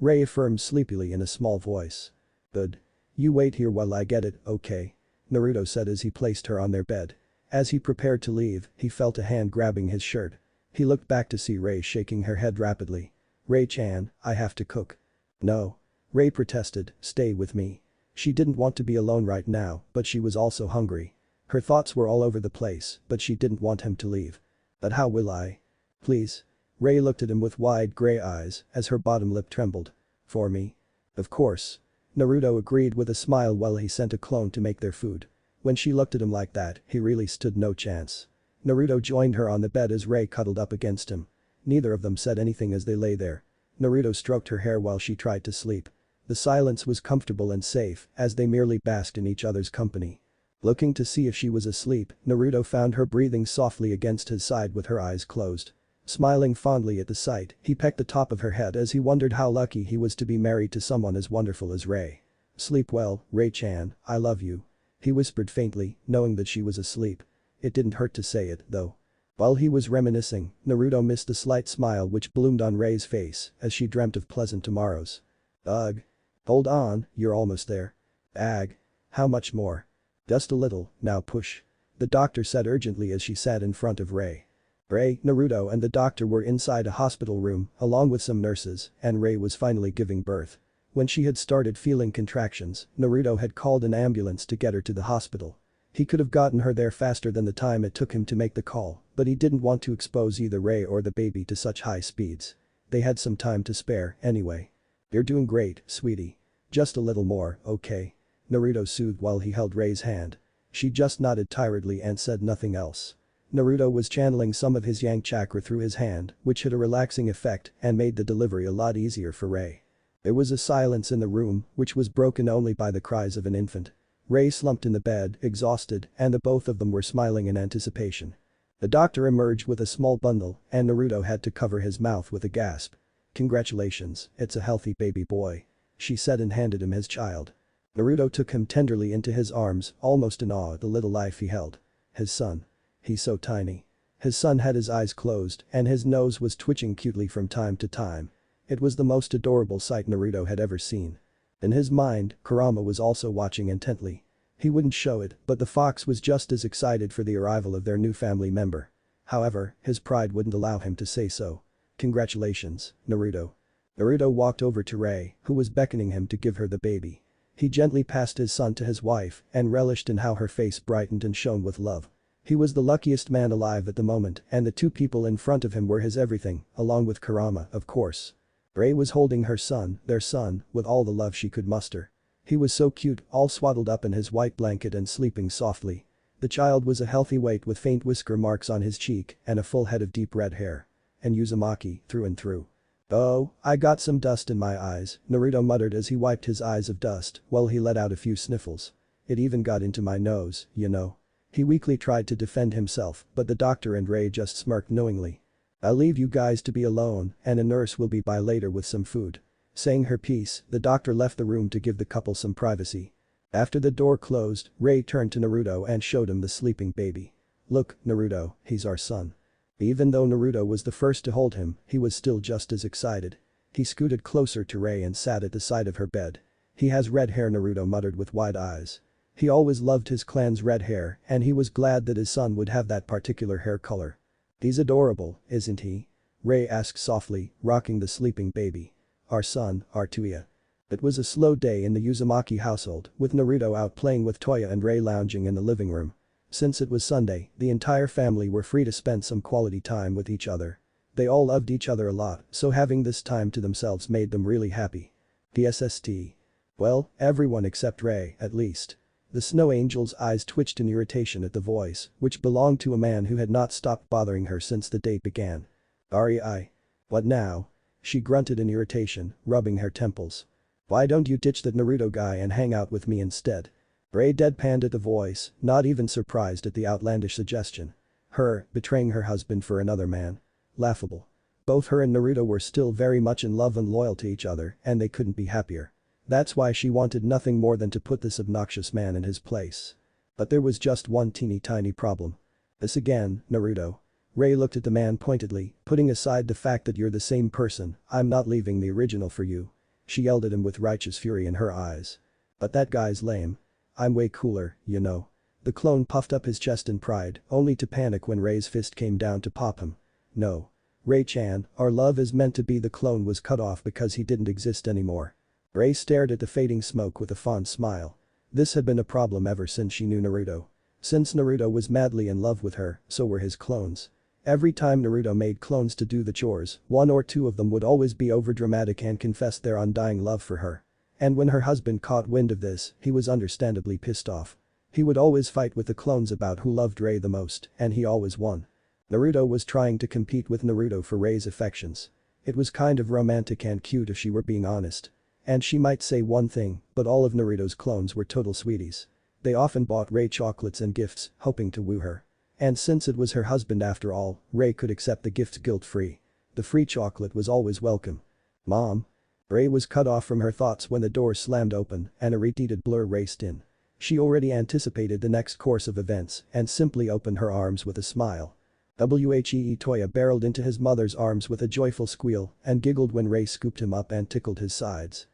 S1: Ray affirmed sleepily in a small voice. Good. You wait here while I get it, okay? Naruto said as he placed her on their bed. As he prepared to leave, he felt a hand grabbing his shirt. He looked back to see Ray shaking her head rapidly. Ray-chan, I have to cook. No. Ray protested, stay with me. She didn't want to be alone right now, but she was also hungry. Her thoughts were all over the place, but she didn't want him to leave. But how will I? Please. Ray looked at him with wide gray eyes as her bottom lip trembled. For me? Of course. Naruto agreed with a smile while he sent a clone to make their food. When she looked at him like that, he really stood no chance. Naruto joined her on the bed as Ray cuddled up against him. Neither of them said anything as they lay there. Naruto stroked her hair while she tried to sleep. The silence was comfortable and safe as they merely basked in each other's company. Looking to see if she was asleep, Naruto found her breathing softly against his side with her eyes closed. Smiling fondly at the sight, he pecked the top of her head as he wondered how lucky he was to be married to someone as wonderful as Ray. Sleep well, Ray-chan, I love you. He whispered faintly, knowing that she was asleep. It didn't hurt to say it, though. While he was reminiscing, Naruto missed the slight smile which bloomed on Ray's face as she dreamt of pleasant tomorrows. Ugh. Hold on, you're almost there. Ag. How much more? Just a little, now push. The doctor said urgently as she sat in front of Ray. Ray, Naruto and the doctor were inside a hospital room, along with some nurses, and Ray was finally giving birth. When she had started feeling contractions, Naruto had called an ambulance to get her to the hospital. He could have gotten her there faster than the time it took him to make the call, but he didn't want to expose either Ray or the baby to such high speeds. They had some time to spare, anyway. You're doing great, sweetie. Just a little more, okay? Naruto soothed while he held Ray's hand. She just nodded tiredly and said nothing else. Naruto was channeling some of his yang chakra through his hand, which had a relaxing effect and made the delivery a lot easier for Ray. There was a silence in the room, which was broken only by the cries of an infant. Ray slumped in the bed, exhausted, and the both of them were smiling in anticipation. The doctor emerged with a small bundle, and Naruto had to cover his mouth with a gasp. Congratulations, it's a healthy baby boy. She said and handed him his child. Naruto took him tenderly into his arms, almost in awe at the little life he held. His son. He's so tiny. His son had his eyes closed and his nose was twitching cutely from time to time. It was the most adorable sight Naruto had ever seen. In his mind, Kurama was also watching intently. He wouldn't show it, but the fox was just as excited for the arrival of their new family member. However, his pride wouldn't allow him to say so. Congratulations, Naruto. Naruto walked over to Rei, who was beckoning him to give her the baby. He gently passed his son to his wife and relished in how her face brightened and shone with love. He was the luckiest man alive at the moment, and the two people in front of him were his everything, along with Kurama, of course. Rei was holding her son, their son, with all the love she could muster. He was so cute, all swaddled up in his white blanket and sleeping softly. The child was a healthy weight with faint whisker marks on his cheek and a full head of deep red hair. And Uzumaki, through and through. "Oh, I got some dust in my eyes," Naruto muttered as he wiped his eyes of dust while he let out a few sniffles. "It even got into my nose, you know." He weakly tried to defend himself, but the doctor and Rei just smirked knowingly. "I'll leave you guys to be alone, and a nurse will be by later with some food." Saying her piece, the doctor left the room to give the couple some privacy. After the door closed, Rei turned to Naruto and showed him the sleeping baby. "Look, Naruto, he's our son." Even though Naruto was the first to hold him, he was still just as excited. He scooted closer to Rei and sat at the side of her bed. "He has red hair," Naruto muttered with wide eyes. He always loved his clan's red hair and he was glad that his son would have that particular hair color. "He's adorable, isn't he?" Rei asked softly, rocking the sleeping baby. "Our son, our Toya." It was a slow day in the Uzumaki household, with Naruto out playing with Toya and Rei lounging in the living room. Since it was Sunday, the entire family were free to spend some quality time with each other. They all loved each other a lot, so having this time to themselves made them really happy. PSST. Well, everyone except Rei, at least. The snow angel's eyes twitched in irritation at the voice, which belonged to a man who had not stopped bothering her since the date began. "REI. What now?" She grunted in irritation, rubbing her temples. "Why don't you ditch that Naruto guy and hang out with me instead?" Rei deadpanned at the voice, not even surprised at the outlandish suggestion. Her, betraying her husband for another man. Laughable. Both her and Naruto were still very much in love and loyal to each other and they couldn't be happier. That's why she wanted nothing more than to put this obnoxious man in his place. But there was just one teeny tiny problem. "This again, Naruto." Rei looked at the man pointedly, putting aside the fact that you're the same person, "I'm not leaving the original for you." She yelled at him with righteous fury in her eyes. "But that guy's lame. I'm way cooler, you know." The clone puffed up his chest in pride, only to panic when Rei's fist came down to pop him. "No. Rei-chan, our love is meant to be." The clone was cut off because he didn't exist anymore. Rei stared at the fading smoke with a fond smile. This had been a problem ever since she knew Naruto. Since Naruto was madly in love with her, so were his clones. Every time Naruto made clones to do the chores, one or two of them would always be overdramatic and confess their undying love for her. And when her husband caught wind of this, he was understandably pissed off. He would always fight with the clones about who loved Rei the most, and he always won. Naruto was trying to compete with Naruto for Rei's affections. It was kind of romantic and cute if she were being honest. And she might say one thing, but all of Naruto's clones were total sweeties. They often bought Rei chocolates and gifts, hoping to woo her. And since it was her husband after all, Rei could accept the gifts guilt-free. The free chocolate was always welcome. "Mom?" Rei was cut off from her thoughts when the door slammed open and a red-heated blur raced in. She already anticipated the next course of events and simply opened her arms with a smile. Toya barreled into his mother's arms with a joyful squeal and giggled when Rei scooped him up and tickled his sides.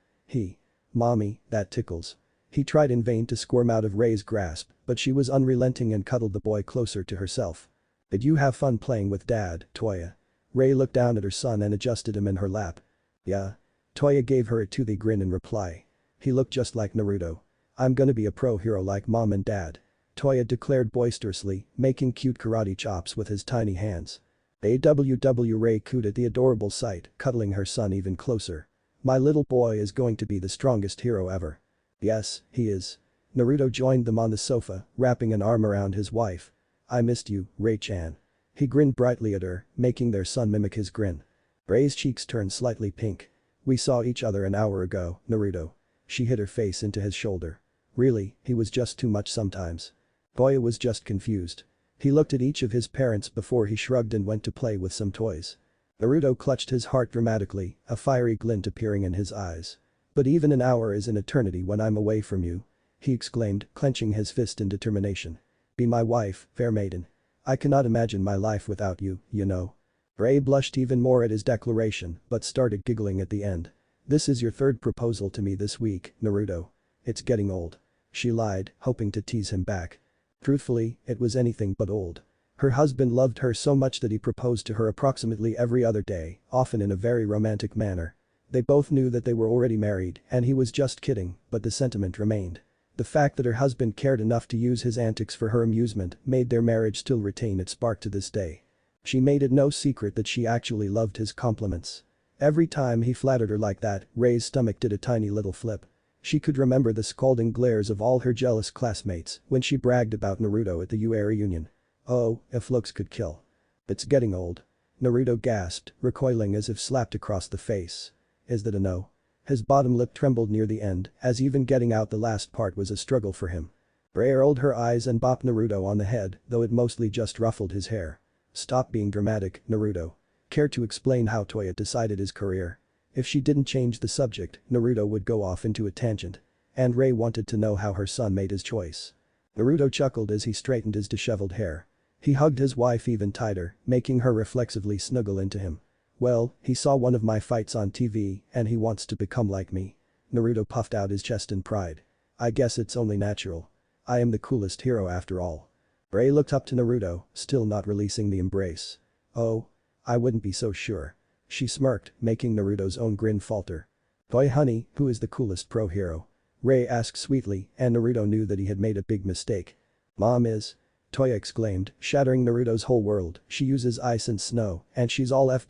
S1: "Mommy, that tickles." He tried in vain to squirm out of Rei's grasp, but she was unrelenting and cuddled the boy closer to herself. "Did you have fun playing with Dad, Toya?" Rei looked down at her son and adjusted him in her lap. "Yeah." Toya gave her a toothy grin in reply. He looked just like Naruto. "I'm gonna be a pro hero like Mom and Dad," Toya declared boisterously, making cute karate chops with his tiny hands. Rei cooed at the adorable sight, cuddling her son even closer. "My little boy is going to be the strongest hero ever." "Yes, he is." Naruto joined them on the sofa, wrapping an arm around his wife. "I missed you, Rei-chan." He grinned brightly at her, making their son mimic his grin. Rei's cheeks turned slightly pink. "We saw each other an hour ago, Naruto." She hid her face into his shoulder. Really, he was just too much sometimes. Toya was just confused. He looked at each of his parents before he shrugged and went to play with some toys. Naruto clutched his heart dramatically, a fiery glint appearing in his eyes. "But even an hour is an eternity when I'm away from you," he exclaimed, clenching his fist in determination. "Be my wife, fair maiden. I cannot imagine my life without you, you know." Rei blushed even more at his declaration but started giggling at the end. This is your third proposal to me this week, Naruto. It's getting old. She lied, hoping to tease him back. Truthfully, it was anything but old. Her husband loved her so much that he proposed to her approximately every other day, often in a very romantic manner. They both knew that they were already married and he was just kidding, but the sentiment remained. The fact that her husband cared enough to use his antics for her amusement made their marriage still retain its spark to this day. She made it no secret that she actually loved his compliments. Every time he flattered her like that, Rei's stomach did a tiny little flip. She could remember the scalding glares of all her jealous classmates when she bragged about Naruto at the UA reunion. Oh, if looks could kill. It's getting old. Naruto gasped, recoiling as if slapped across the face. Is that a no? His bottom lip trembled near the end, as even getting out the last part was a struggle for him. Rei rolled her eyes and bopped Naruto on the head, though it mostly just ruffled his hair. Stop being dramatic, Naruto. Care to explain how Toya decided his career? If she didn't change the subject, Naruto would go off into a tangent. And Rei wanted to know how her son made his choice. Naruto chuckled as he straightened his disheveled hair. He hugged his wife even tighter, making her reflexively snuggle into him. Well, he saw one of my fights on TV and he wants to become like me. Naruto puffed out his chest in pride. I guess it's only natural. I am the coolest hero after all. Rei looked up to Naruto, still not releasing the embrace. Oh. I wouldn't be so sure. She smirked, making Naruto's own grin falter. Boy honey, who is the coolest pro hero? Rei asked sweetly and Naruto knew that he had made a big mistake. Mom is. Toya exclaimed, shattering Naruto's whole world. She uses ice and snow, and she's all FWOOSH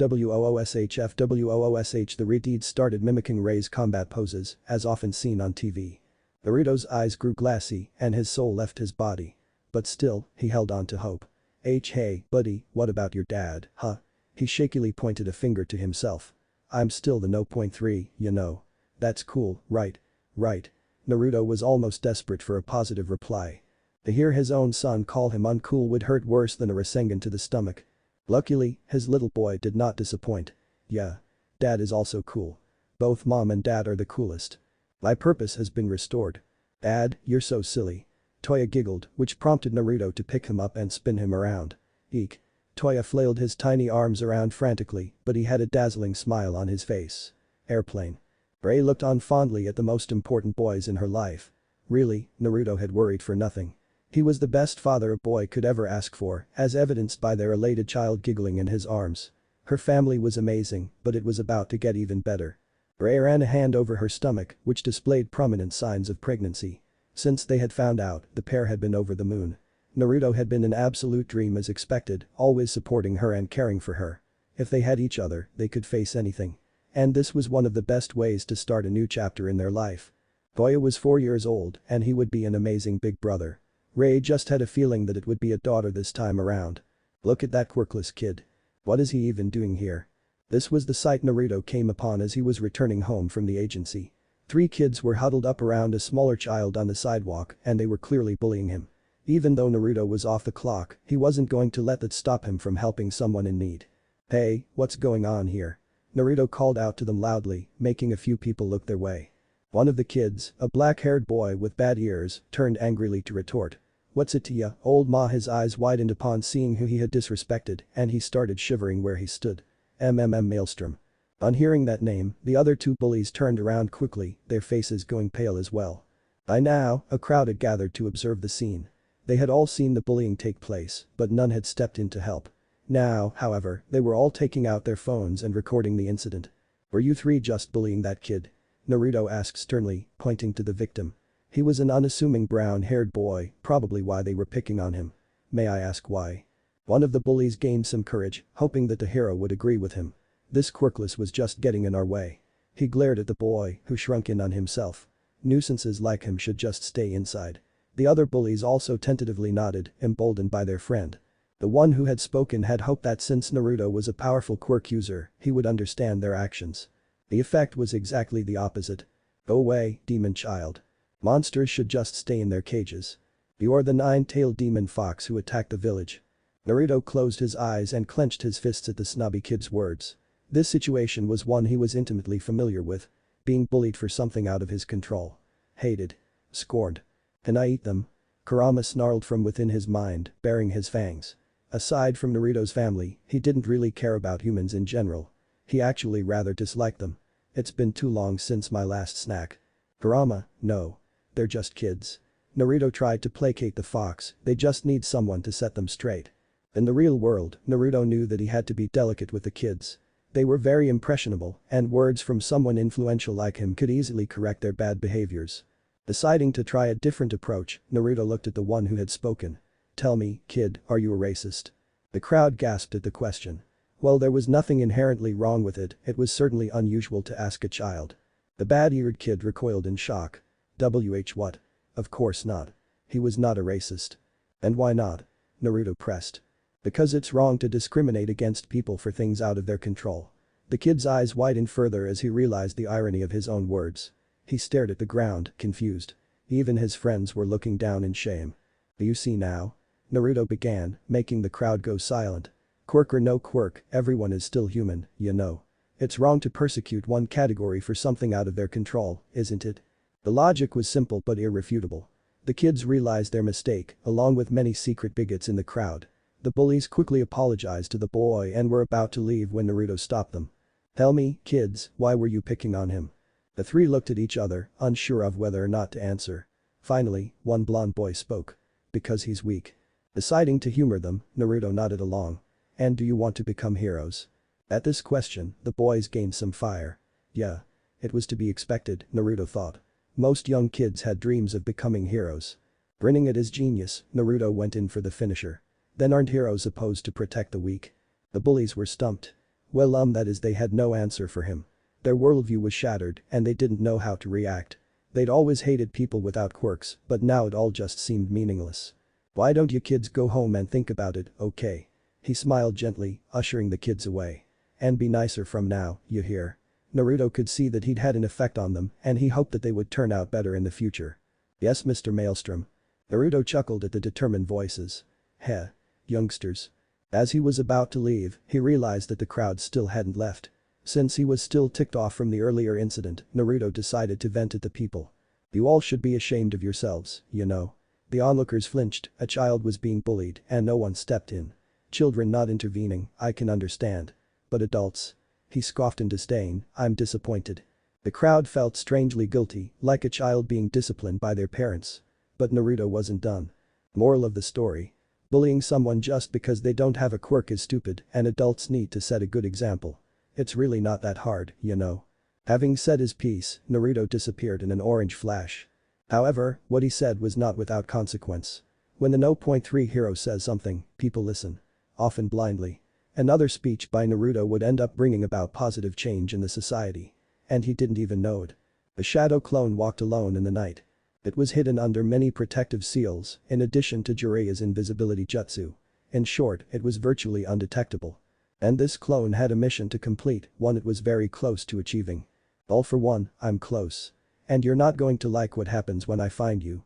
S1: FWOOSH. The redeeds started mimicking Rei's combat poses, as often seen on TV. Naruto's eyes grew glassy and his soul left his body. But still, he held on to hope. Hey buddy, what about your dad, huh? He shakily pointed a finger to himself. I'm still the no. 3, you know. That's cool, right? Right. Naruto was almost desperate for a positive reply. To hear his own son call him uncool would hurt worse than a Rasengan to the stomach. Luckily, his little boy did not disappoint. Yeah. Dad is also cool. Both mom and dad are the coolest. My purpose has been restored. Dad, you're so silly. Toya giggled, which prompted Naruto to pick him up and spin him around. Eek. Toya flailed his tiny arms around frantically, but he had a dazzling smile on his face. Airplane. Rei looked on fondly at the most important boys in her life. Really, Naruto had worried for nothing. He was the best father a boy could ever ask for, as evidenced by their elated child giggling in his arms. Her family was amazing, but it was about to get even better. Rei ran a hand over her stomach, which displayed prominent signs of pregnancy. Since they had found out, the pair had been over the moon. Naruto had been an absolute dream as expected, always supporting her and caring for her. If they had each other, they could face anything. And this was one of the best ways to start a new chapter in their life. Toya was 4 years old and he would be an amazing big brother. Rei just had a feeling that it would be a daughter this time around. Look at that quirkless kid. What is he even doing here? This was the sight Naruto came upon as he was returning home from the agency. 3 kids were huddled up around a smaller child on the sidewalk and they were clearly bullying him. Even though Naruto was off the clock, he wasn't going to let that stop him from helping someone in need. Hey, what's going on here? Naruto called out to them loudly, making a few people look their way. One of the kids, a black-haired boy with bad ears, turned angrily to retort. What's it to ya, old ma? His eyes widened upon seeing who he had disrespected and he started shivering where he stood. Maelstrom. On hearing that name, the other 2 bullies turned around quickly, their faces going pale as well. By now, a crowd had gathered to observe the scene. They had all seen the bullying take place, but none had stepped in to help. Now, however, they were all taking out their phones and recording the incident. Were you 3 just bullying that kid? Naruto asked sternly, pointing to the victim. He was an unassuming brown-haired boy, probably why they were picking on him. May I ask why? One of the bullies gained some courage, hoping that the hero would agree with him. This quirkless was just getting in our way. He glared at the boy, who shrunk in on himself. Nuisances like him should just stay inside. The other bullies also tentatively nodded, emboldened by their friend. The one who had spoken had hoped that since Naruto was a powerful quirk user, he would understand their actions. The effect was exactly the opposite. Go away, demon child. Monsters should just stay in their cages. You're the 9-tailed demon fox who attacked the village. Naruto closed his eyes and clenched his fists at the snobby kid's words. This situation was one he was intimately familiar with. Being bullied for something out of his control. Hated. Scorned. Can I eat them? Kurama snarled from within his mind, baring his fangs. Aside from Naruto's family, he didn't really care about humans in general. He actually rather disliked them. It's been too long since my last snack. Kurama, no. They're just kids. Naruto tried to placate the fox, they just need someone to set them straight. In the real world, Naruto knew that he had to be delicate with the kids. They were very impressionable, and words from someone influential like him could easily correct their bad behaviors. Deciding to try a different approach, Naruto looked at the one who had spoken. Tell me, kid, are you a racist? The crowd gasped at the question. While there was nothing inherently wrong with it, it was certainly unusual to ask a child. The bad-eared kid recoiled in shock. What? Of course not. He was not a racist. And why not? Naruto pressed. Because it's wrong to discriminate against people for things out of their control. The kid's eyes widened further as he realized the irony of his own words. He stared at the ground, confused. Even his friends were looking down in shame. Do you see now? Naruto began, making the crowd go silent. Quirk or no quirk, everyone is still human, you know. It's wrong to persecute one category for something out of their control, isn't it? The logic was simple but irrefutable. The kids realized their mistake, along with many secret bigots in the crowd. The bullies quickly apologized to the boy and were about to leave when Naruto stopped them. Tell me, kids, why were you picking on him? The three looked at each other, unsure of whether or not to answer. Finally, one blonde boy spoke. Because he's weak. Deciding to humor them, Naruto nodded along. And do you want to become heroes? At this question, the boys gained some fire. Yeah. It was to be expected, Naruto thought. Most young kids had dreams of becoming heroes. Grinning at his genius, Naruto went in for the finisher. Then aren't heroes supposed to protect the weak? The bullies were stumped. Well that is they had no answer for him. Their worldview was shattered and they didn't know how to react. They'd always hated people without quirks, but now it all just seemed meaningless. Why don't you kids go home and think about it, okay? He smiled gently, ushering the kids away. And be nicer from now, you hear? Naruto could see that he'd had an effect on them and he hoped that they would turn out better in the future. Yes, Mr. Maelstrom. Naruto chuckled at the determined voices. Heh. Youngsters. As he was about to leave, he realized that the crowd still hadn't left. Since he was still ticked off from the earlier incident, Naruto decided to vent at the people. You all should be ashamed of yourselves, you know. The onlookers flinched, a child was being bullied and no one stepped in. Children not intervening, I can understand. But adults? He scoffed in disdain, I'm disappointed. The crowd felt strangely guilty, like a child being disciplined by their parents. But Naruto wasn't done. Moral of the story. Bullying someone just because they don't have a quirk is stupid and adults need to set a good example. It's really not that hard, you know. Having said his piece, Naruto disappeared in an orange flash. However, what he said was not without consequence. When the No.3 hero says something, people listen. Often blindly. Another speech by Naruto would end up bringing about positive change in the society. And he didn't even know it. The shadow clone walked alone in the night. It was hidden under many protective seals, in addition to Jiraiya's invisibility jutsu. In short, it was virtually undetectable. And this clone had a mission to complete, one it was very close to achieving. All for one, I'm close. And you're not going to like what happens when I find you.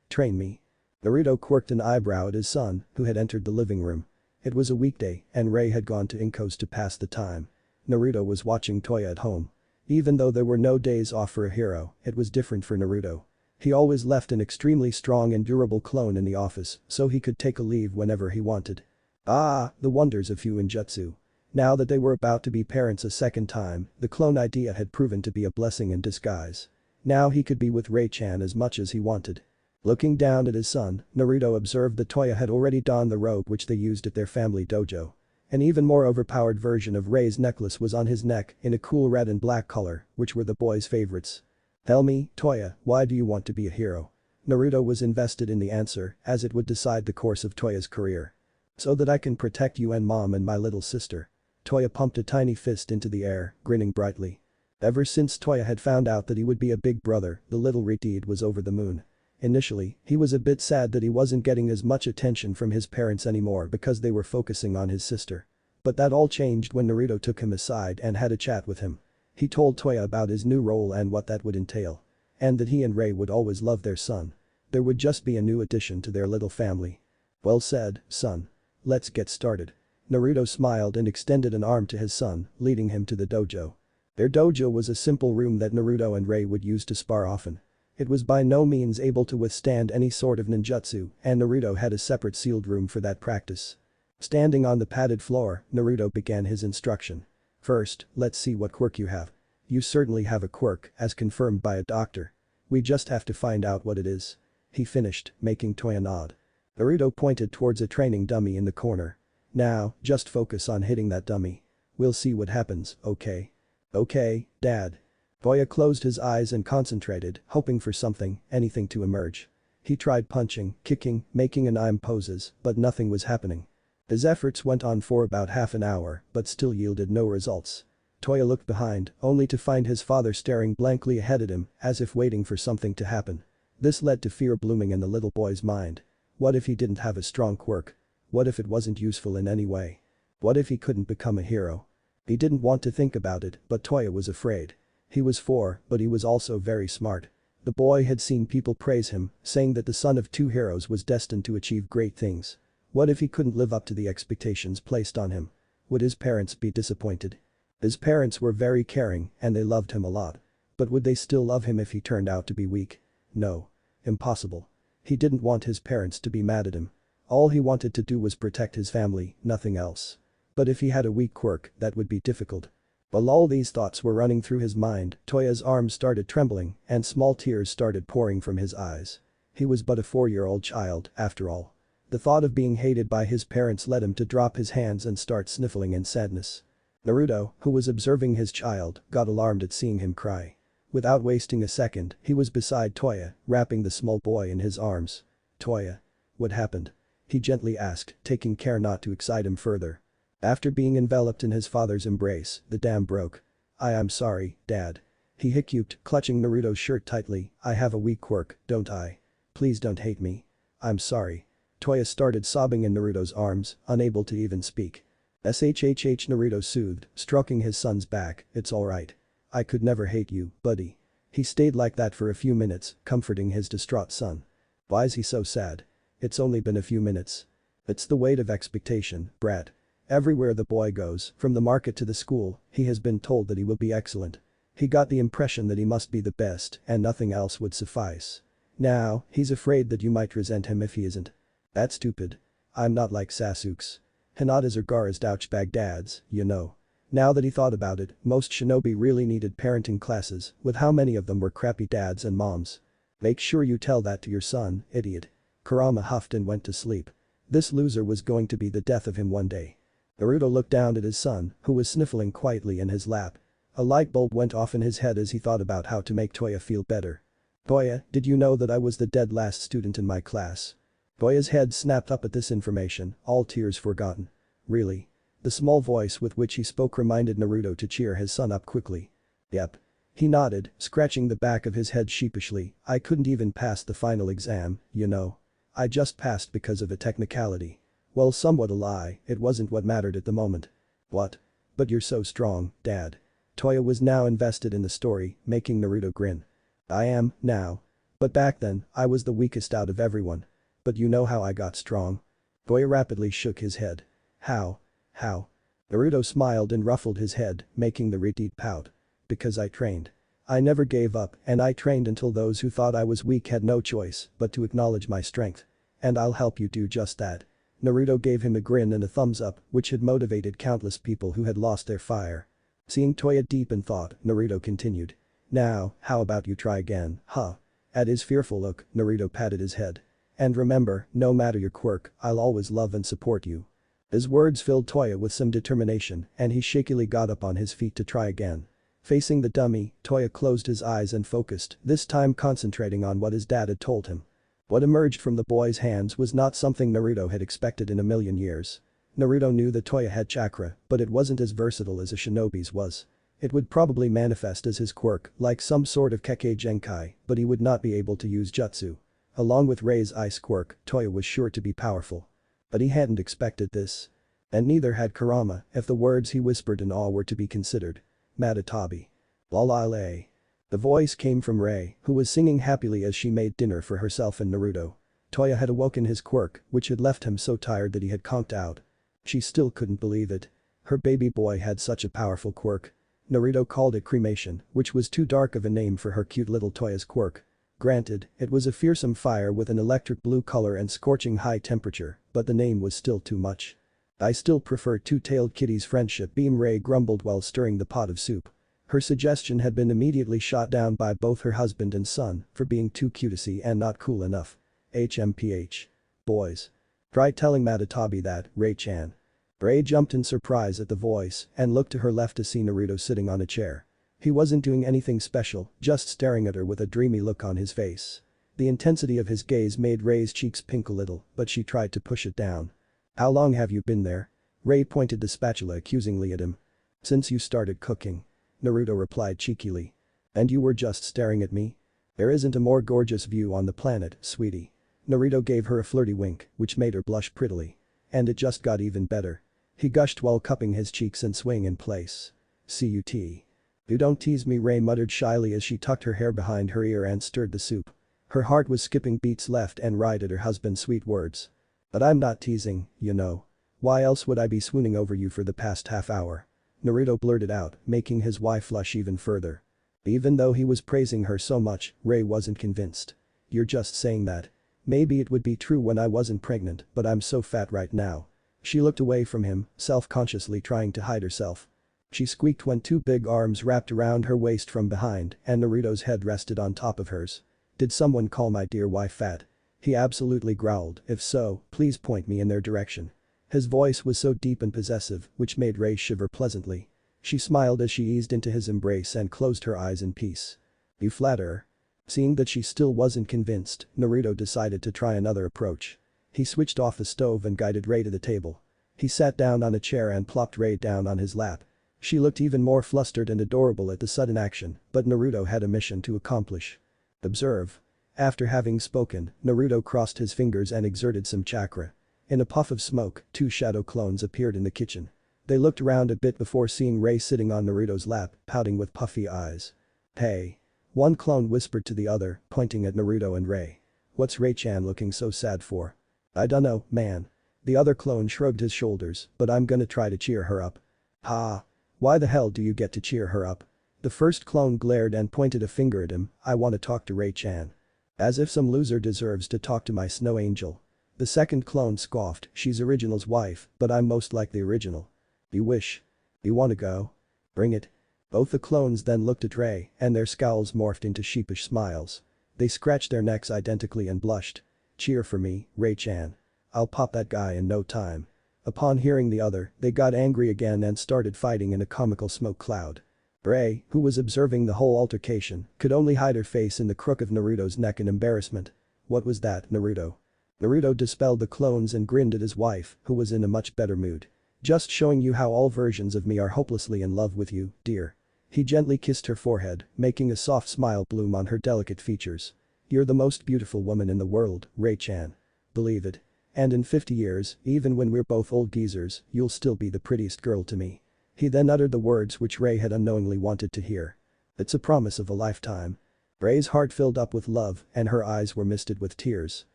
S1: Train me. Naruto quirked an eyebrow at his son, who had entered the living room. It was a weekday, and Ray had gone to Inko's to pass the time. Naruto was watching Toya at home. Even though there were no days off for a hero, it was different for Naruto. He always left an extremely strong and durable clone in the office, so he could take a leave whenever he wanted. Ah, the wonders of Fuinjutsu. Now that they were about to be parents a second time, the clone idea had proven to be a blessing in disguise. Now he could be with Ray-chan as much as he wanted. Looking down at his son, Naruto observed that Toya had already donned the robe which they used at their family dojo. An even more overpowered version of Ray's necklace was on his neck in a cool red and black color, which were the boy's favorites. Tell me, Toya, why do you want to be a hero? Naruto was invested in the answer, as it would decide the course of Toya's career. So that I can protect you and mom and my little sister. Toya pumped a tiny fist into the air, grinning brightly. Ever since Toya had found out that he would be a big brother, the little Redeed was over the moon. Initially, he was a bit sad that he wasn't getting as much attention from his parents anymore because they were focusing on his sister. But that all changed when Naruto took him aside and had a chat with him. He told Toya about his new role and what that would entail. And that he and Ray would always love their son. There would just be a new addition to their little family. Well said, son. Let's get started. Naruto smiled and extended an arm to his son, leading him to the dojo. Their dojo was a simple room that Naruto and Ray would use to spar often. It was by no means able to withstand any sort of ninjutsu, and Naruto had a separate sealed room for that practice. Standing on the padded floor, Naruto began his instruction. First, let's see what quirk you have. You certainly have a quirk, as confirmed by a doctor. We just have to find out what it is. He finished, making Toya nod. Naruto pointed towards a training dummy in the corner. Now, just focus on hitting that dummy. We'll see what happens, okay? Okay, Dad. Toya closed his eyes and concentrated, hoping for something, anything to emerge. He tried punching, kicking, making anime poses, but nothing was happening. His efforts went on for about half an hour, but still yielded no results. Toya looked behind, only to find his father staring blankly ahead at him, as if waiting for something to happen. This led to fear blooming in the little boy's mind. What if he didn't have a strong quirk? What if it wasn't useful in any way? What if he couldn't become a hero? He didn't want to think about it, but Toya was afraid. He was 4, but he was also very smart. The boy had seen people praise him, saying that the son of 2 heroes was destined to achieve great things. What if he couldn't live up to the expectations placed on him? Would his parents be disappointed? His parents were very caring and they loved him a lot. But would they still love him if he turned out to be weak? No. Impossible. He didn't want his parents to be mad at him. All he wanted to do was protect his family, nothing else. But if he had a weak quirk, that would be difficult. While all these thoughts were running through his mind, Toya's arms started trembling and small tears started pouring from his eyes. He was but a 4-year-old child, after all. The thought of being hated by his parents led him to drop his hands and start sniffling in sadness. Naruto, who was observing his child, got alarmed at seeing him cry. Without wasting a second, he was beside Toya, wrapping the small boy in his arms. Toya. What happened? He gently asked, taking care not to excite him further. After being enveloped in his father's embrace, the dam broke. I'm sorry, Dad. He hiccuped, clutching Naruto's shirt tightly. I have a weak quirk, don't I? Please don't hate me. I'm sorry. Toya started sobbing in Naruto's arms, unable to even speak. Shhh, Naruto soothed, stroking his son's back, it's alright. I could never hate you, buddy. He stayed like that for a few minutes, comforting his distraught son. Why's he so sad? It's only been a few minutes. It's the weight of expectation, brat. Everywhere the boy goes, from the market to the school, he has been told that he will be excellent. He got the impression that he must be the best and nothing else would suffice. Now, he's afraid that you might resent him if he isn't. That's stupid. I'm not like Sasuke's. Hinata's or Gaara's douchebag dads, you know. Now that he thought about it, most shinobi really needed parenting classes, with how many of them were crappy dads and moms. Make sure you tell that to your son, idiot. Kurama huffed and went to sleep. This loser was going to be the death of him one day. Naruto looked down at his son, who was sniffling quietly in his lap. A light bulb went off in his head as he thought about how to make Toya feel better. Toya, did you know that I was the dead last student in my class? Toya's head snapped up at this information, all tears forgotten. Really? The small voice with which he spoke reminded Naruto to cheer his son up quickly. Yep. He nodded, scratching the back of his head sheepishly. I couldn't even pass the final exam, you know. I just passed because of a technicality. Well, somewhat a lie, it wasn't what mattered at the moment. What? But you're so strong, Dad. Toya was now invested in the story, making Naruto grin. I am, now. But back then, I was the weakest out of everyone. But you know how I got strong? Toya rapidly shook his head. How? How? Naruto smiled and ruffled his head, making the redeed pout. Because I trained. I never gave up and I trained until those who thought I was weak had no choice but to acknowledge my strength. And I'll help you do just that. Naruto gave him a grin and a thumbs up, which had motivated countless people who had lost their fire. Seeing Toya deep in thought, Naruto continued. Now, how about you try again, huh? At his fearful look, Naruto patted his head. And remember, no matter your quirk, I'll always love and support you. His words filled Toya with some determination and he shakily got up on his feet to try again. Facing the dummy, Toya closed his eyes and focused, this time concentrating on what his dad had told him. What emerged from the boy's hands was not something Naruto had expected in a million years. Naruto knew that Toya had chakra, but it wasn't as versatile as a shinobi's was. It would probably manifest as his quirk, like some sort of Kekkei Genkai, but he would not be able to use jutsu. Along with Rei's ice quirk, Toya was sure to be powerful. But he hadn't expected this. And neither had Kurama, if the words he whispered in awe were to be considered. Matatabi. Lalale. The voice came from Rei, who was singing happily as she made dinner for herself and Naruto. Toya had awoken his quirk, which had left him so tired that he had conked out. She still couldn't believe it. Her baby boy had such a powerful quirk. Naruto called it cremation, which was too dark of a name for her cute little Toya's quirk. Granted, it was a fearsome fire with an electric blue color and scorching high temperature, but the name was still too much. I still prefer two-tailed kitty's friendship beam, Rei grumbled while stirring the pot of soup. Her suggestion had been immediately shot down by both her husband and son for being too cutesy and not cool enough. HMPH. Boys. Try telling Matatabi that, Ray-chan. Ray jumped in surprise at the voice and looked to her left to see Naruto sitting on a chair. He wasn't doing anything special, just staring at her with a dreamy look on his face. The intensity of his gaze made Ray's cheeks pink a little, but she tried to push it down. How long have you been there? Ray pointed the spatula accusingly at him. Since you started cooking. Naruto replied cheekily. And you were just staring at me? There isn't a more gorgeous view on the planet, sweetie. Naruto gave her a flirty wink, which made her blush prettily. And it just got even better. He gushed while cupping his cheeks and swaying in place. CUT. You don't tease me, Ray muttered shyly as she tucked her hair behind her ear and stirred the soup. Her heart was skipping beats left and right at her husband's sweet words. But I'm not teasing, you know. Why else would I be swooning over you for the past half hour? Naruto blurted out, making his wife flush even further. Even though he was praising her so much, Ray wasn't convinced. You're just saying that. Maybe it would be true when I wasn't pregnant, but I'm so fat right now. She looked away from him, self-consciously trying to hide herself. She squeaked when two big arms wrapped around her waist from behind and Naruto's head rested on top of hers. Did someone call my dear wife fat? He absolutely growled, if so, please point me in their direction. His voice was so deep and possessive, which made Ray shiver pleasantly. She smiled as she eased into his embrace and closed her eyes in peace. You flatter her. Seeing that she still wasn't convinced, Naruto decided to try another approach. He switched off the stove and guided Ray to the table. He sat down on a chair and plopped Ray down on his lap. She looked even more flustered and adorable at the sudden action, but Naruto had a mission to accomplish. Observe. After having spoken, Naruto crossed his fingers and exerted some chakra. In a puff of smoke, two shadow clones appeared in the kitchen. They looked around a bit before seeing Ray sitting on Naruto's lap, pouting with puffy eyes. Hey. One clone whispered to the other, pointing at Naruto and Ray. What's Ray-chan looking so sad for? I dunno, man. The other clone shrugged his shoulders, but I'm gonna try to cheer her up. Ha. Why the hell do you get to cheer her up? The first clone glared and pointed a finger at him. I want to talk to Ray-chan. As if some loser deserves to talk to my snow angel. The second clone scoffed, she's original's wife, but I'm most like the original. You wish. You wanna go? Bring it. Both the clones then looked at Ray, and their scowls morphed into sheepish smiles. They scratched their necks identically and blushed. Cheer for me, Ray-chan. I'll pop that guy in no time. Upon hearing the other, they got angry again and started fighting in a comical smoke cloud. Ray, who was observing the whole altercation, could only hide her face in the crook of Naruto's neck in embarrassment. What was that, Naruto? Naruto dispelled the clones and grinned at his wife, who was in a much better mood. Just showing you how all versions of me are hopelessly in love with you, dear. He gently kissed her forehead, making a soft smile bloom on her delicate features. You're the most beautiful woman in the world, Ray-chan. Believe it. And in 50 years, even when we're both old geezers, you'll still be the prettiest girl to me. He then uttered the words which Ray had unknowingly wanted to hear. It's a promise of a lifetime. Ray's heart filled up with love and her eyes were misted with tears.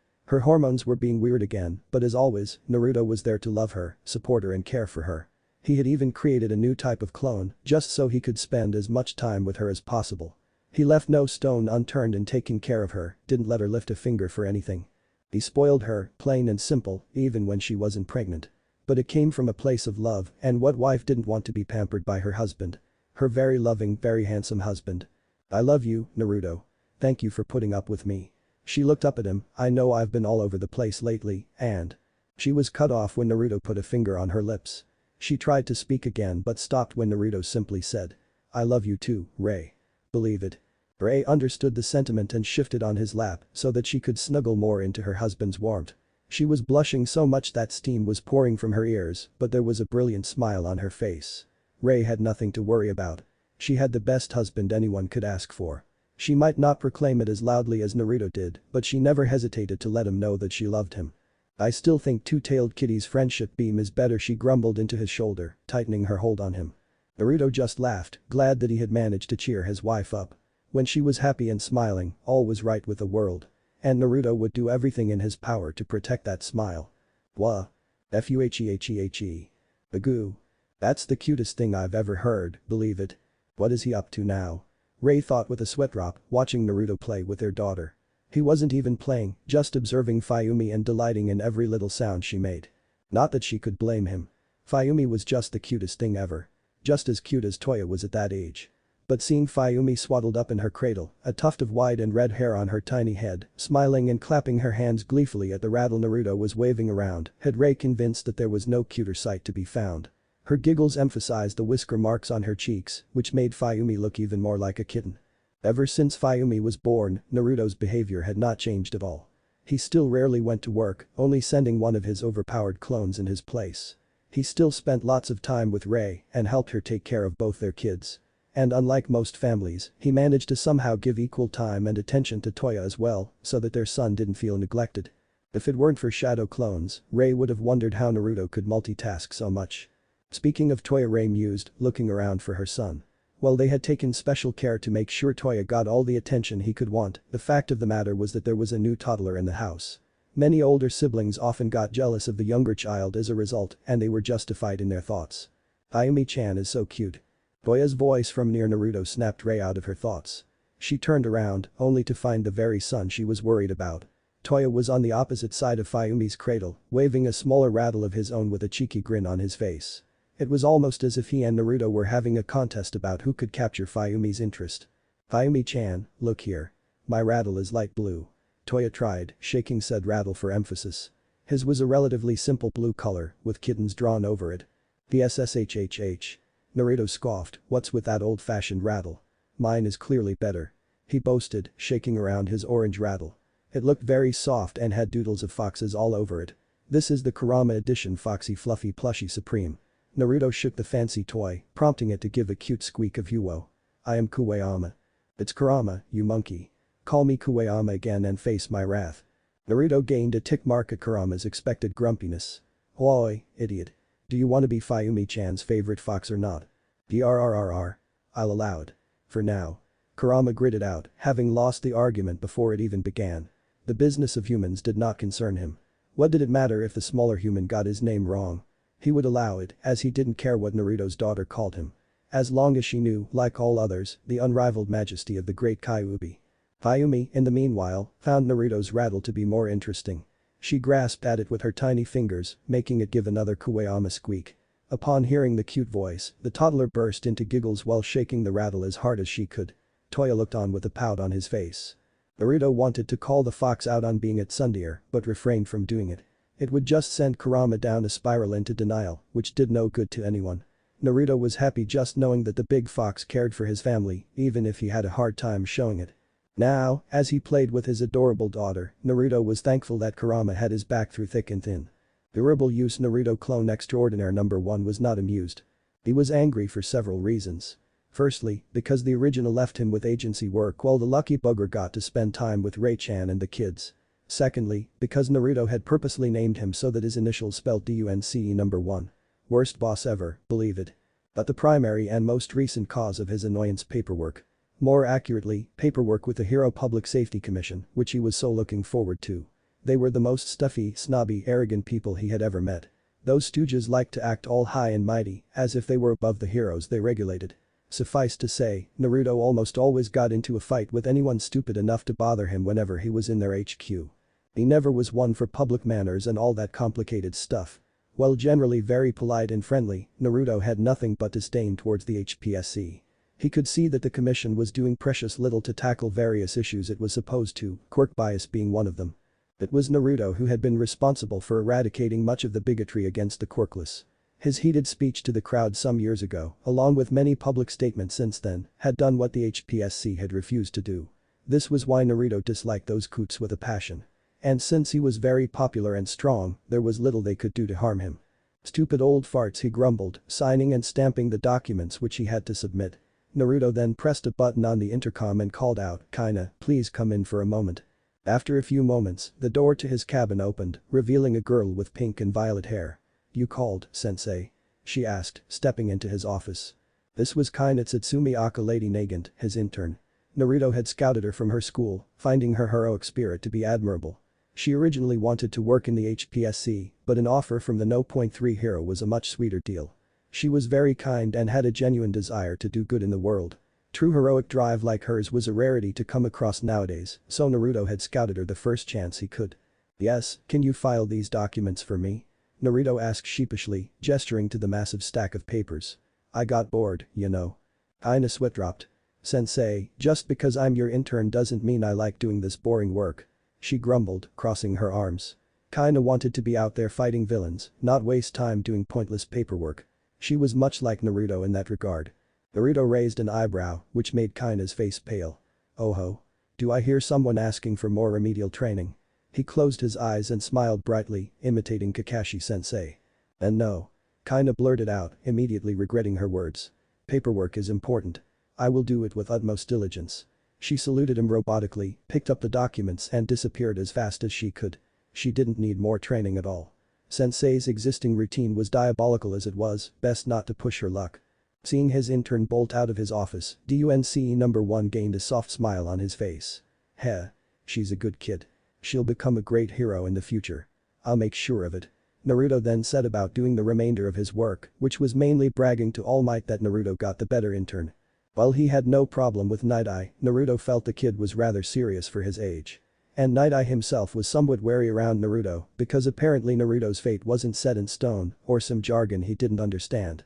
S1: Her hormones were being weird again, but as always, Naruto was there to love her, support her and care for her. He had even created a new type of clone, just so he could spend as much time with her as possible. He left no stone unturned in taking care of her, didn't let her lift a finger for anything. He spoiled her, plain and simple, even when she wasn't pregnant. But it came from a place of love, and what wife didn't want to be pampered by her husband? Her very loving, very handsome husband. I love you, Naruto. Thank you for putting up with me. She looked up at him, I know I've been all over the place lately, and… She was cut off when Naruto put a finger on her lips. She tried to speak again but stopped when Naruto simply said. I love you too, Ray. Believe it. Ray understood the sentiment and shifted on his lap so that she could snuggle more into her husband's warmth. She was blushing so much that steam was pouring from her ears, but there was a brilliant smile on her face. Ray had nothing to worry about. She had the best husband anyone could ask for. She might not proclaim it as loudly as Naruto did, but she never hesitated to let him know that she loved him. I still think Two-Tailed Kitty's friendship beam is better, she grumbled into his shoulder, tightening her hold on him. Naruto just laughed, glad that he had managed to cheer his wife up. When she was happy and smiling, all was right with the world. And Naruto would do everything in his power to protect that smile. Wha? Fuhehehe. Bagoo. That's the cutest thing I've ever heard, believe it. What is he up to now? Ray thought with a sweat drop, watching Naruto play with their daughter. He wasn't even playing, just observing Fayumi and delighting in every little sound she made. Not that she could blame him. Fayumi was just the cutest thing ever. Just as cute as Toya was at that age. But seeing Fayumi swaddled up in her cradle, a tuft of white and red hair on her tiny head, smiling and clapping her hands gleefully at the rattle Naruto was waving around, had Rei convinced that there was no cuter sight to be found. Her giggles emphasized the whisker marks on her cheeks, which made Fayumi look even more like a kitten. Ever since Fayumi was born, Naruto's behavior had not changed at all. He still rarely went to work, only sending one of his overpowered clones in his place. He still spent lots of time with Rei and helped her take care of both their kids. And unlike most families, he managed to somehow give equal time and attention to Toya as well, so that their son didn't feel neglected. If it weren't for shadow clones, Rei would have wondered how Naruto could multitask so much. Speaking of Toya, Rei mused, looking around for her son. While they had taken special care to make sure Toya got all the attention he could want, the fact of the matter was that there was a new toddler in the house. Many older siblings often got jealous of the younger child as a result, and they were justified in their thoughts. Ayumi-chan is so cute. Toya's voice from near Naruto snapped Rei out of her thoughts. She turned around, only to find the very son she was worried about. Toya was on the opposite side of Fayumi's cradle, waving a smaller rattle of his own with a cheeky grin on his face. It was almost as if he and Naruto were having a contest about who could capture Fayumi's interest. Fayumi-chan, look here. My rattle is light blue. Toya tried, shaking said rattle for emphasis. His was a relatively simple blue color, with kittens drawn over it. PSSHHH. Naruto scoffed, what's with that old-fashioned rattle? Mine is clearly better. He boasted, shaking around his orange rattle. It looked very soft and had doodles of foxes all over it. This is the Kurama edition Foxy Fluffy Plushie Supreme. Naruto shook the fancy toy, prompting it to give a cute squeak of "Huo. I am Kuwayama." It's Kurama, you monkey. Call me Kuwayama again and face my wrath. Naruto gained a tick mark at Kurama's expected grumpiness. Oi, idiot. Do you want to be Fayumi-chan's favorite fox or not? DRRRR. I'll allow it. For now. Kurama gritted out, having lost the argument before it even began. The business of humans did not concern him. What did it matter if the smaller human got his name wrong? He would allow it, as he didn't care what Naruto's daughter called him. As long as she knew, like all others, the unrivaled majesty of the great Kyuubi. Fayumi, in the meanwhile, found Naruto's rattle to be more interesting. She grasped at it with her tiny fingers, making it give another Kuwayama squeak. Upon hearing the cute voice, the toddler burst into giggles while shaking the rattle as hard as she could. Toya looked on with a pout on his face. Naruto wanted to call the fox out on being a tsundere, but refrained from doing it. It would just send Kurama down a spiral into denial, which did no good to anyone. Naruto was happy just knowing that the big fox cared for his family, even if he had a hard time showing it. Now, as he played with his adorable daughter, Naruto was thankful that Kurama had his back through thick and thin. Durable use Naruto clone extraordinaire number 1 was not amused. He was angry for several reasons. Firstly, because the original left him with agency work while the lucky bugger got to spend time with Rei-chan and the kids. Secondly, because Naruto had purposely named him so that his initials spelt DUNCE number 1. Worst boss ever, believe it. But the primary and most recent cause of his annoyance, paperwork. More accurately, paperwork with the Hero Public Safety Commission, which he was so looking forward to. They were the most stuffy, snobby, arrogant people he had ever met. Those stooges liked to act all high and mighty, as if they were above the heroes they regulated. Suffice to say, Naruto almost always got into a fight with anyone stupid enough to bother him whenever he was in their HQ. He never was one for public manners and all that complicated stuff. While generally very polite and friendly, Naruto had nothing but disdain towards the HPSC. He could see that the commission was doing precious little to tackle various issues it was supposed to, quirk bias being one of them. It was Naruto who had been responsible for eradicating much of the bigotry against the quirkless. His heated speech to the crowd some years ago, along with many public statements since then, had done what the HPSC had refused to do. This was why Naruto disliked those coots with a passion. And since he was very popular and strong, there was little they could do to harm him. Stupid old farts, he grumbled, signing and stamping the documents which he had to submit. Naruto then pressed a button on the intercom and called out, "Kaina, please come in for a moment." After a few moments, the door to his cabin opened, revealing a girl with pink and violet hair. "You called, sensei?" she asked, stepping into his office. This was Kaina Tsutsumi Aka Lady Nagant, his intern. Naruto had scouted her from her school, finding her heroic spirit to be admirable. She originally wanted to work in the HPSC, but an offer from the No. 3 hero was a much sweeter deal. She was very kind and had a genuine desire to do good in the world. True heroic drive like hers was a rarity to come across nowadays, so Naruto had scouted her the first chance he could. "Yes, can you file these documents for me?" Naruto asked sheepishly, gesturing to the massive stack of papers. "I got bored, you know." Kaina sweat dropped. Sensei, just because I'm your intern doesn't mean I like doing this boring work. She grumbled, crossing her arms. Kinda wanted to be out there fighting villains, not waste time doing pointless paperwork. She was much like Naruto in that regard. Naruto raised an eyebrow, which made Kina's face pale. Oh ho. Do I hear someone asking for more remedial training? He closed his eyes and smiled brightly, imitating Kakashi-sensei. And no. Kina blurted out, immediately regretting her words. Paperwork is important. I will do it with utmost diligence. She saluted him robotically, picked up the documents and disappeared as fast as she could. She didn't need more training at all. Sensei's existing routine was diabolical as it was, best not to push her luck. Seeing his intern bolt out of his office, DUNCE number 1 gained a soft smile on his face. Heh. She's a good kid. She'll become a great hero in the future. I'll make sure of it. Naruto then set about doing the remainder of his work, which was mainly bragging to All Might that Naruto got the better intern. While he had no problem with Night Eye, Naruto felt the kid was rather serious for his age. And Night Eye himself was somewhat wary around Naruto because apparently Naruto's fate wasn't set in stone or some jargon he didn't understand.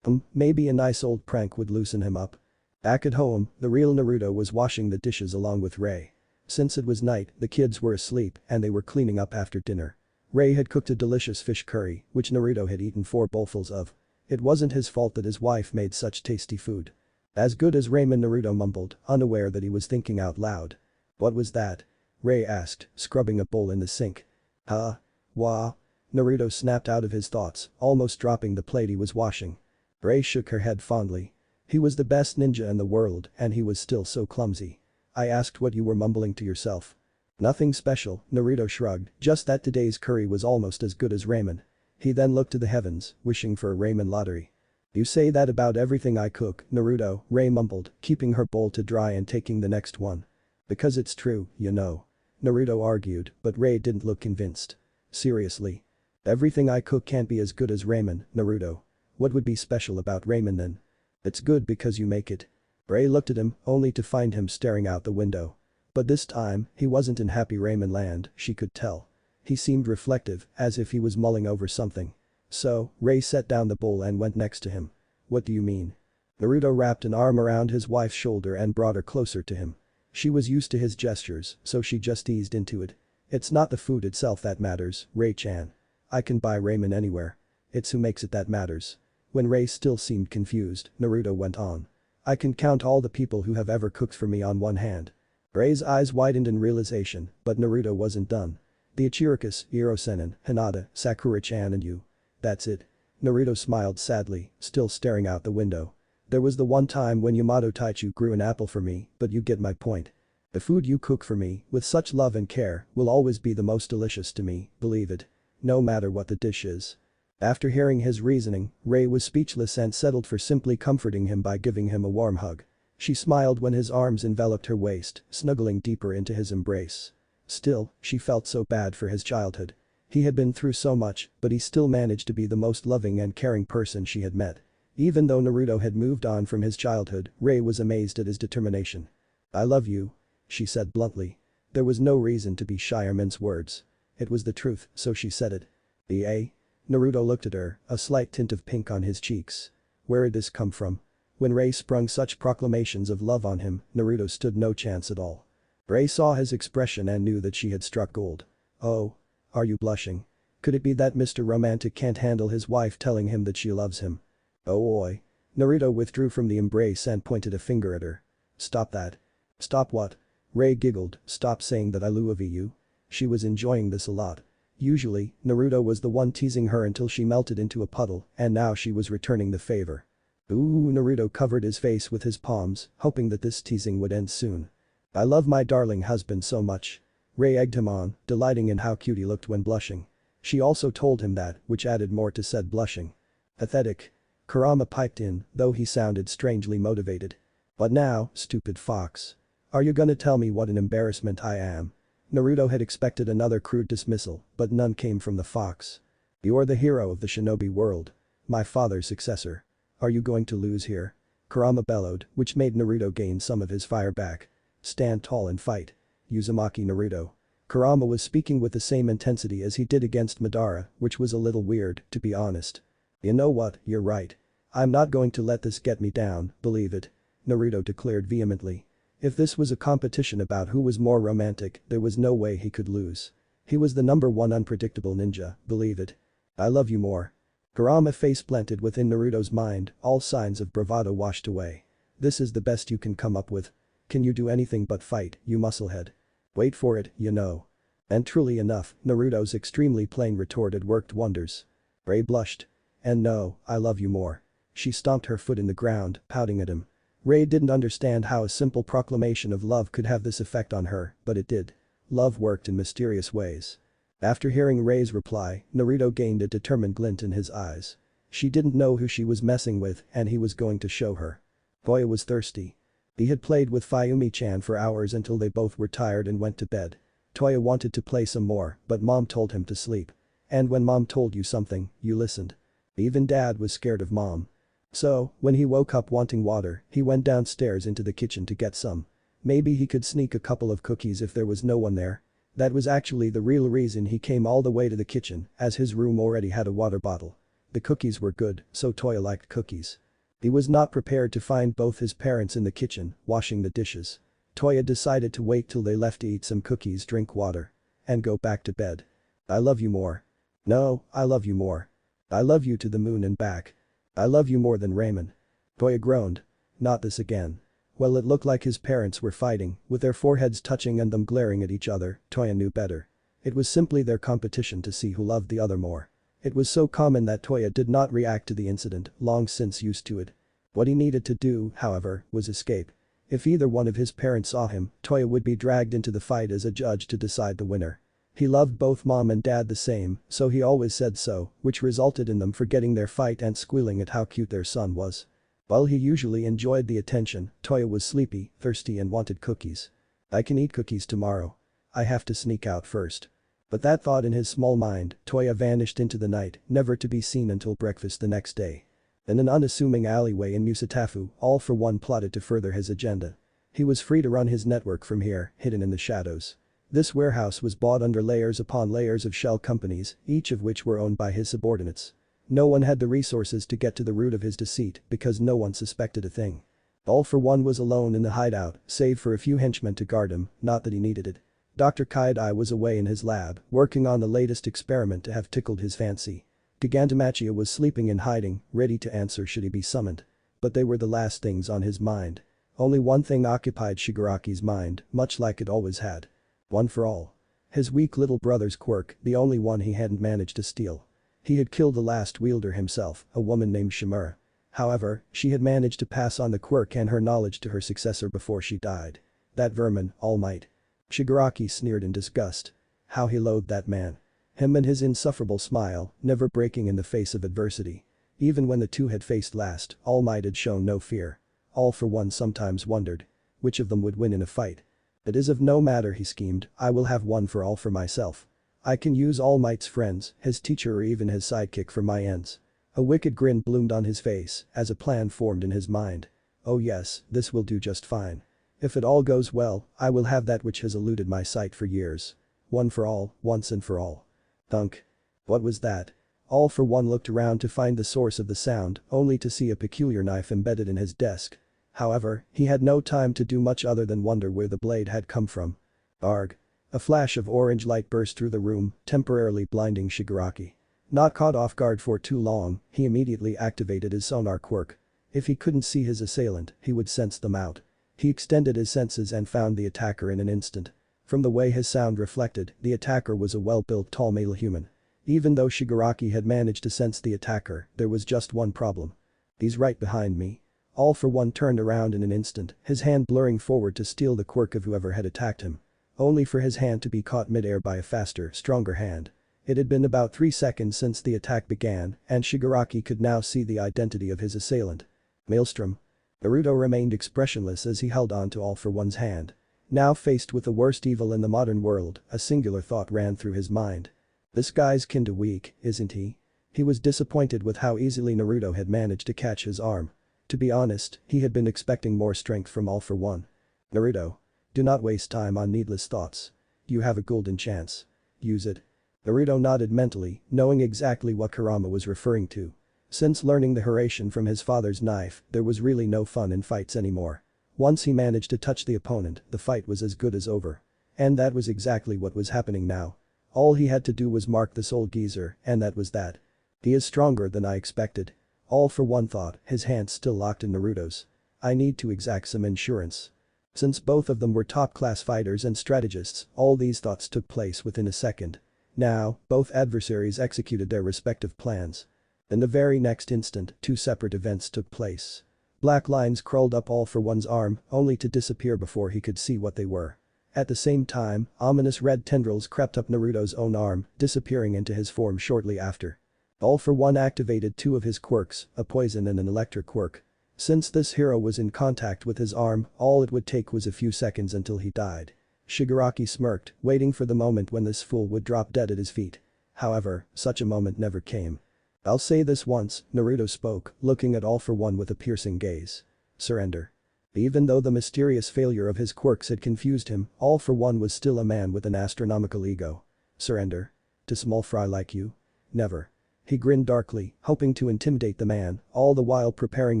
S1: Maybe a nice old prank would loosen him up. Back at home, the real Naruto was washing the dishes along with Ray. Since it was night, the kids were asleep and they were cleaning up after dinner. Ray had cooked a delicious fish curry, which Naruto had eaten 4 bowlfuls of. It wasn't his fault that his wife made such tasty food. As good as ramen, Naruto mumbled, unaware that he was thinking out loud. What was that? Ray asked, scrubbing a bowl in the sink. Huh? Wah? Naruto snapped out of his thoughts, almost dropping the plate he was washing. Ray shook her head fondly. He was the best ninja in the world and he was still so clumsy. I asked what you were mumbling to yourself. Nothing special, Naruto shrugged, just that today's curry was almost as good as ramen. He then looked to the heavens, wishing for a ramen lottery. You say that about everything I cook, Naruto, Ray mumbled, keeping her bowl to dry and taking the next one. Because it's true, you know. Naruto argued, but Ray didn't look convinced. Seriously. Everything I cook can't be as good as ramen, Naruto. What would be special about ramen then? It's good because you make it. Ray looked at him, only to find him staring out the window. But this time, he wasn't in happy ramen land, she could tell. He seemed reflective, as if he was mulling over something. So, Ray set down the bowl and went next to him. What do you mean? Naruto wrapped an arm around his wife's shoulder and brought her closer to him. She was used to his gestures, so she just eased into it. It's not the food itself that matters, Ray-chan. I can buy ramen anywhere. It's who makes it that matters. When Ray still seemed confused, Naruto went on. I can count all the people who have ever cooked for me on one hand. Ray's eyes widened in realization, but Naruto wasn't done. The Ichirokas, Hirosenin, Hinata, Sakura-chan and you. That's it. Naruto smiled sadly, still staring out the window. There was the one time when Yamato Taichu grew an apple for me, but you get my point. The food you cook for me, with such love and care, will always be the most delicious to me, believe it. No matter what the dish is. After hearing his reasoning, Ray was speechless and settled for simply comforting him by giving him a warm hug. She smiled when his arms enveloped her waist, snuggling deeper into his embrace. Still, she felt so bad for his childhood. He had been through so much, but he still managed to be the most loving and caring person she had met. Even though Naruto had moved on from his childhood, Ray was amazed at his determination. I love you. She said bluntly. There was no reason to be shy or mince words. It was the truth, so she said it. B.A.? Naruto looked at her, a slight tint of pink on his cheeks. Where did this come from? When Ray sprung such proclamations of love on him, Naruto stood no chance at all. Ray saw his expression and knew that she had struck gold. Oh. Are you blushing? Could it be that Mr. Romantic can't handle his wife telling him that she loves him? Oh oi. Naruto withdrew from the embrace and pointed a finger at her. Stop that. Stop what? Ray giggled, stop saying that I love you. She was enjoying this a lot. Usually, Naruto was the one teasing her until she melted into a puddle, and now she was returning the favor. Ooh, Naruto covered his face with his palms, hoping that this teasing would end soon. I love my darling husband so much. Ray egged him on, delighting in how cute he looked when blushing. She also told him that, which added more to said blushing. Pathetic. Kurama piped in, though he sounded strangely motivated. What now, stupid fox? Are you gonna tell me what an embarrassment I am? Naruto had expected another crude dismissal, but none came from the fox. You're the hero of the shinobi world. My father's successor. Are you going to lose here? Kurama bellowed, which made Naruto gain some of his fire back. Stand tall and fight. Uzumaki Naruto. Kurama was speaking with the same intensity as he did against Madara, which was a little weird, to be honest. You know what, you're right. I'm not going to let this get me down, believe it. Naruto declared vehemently. If this was a competition about who was more romantic, there was no way he could lose. He was the #1 unpredictable ninja, believe it. I love you more. Kurama face planted within Naruto's mind, all signs of bravado washed away. This is the best you can come up with. Can you do anything but fight, you musclehead? Wait for it, you know. And truly enough, Naruto's extremely plain retort had worked wonders. Ray blushed. And no, I love you more. She stomped her foot in the ground, pouting at him. Ray didn't understand how a simple proclamation of love could have this effect on her, but it did. Love worked in mysterious ways. After hearing Ray's reply, Naruto gained a determined glint in his eyes. She didn't know who she was messing with and he was going to show her. Toya was thirsty. He had played with Fayumi-chan for hours until they both were tired and went to bed. Toya wanted to play some more, but mom told him to sleep. And when mom told you something, you listened. Even dad was scared of mom. So, when he woke up wanting water, he went downstairs into the kitchen to get some. Maybe he could sneak a couple of cookies if there was no one there. That was actually the real reason he came all the way to the kitchen, as his room already had a water bottle. The cookies were good, so Toya liked cookies. He was not prepared to find both his parents in the kitchen, washing the dishes. Toya decided to wait till they left to eat some cookies, drink water. And go back to bed. I love you more. No, I love you more. I love you to the moon and back. I love you more than Raymond. Toya groaned. Not this again. Well, it looked like his parents were fighting, with their foreheads touching and them glaring at each other. Toya knew better. It was simply their competition to see who loved the other more. It was so common that Toya did not react to the incident, long since used to it. What he needed to do, however, was escape. If either one of his parents saw him, Toya would be dragged into the fight as a judge to decide the winner. He loved both mom and dad the same, so he always said so, which resulted in them forgetting their fight and squealing at how cute their son was. While he usually enjoyed the attention, Toya was sleepy, thirsty and wanted cookies. I can eat cookies tomorrow. I have to sneak out first. But that thought in his small mind, Toya vanished into the night, never to be seen until breakfast the next day. In an unassuming alleyway in Musatafu, All For One plotted to further his agenda. He was free to run his network from here, hidden in the shadows. This warehouse was bought under layers upon layers of shell companies, each of which were owned by his subordinates. No one had the resources to get to the root of his deceit because no one suspected a thing. All For One was alone in the hideout, save for a few henchmen to guard him, not that he needed it. Dr. Kaidai was away in his lab, working on the latest experiment to have tickled his fancy. Gigantomachia was sleeping in hiding, ready to answer should he be summoned. But they were the last things on his mind. Only one thing occupied Shigaraki's mind, much like it always had. One for all. His weak little brother's quirk, the only one he hadn't managed to steal. He had killed the last wielder himself, a woman named Shimura. However, she had managed to pass on the quirk and her knowledge to her successor before she died. That vermin, All Might. Shigaraki sneered in disgust. How he loathed that man. Him and his insufferable smile, never breaking in the face of adversity. Even when the two had faced last, All Might had shown no fear. All For One sometimes wondered. Which of them would win in a fight? It is of no matter, he schemed, I will have one for all for myself. I can use All Might's friends, his teacher or even his sidekick for my ends. A wicked grin bloomed on his face as a plan formed in his mind. Oh yes, this will do just fine. If it all goes well, I will have that which has eluded my sight for years. One for all, once and for all. Thunk. What was that? All For One looked around to find the source of the sound, only to see a peculiar knife embedded in his desk. However, he had no time to do much other than wonder where the blade had come from. Arg. A flash of orange light burst through the room, temporarily blinding Shigaraki. Not caught off guard for too long, he immediately activated his sonar quirk. If he couldn't see his assailant, he would sense them out. He extended his senses and found the attacker in an instant. From the way his sound reflected, the attacker was a well-built tall male human. Even though Shigaraki had managed to sense the attacker, there was just one problem. He's right behind me. All For One turned around in an instant, his hand blurring forward to steal the quirk of whoever had attacked him. Only for his hand to be caught mid-air by a faster, stronger hand. It had been about 3 seconds since the attack began, and Shigaraki could now see the identity of his assailant. Maelstrom. Naruto remained expressionless as he held on to All For One's hand. Now faced with the worst evil in the modern world, a singular thought ran through his mind. This guy's kinda weak, isn't he? He was disappointed with how easily Naruto had managed to catch his arm. To be honest, he had been expecting more strength from All For One. Naruto. Do not waste time on needless thoughts. You have a golden chance. Use it. Naruto nodded mentally, knowing exactly what Kurama was referring to. Since learning the Hurration from his father's knife, there was really no fun in fights anymore. Once he managed to touch the opponent, the fight was as good as over. And that was exactly what was happening now. All he had to do was mark this old geezer, and that was that. He is stronger than I expected. All for one thought, his hands still locked in Naruto's. I need to exact some insurance. Since both of them were top-class fighters and strategists, all these thoughts took place within a second. Now, both adversaries executed their respective plans. In the very next instant, two separate events took place. Black lines crawled up All for One's arm, only to disappear before he could see what they were. At the same time, ominous red tendrils crept up Naruto's own arm, disappearing into his form shortly after. All for One activated two of his quirks, a poison and an electric quirk. Since this hero was in contact with his arm, all it would take was a few seconds until he died. Shigaraki smirked, waiting for the moment when this fool would drop dead at his feet. However, such a moment never came. I'll say this once, Naruto spoke, looking at All for One with a piercing gaze. Surrender. Even though the mysterious failure of his quirks had confused him, All for One was still a man with an astronomical ego. Surrender? To small fry like you? Never. He grinned darkly, hoping to intimidate the man, all the while preparing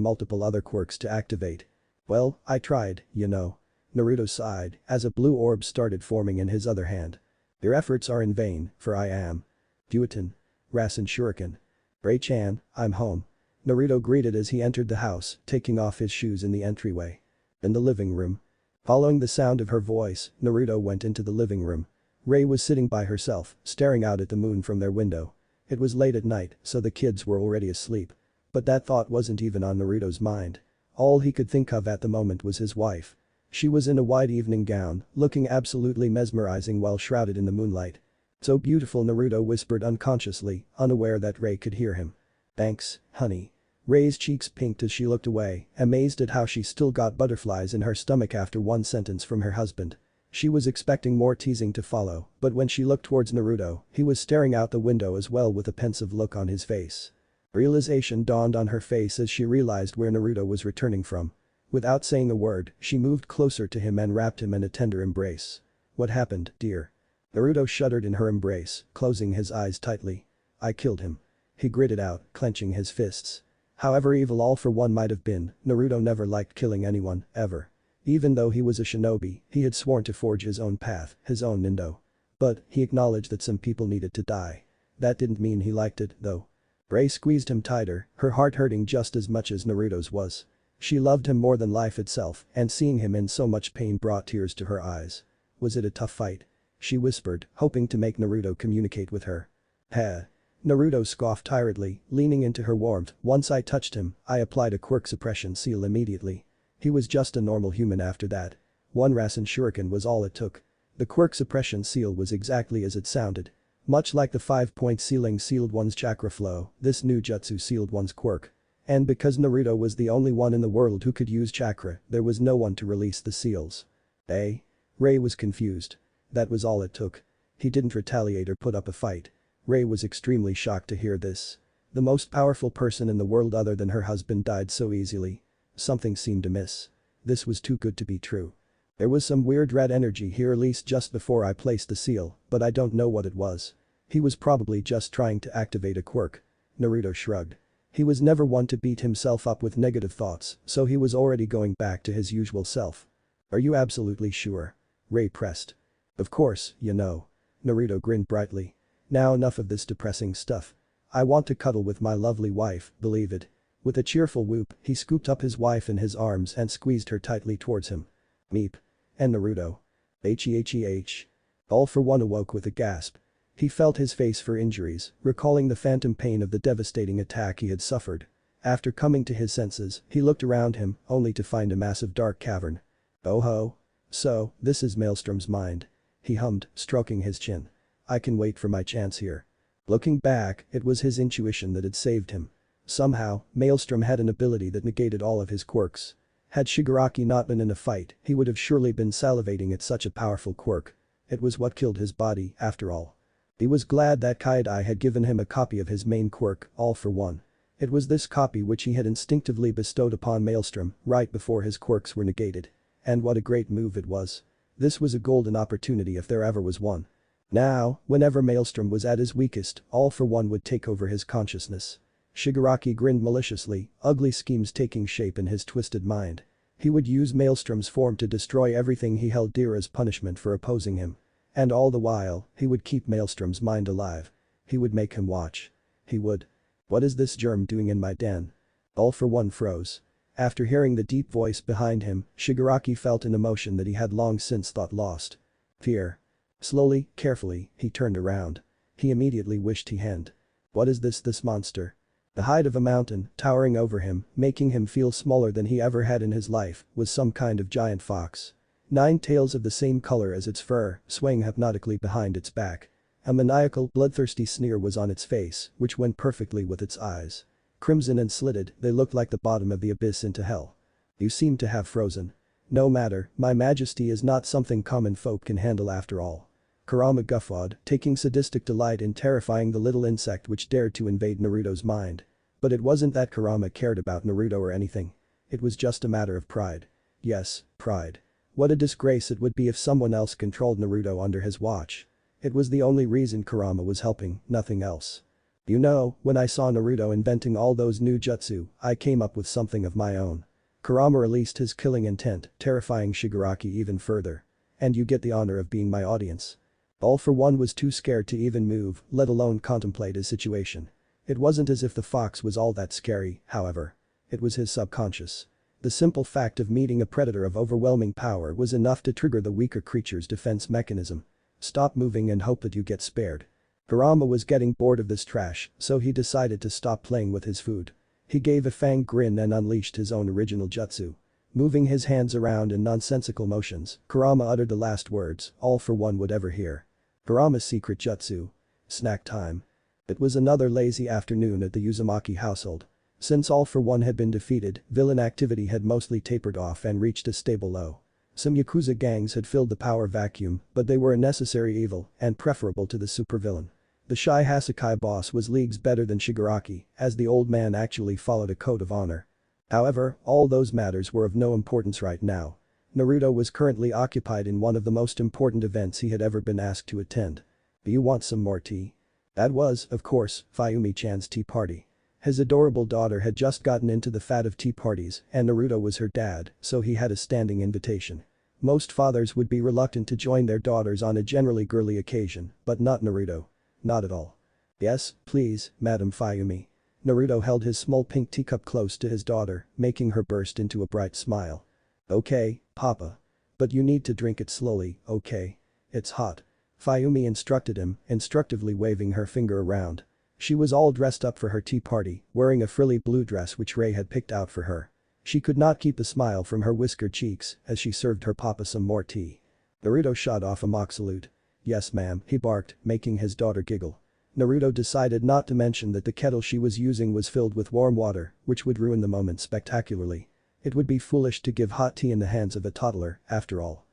S1: multiple other quirks to activate. Well, I tried, you know. Naruto sighed, as a blue orb started forming in his other hand. Your efforts are in vain, for I am. Buiton. Rasen Shuriken. Ray-chan, I'm home. Naruto greeted as he entered the house, taking off his shoes in the entryway. In the living room. Following the sound of her voice, Naruto went into the living room. Ray was sitting by herself, staring out at the moon from their window. It was late at night, so the kids were already asleep. But that thought wasn't even on Naruto's mind. All he could think of at the moment was his wife. She was in a white evening gown, looking absolutely mesmerizing while shrouded in the moonlight. So beautiful, Naruto whispered unconsciously, unaware that Ray could hear him. Thanks, honey. Ray's cheeks pinked as she looked away, amazed at how she still got butterflies in her stomach after one sentence from her husband. She was expecting more teasing to follow, but when she looked towards Naruto, he was staring out the window as well with a pensive look on his face. Realization dawned on her face as she realized where Naruto was returning from. Without saying a word, she moved closer to him and wrapped him in a tender embrace. What happened, dear? Naruto shuddered in her embrace, closing his eyes tightly. I killed him. He gritted out, clenching his fists. However evil All for One might have been, Naruto never liked killing anyone, ever. Even though he was a shinobi, he had sworn to forge his own path, his own nindo. But, he acknowledged that some people needed to die. That didn't mean he liked it, though. Ray squeezed him tighter, her heart hurting just as much as Naruto's was. She loved him more than life itself, and seeing him in so much pain brought tears to her eyes. Was it a tough fight? She whispered, hoping to make Naruto communicate with her. Heh. Naruto scoffed tiredly, leaning into her warmth. Once I touched him, I applied a quirk suppression seal immediately. He was just a normal human after that. One Rasen Shuriken was all it took. The quirk suppression seal was exactly as it sounded. Much like the 5-point sealing sealed one's chakra flow, this new jutsu sealed one's quirk. And because Naruto was the only one in the world who could use chakra, there was no one to release the seals. Eh? Ray was confused. That was all it took. He didn't retaliate or put up a fight. Ray was extremely shocked to hear this. The most powerful person in the world other than her husband died so easily. Something seemed amiss. This was too good to be true. There was some weird red energy here released just before I placed the seal, but I don't know what it was. He was probably just trying to activate a quirk. Naruto shrugged. He was never one to beat himself up with negative thoughts, so he was already going back to his usual self. Are you absolutely sure? Ray pressed. Of course, you know. Naruto grinned brightly. Now enough of this depressing stuff. I want to cuddle with my lovely wife, believe it. With a cheerful whoop, he scooped up his wife in his arms and squeezed her tightly towards him. Meep. And Naruto. H. All for One awoke with a gasp. He felt his face for injuries, recalling the phantom pain of the devastating attack he had suffered. After coming to his senses, he looked around him, only to find a massive dark cavern. Oh ho. So, this is Maelstrom's mind. He hummed, stroking his chin. I can wait for my chance here. Looking back, it was his intuition that had saved him. Somehow, Maelstrom had an ability that negated all of his quirks. Had Shigaraki not been in a fight, he would have surely been salivating at such a powerful quirk. It was what killed his body, after all. He was glad that Kaidai had given him a copy of his main quirk, All for One. It was this copy which he had instinctively bestowed upon Maelstrom, right before his quirks were negated. And what a great move it was. This was a golden opportunity if there ever was one. Now, whenever Maelstrom was at his weakest, All for One would take over his consciousness. Shigaraki grinned maliciously, ugly schemes taking shape in his twisted mind. He would use Maelstrom's form to destroy everything he held dear as punishment for opposing him. And all the while, he would keep Maelstrom's mind alive. He would make him watch. He would. What is this germ doing in my den? All for one froze. After hearing the deep voice behind him, Shigaraki felt an emotion that he had long since thought lost. Fear. Slowly, carefully, he turned around. He immediately wished he hadn't. What is this monster? The height of a mountain, towering over him, making him feel smaller than he ever had in his life, was some kind of giant fox. 9 tails of the same color as its fur, swaying hypnotically behind its back. A maniacal, bloodthirsty sneer was on its face, which went perfectly with its eyes. Crimson and slitted, they looked like the bottom of the abyss into hell. You seem to have frozen. No matter, my majesty is not something common folk can handle after all. Kurama guffawed, taking sadistic delight in terrifying the little insect which dared to invade Naruto's mind. But it wasn't that Kurama cared about Naruto or anything. It was just a matter of pride. Yes, pride. What a disgrace it would be if someone else controlled Naruto under his watch. It was the only reason Kurama was helping, nothing else. You know, when I saw Naruto inventing all those new jutsu, I came up with something of my own. Kurama released his killing intent, terrifying Shigaraki even further. And you get the honor of being my audience. All for one was too scared to even move, let alone contemplate his situation. It wasn't as if the fox was all that scary, however. It was his subconscious. The simple fact of meeting a predator of overwhelming power was enough to trigger the weaker creature's defense mechanism. Stop moving and hope that you get spared. Kurama was getting bored of this trash, so he decided to stop playing with his food. He gave a fang grin and unleashed his own original jutsu. Moving his hands around in nonsensical motions, Kurama uttered the last words all for one would ever hear. Kurama's secret jutsu. Snack time. It was another lazy afternoon at the Uzumaki household. Since all for one had been defeated, villain activity had mostly tapered off and reached a stable low. Some Yakuza gangs had filled the power vacuum, but they were a necessary evil and preferable to the supervillain. The shy Hasakai boss was leagues better than Shigaraki, as the old man actually followed a code of honor. However, all those matters were of no importance right now. Naruto was currently occupied in one of the most important events he had ever been asked to attend. Do you want some more tea? That was, of course, Fayumi-chan's tea party. His adorable daughter had just gotten into the fad of tea parties and Naruto was her dad, so he had a standing invitation. Most fathers would be reluctant to join their daughters on a generally girly occasion, but not Naruto. Not at all. Yes, please, Madam Fayumi. Naruto held his small pink teacup close to his daughter, making her burst into a bright smile. Okay, Papa. But you need to drink it slowly, okay? It's hot. Fayumi instructed him, instructively waving her finger around. She was all dressed up for her tea party, wearing a frilly blue dress which Ray had picked out for her. She could not keep a smile from her whiskered cheeks as she served her papa some more tea. Naruto shot off a mock salute. Yes ma'am, he barked, making his daughter giggle. Naruto decided not to mention that the kettle she was using was filled with warm water, which would ruin the moment spectacularly. It would be foolish to give hot tea in the hands of a toddler, after all.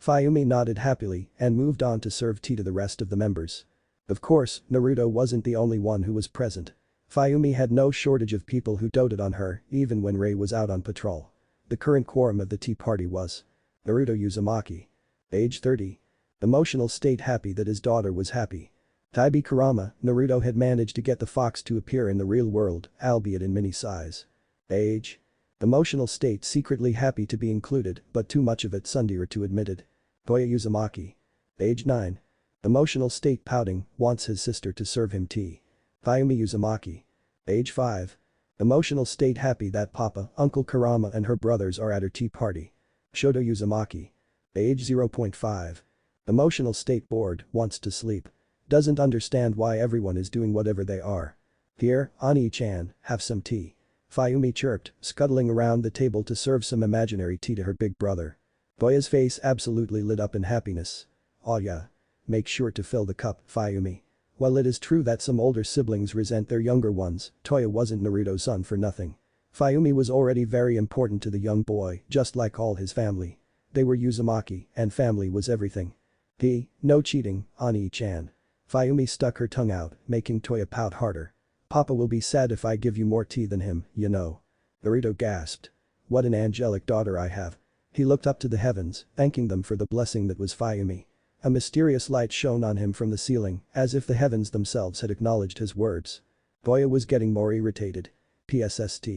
S1: Fayumi nodded happily and moved on to serve tea to the rest of the members. Of course, Naruto wasn't the only one who was present. Fayumi had no shortage of people who doted on her, even when Ray was out on patrol. The current quorum of the tea party was Naruto Uzumaki. Age 30. Emotional state happy that his daughter was happy. Taibi Kurama, Naruto had managed to get the fox to appear in the real world, albeit in mini size. Age. Emotional state secretly happy to be included, but too much of it tsundere to admit it. Toya Uzumaki. Age 9. Emotional state pouting, wants his sister to serve him tea. Fayumi Uzumaki. Age 5. Emotional state happy that Papa, Uncle Kurama and her brothers are at her tea party. Shoto Uzumaki. Age 0.5. Emotional state bored, wants to sleep. Doesn't understand why everyone is doing whatever they are. Here, Ani-chan, have some tea. Fayumi chirped, scuttling around the table to serve some imaginary tea to her big brother. Toya's face absolutely lit up in happiness. Oh yeah. Make sure to fill the cup, Fayumi. While it is true that some older siblings resent their younger ones, Toya wasn't Naruto's son for nothing. Fayumi was already very important to the young boy, just like all his family. They were Uzumaki, and family was everything. No cheating, Ani-chan. Fayumi stuck her tongue out, making Toya pout harder. Papa will be sad if I give you more tea than him, you know. Naruto gasped. What an angelic daughter I have. He looked up to the heavens, thanking them for the blessing that was Fayumi. A mysterious light shone on him from the ceiling, as if the heavens themselves had acknowledged his words. Toya was getting more irritated. PSST.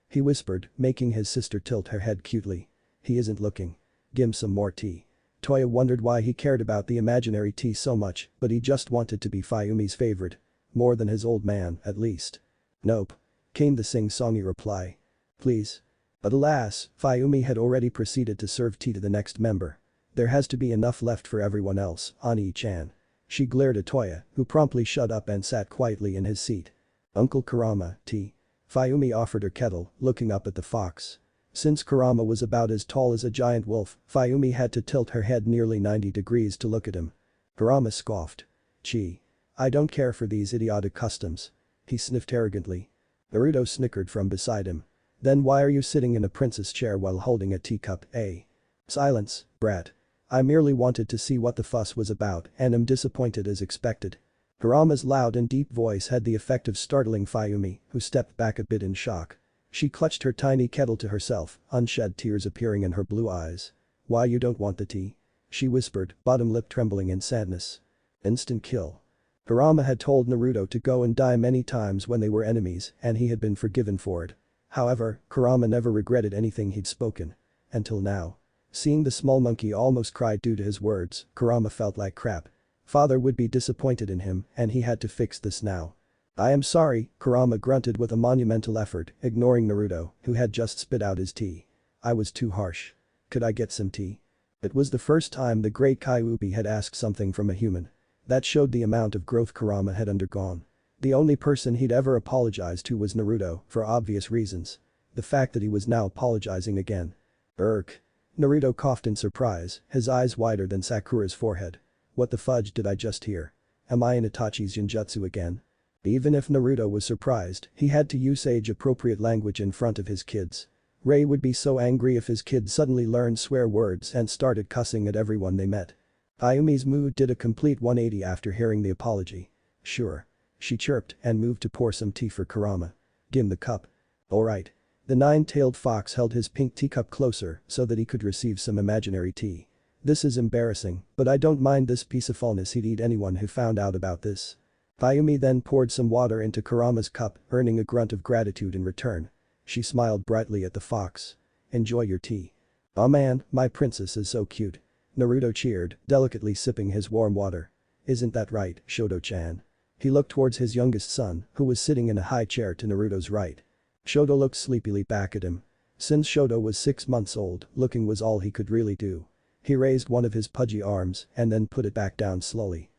S1: He whispered, making his sister tilt her head cutely. He isn't looking. Gimme some more tea. Toya wondered why he cared about the imaginary tea so much, but he just wanted to be Fayumi's favorite. More than his old man, at least. Nope. Came the sing-songy reply. Please. But alas, Fayumi had already proceeded to serve tea to the next member. There has to be enough left for everyone else, Ani-chan. She glared at Toya, who promptly shut up and sat quietly in his seat. Uncle Kurama, tea. Fayumi offered her kettle, looking up at the fox. Since Kurama was about as tall as a giant wolf, Fayumi had to tilt her head nearly 90 degrees to look at him. Kurama scoffed. Gee. I don't care for these idiotic customs. He sniffed arrogantly. Naruto snickered from beside him. Then why are you sitting in a princess chair while holding a teacup, eh? Silence, brat. I merely wanted to see what the fuss was about and am disappointed as expected. Kurama's loud and deep voice had the effect of startling Fayumi, who stepped back a bit in shock. She clutched her tiny kettle to herself, unshed tears appearing in her blue eyes. Why you don't want the tea? She whispered, bottom lip trembling in sadness. Instant kill. Kurama had told Naruto to go and die many times when they were enemies and he had been forgiven for it. However, Kurama never regretted anything he'd spoken. Until now. Seeing the small monkey almost cry due to his words, Kurama felt like crap. Father would be disappointed in him and he had to fix this now. I am sorry, Kurama grunted with a monumental effort, ignoring Naruto, who had just spit out his tea. I was too harsh. Could I get some tea? It was the first time the great Kyuubi had asked something from a human. That showed the amount of growth Kurama had undergone. The only person he'd ever apologized to was Naruto, for obvious reasons. The fact that he was now apologizing again. Naruto coughed in surprise, his eyes wider than Sakura's forehead. What the fudge did I just hear? Am I in Itachi's ninjutsu again? Even if Naruto was surprised, he had to use age-appropriate language in front of his kids. Ray would be so angry if his kids suddenly learned swear words and started cussing at everyone they met. Ayumi's mood did a complete 180 after hearing the apology. Sure. She chirped and moved to pour some tea for Kurama. Give him the cup. Alright. The nine-tailed fox held his pink teacup closer so that he could receive some imaginary tea. This is embarrassing, but I don't mind this piece of fullness he'd eat anyone who found out about this. Ayumi then poured some water into Kurama's cup, earning a grunt of gratitude in return. She smiled brightly at the fox. Enjoy your tea. Oh man, my princess is so cute. Naruto cheered, delicately sipping his warm water. Isn't that right, Shoto-chan? He looked towards his youngest son, who was sitting in a high chair to Naruto's right. Shoto looked sleepily back at him. Since Shoto was 6 months old, looking was all he could really do. He raised one of his pudgy arms and then put it back down slowly.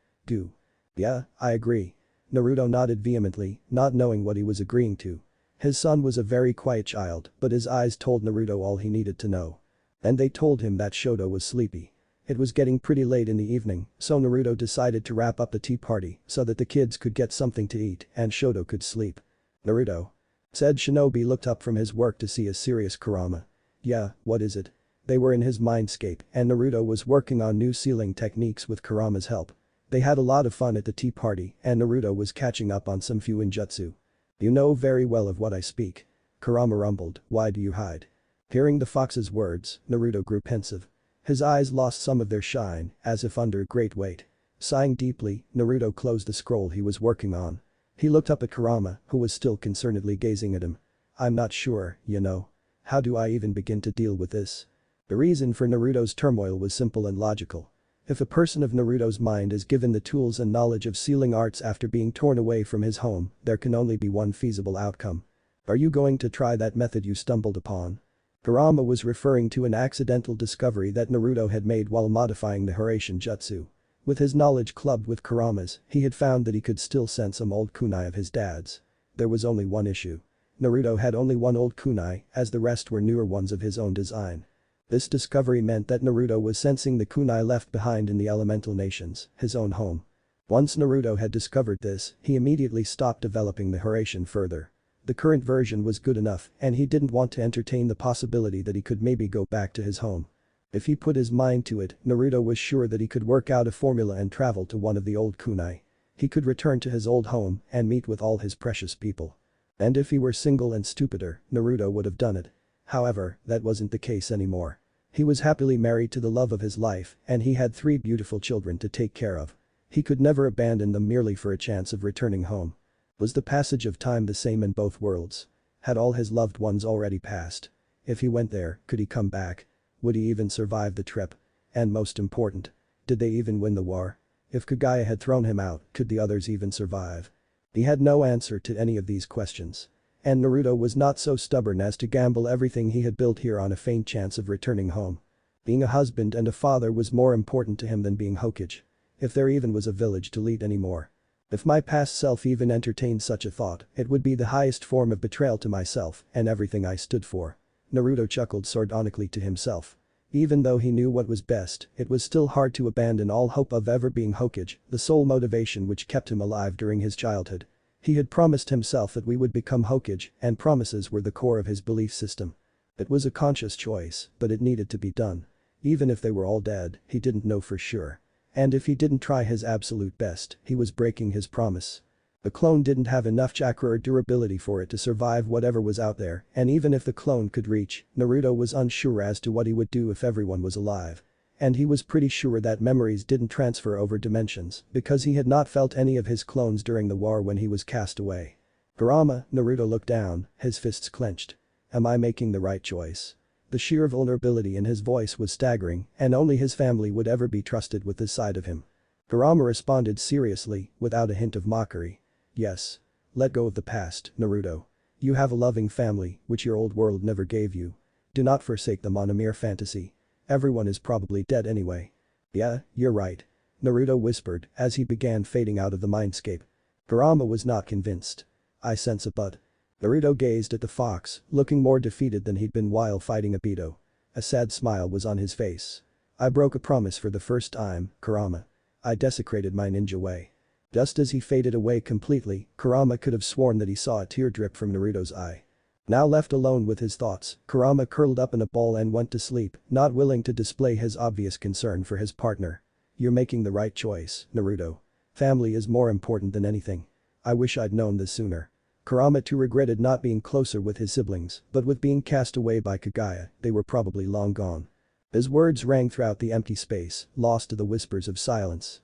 S1: Yeah, I agree. Naruto nodded vehemently, not knowing what he was agreeing to. His son was a very quiet child, but his eyes told Naruto all he needed to know. And they told him that Shoto was sleepy. It was getting pretty late in the evening, so Naruto decided to wrap up the tea party so that the kids could get something to eat and Shoto could sleep. Naruto. Said Shinobi looked up from his work to see a serious Kurama. Yeah, what is it? They were in his mindscape and Naruto was working on new sealing techniques with Kurama's help. They had a lot of fun at the tea party and Naruto was catching up on some few ninjutsu. You know very well of what I speak. Kurama rumbled, why do you hide? Hearing the fox's words, Naruto grew pensive. His eyes lost some of their shine, as if under great weight. Sighing deeply, Naruto closed the scroll he was working on. He looked up at Kurama, who was still concernedly gazing at him. I'm not sure, you know. How do I even begin to deal with this? The reason for Naruto's turmoil was simple and logical. If a person of Naruto's mind is given the tools and knowledge of sealing arts after being torn away from his home, there can only be one feasible outcome. Are you going to try that method you stumbled upon? Kurama was referring to an accidental discovery that Naruto had made while modifying the Hiraishin jutsu. With his knowledge clubbed with Kurama's, he had found that he could still sense some old kunai of his dad's. There was only one issue. Naruto had only one old kunai, as the rest were newer ones of his own design. This discovery meant that Naruto was sensing the kunai left behind in the elemental nations, his own home. Once Naruto had discovered this, he immediately stopped developing the Hiraishin further. The current version was good enough and he didn't want to entertain the possibility that he could maybe go back to his home. If he put his mind to it, Naruto was sure that he could work out a formula and travel to one of the old kunai. He could return to his old home and meet with all his precious people. And if he were single and stupider, Naruto would have done it. However, that wasn't the case anymore. He was happily married to the love of his life and he had 3 beautiful children to take care of. He could never abandon them merely for a chance of returning home. Was the passage of time the same in both worlds? Had all his loved ones already passed? If he went there, could he come back? Would he even survive the trip? And most important, did they even win the war? If Kagaya had thrown him out, could the others even survive? He had no answer to any of these questions. And Naruto was not so stubborn as to gamble everything he had built here on a faint chance of returning home. Being a husband and a father was more important to him than being Hokage. If there even was a village to lead anymore. If my past self even entertained such a thought, it would be the highest form of betrayal to myself and everything I stood for. Naruto chuckled sardonically to himself. Even though he knew what was best, it was still hard to abandon all hope of ever being Hokage, the sole motivation which kept him alive during his childhood. He had promised himself that we would become Hokage, and promises were the core of his belief system. It was a conscious choice, but it needed to be done. Even if they were all dead, he didn't know for sure. And if he didn't try his absolute best, he was breaking his promise. The clone didn't have enough chakra or durability for it to survive whatever was out there, and even if the clone could reach, Naruto was unsure as to what he would do if everyone was alive. And he was pretty sure that memories didn't transfer over dimensions because he had not felt any of his clones during the war when he was cast away. Kurama, Naruto looked down, his fists clenched. Am I making the right choice? The sheer vulnerability in his voice was staggering, and only his family would ever be trusted with this side of him. Kurama responded seriously, without a hint of mockery. Yes. Let go of the past, Naruto. You have a loving family, which your old world never gave you. Do not forsake them on a mere fantasy. Everyone is probably dead anyway. Yeah, you're right. Naruto whispered as he began fading out of the mindscape. Kurama was not convinced. I sense a but. Naruto gazed at the fox, looking more defeated than he'd been while fighting Obito. A sad smile was on his face. I broke a promise for the first time, Kurama. I desecrated my ninja way. Just as he faded away completely, Kurama could have sworn that he saw a tear drip from Naruto's eye. Now left alone with his thoughts, Kurama curled up in a ball and went to sleep, not willing to display his obvious concern for his partner. You're making the right choice, Naruto. Family is more important than anything. I wish I'd known this sooner. Kurama too regretted not being closer with his siblings, but with being cast away by Kagaya, they were probably long gone. His words rang throughout the empty space, lost to the whispers of silence.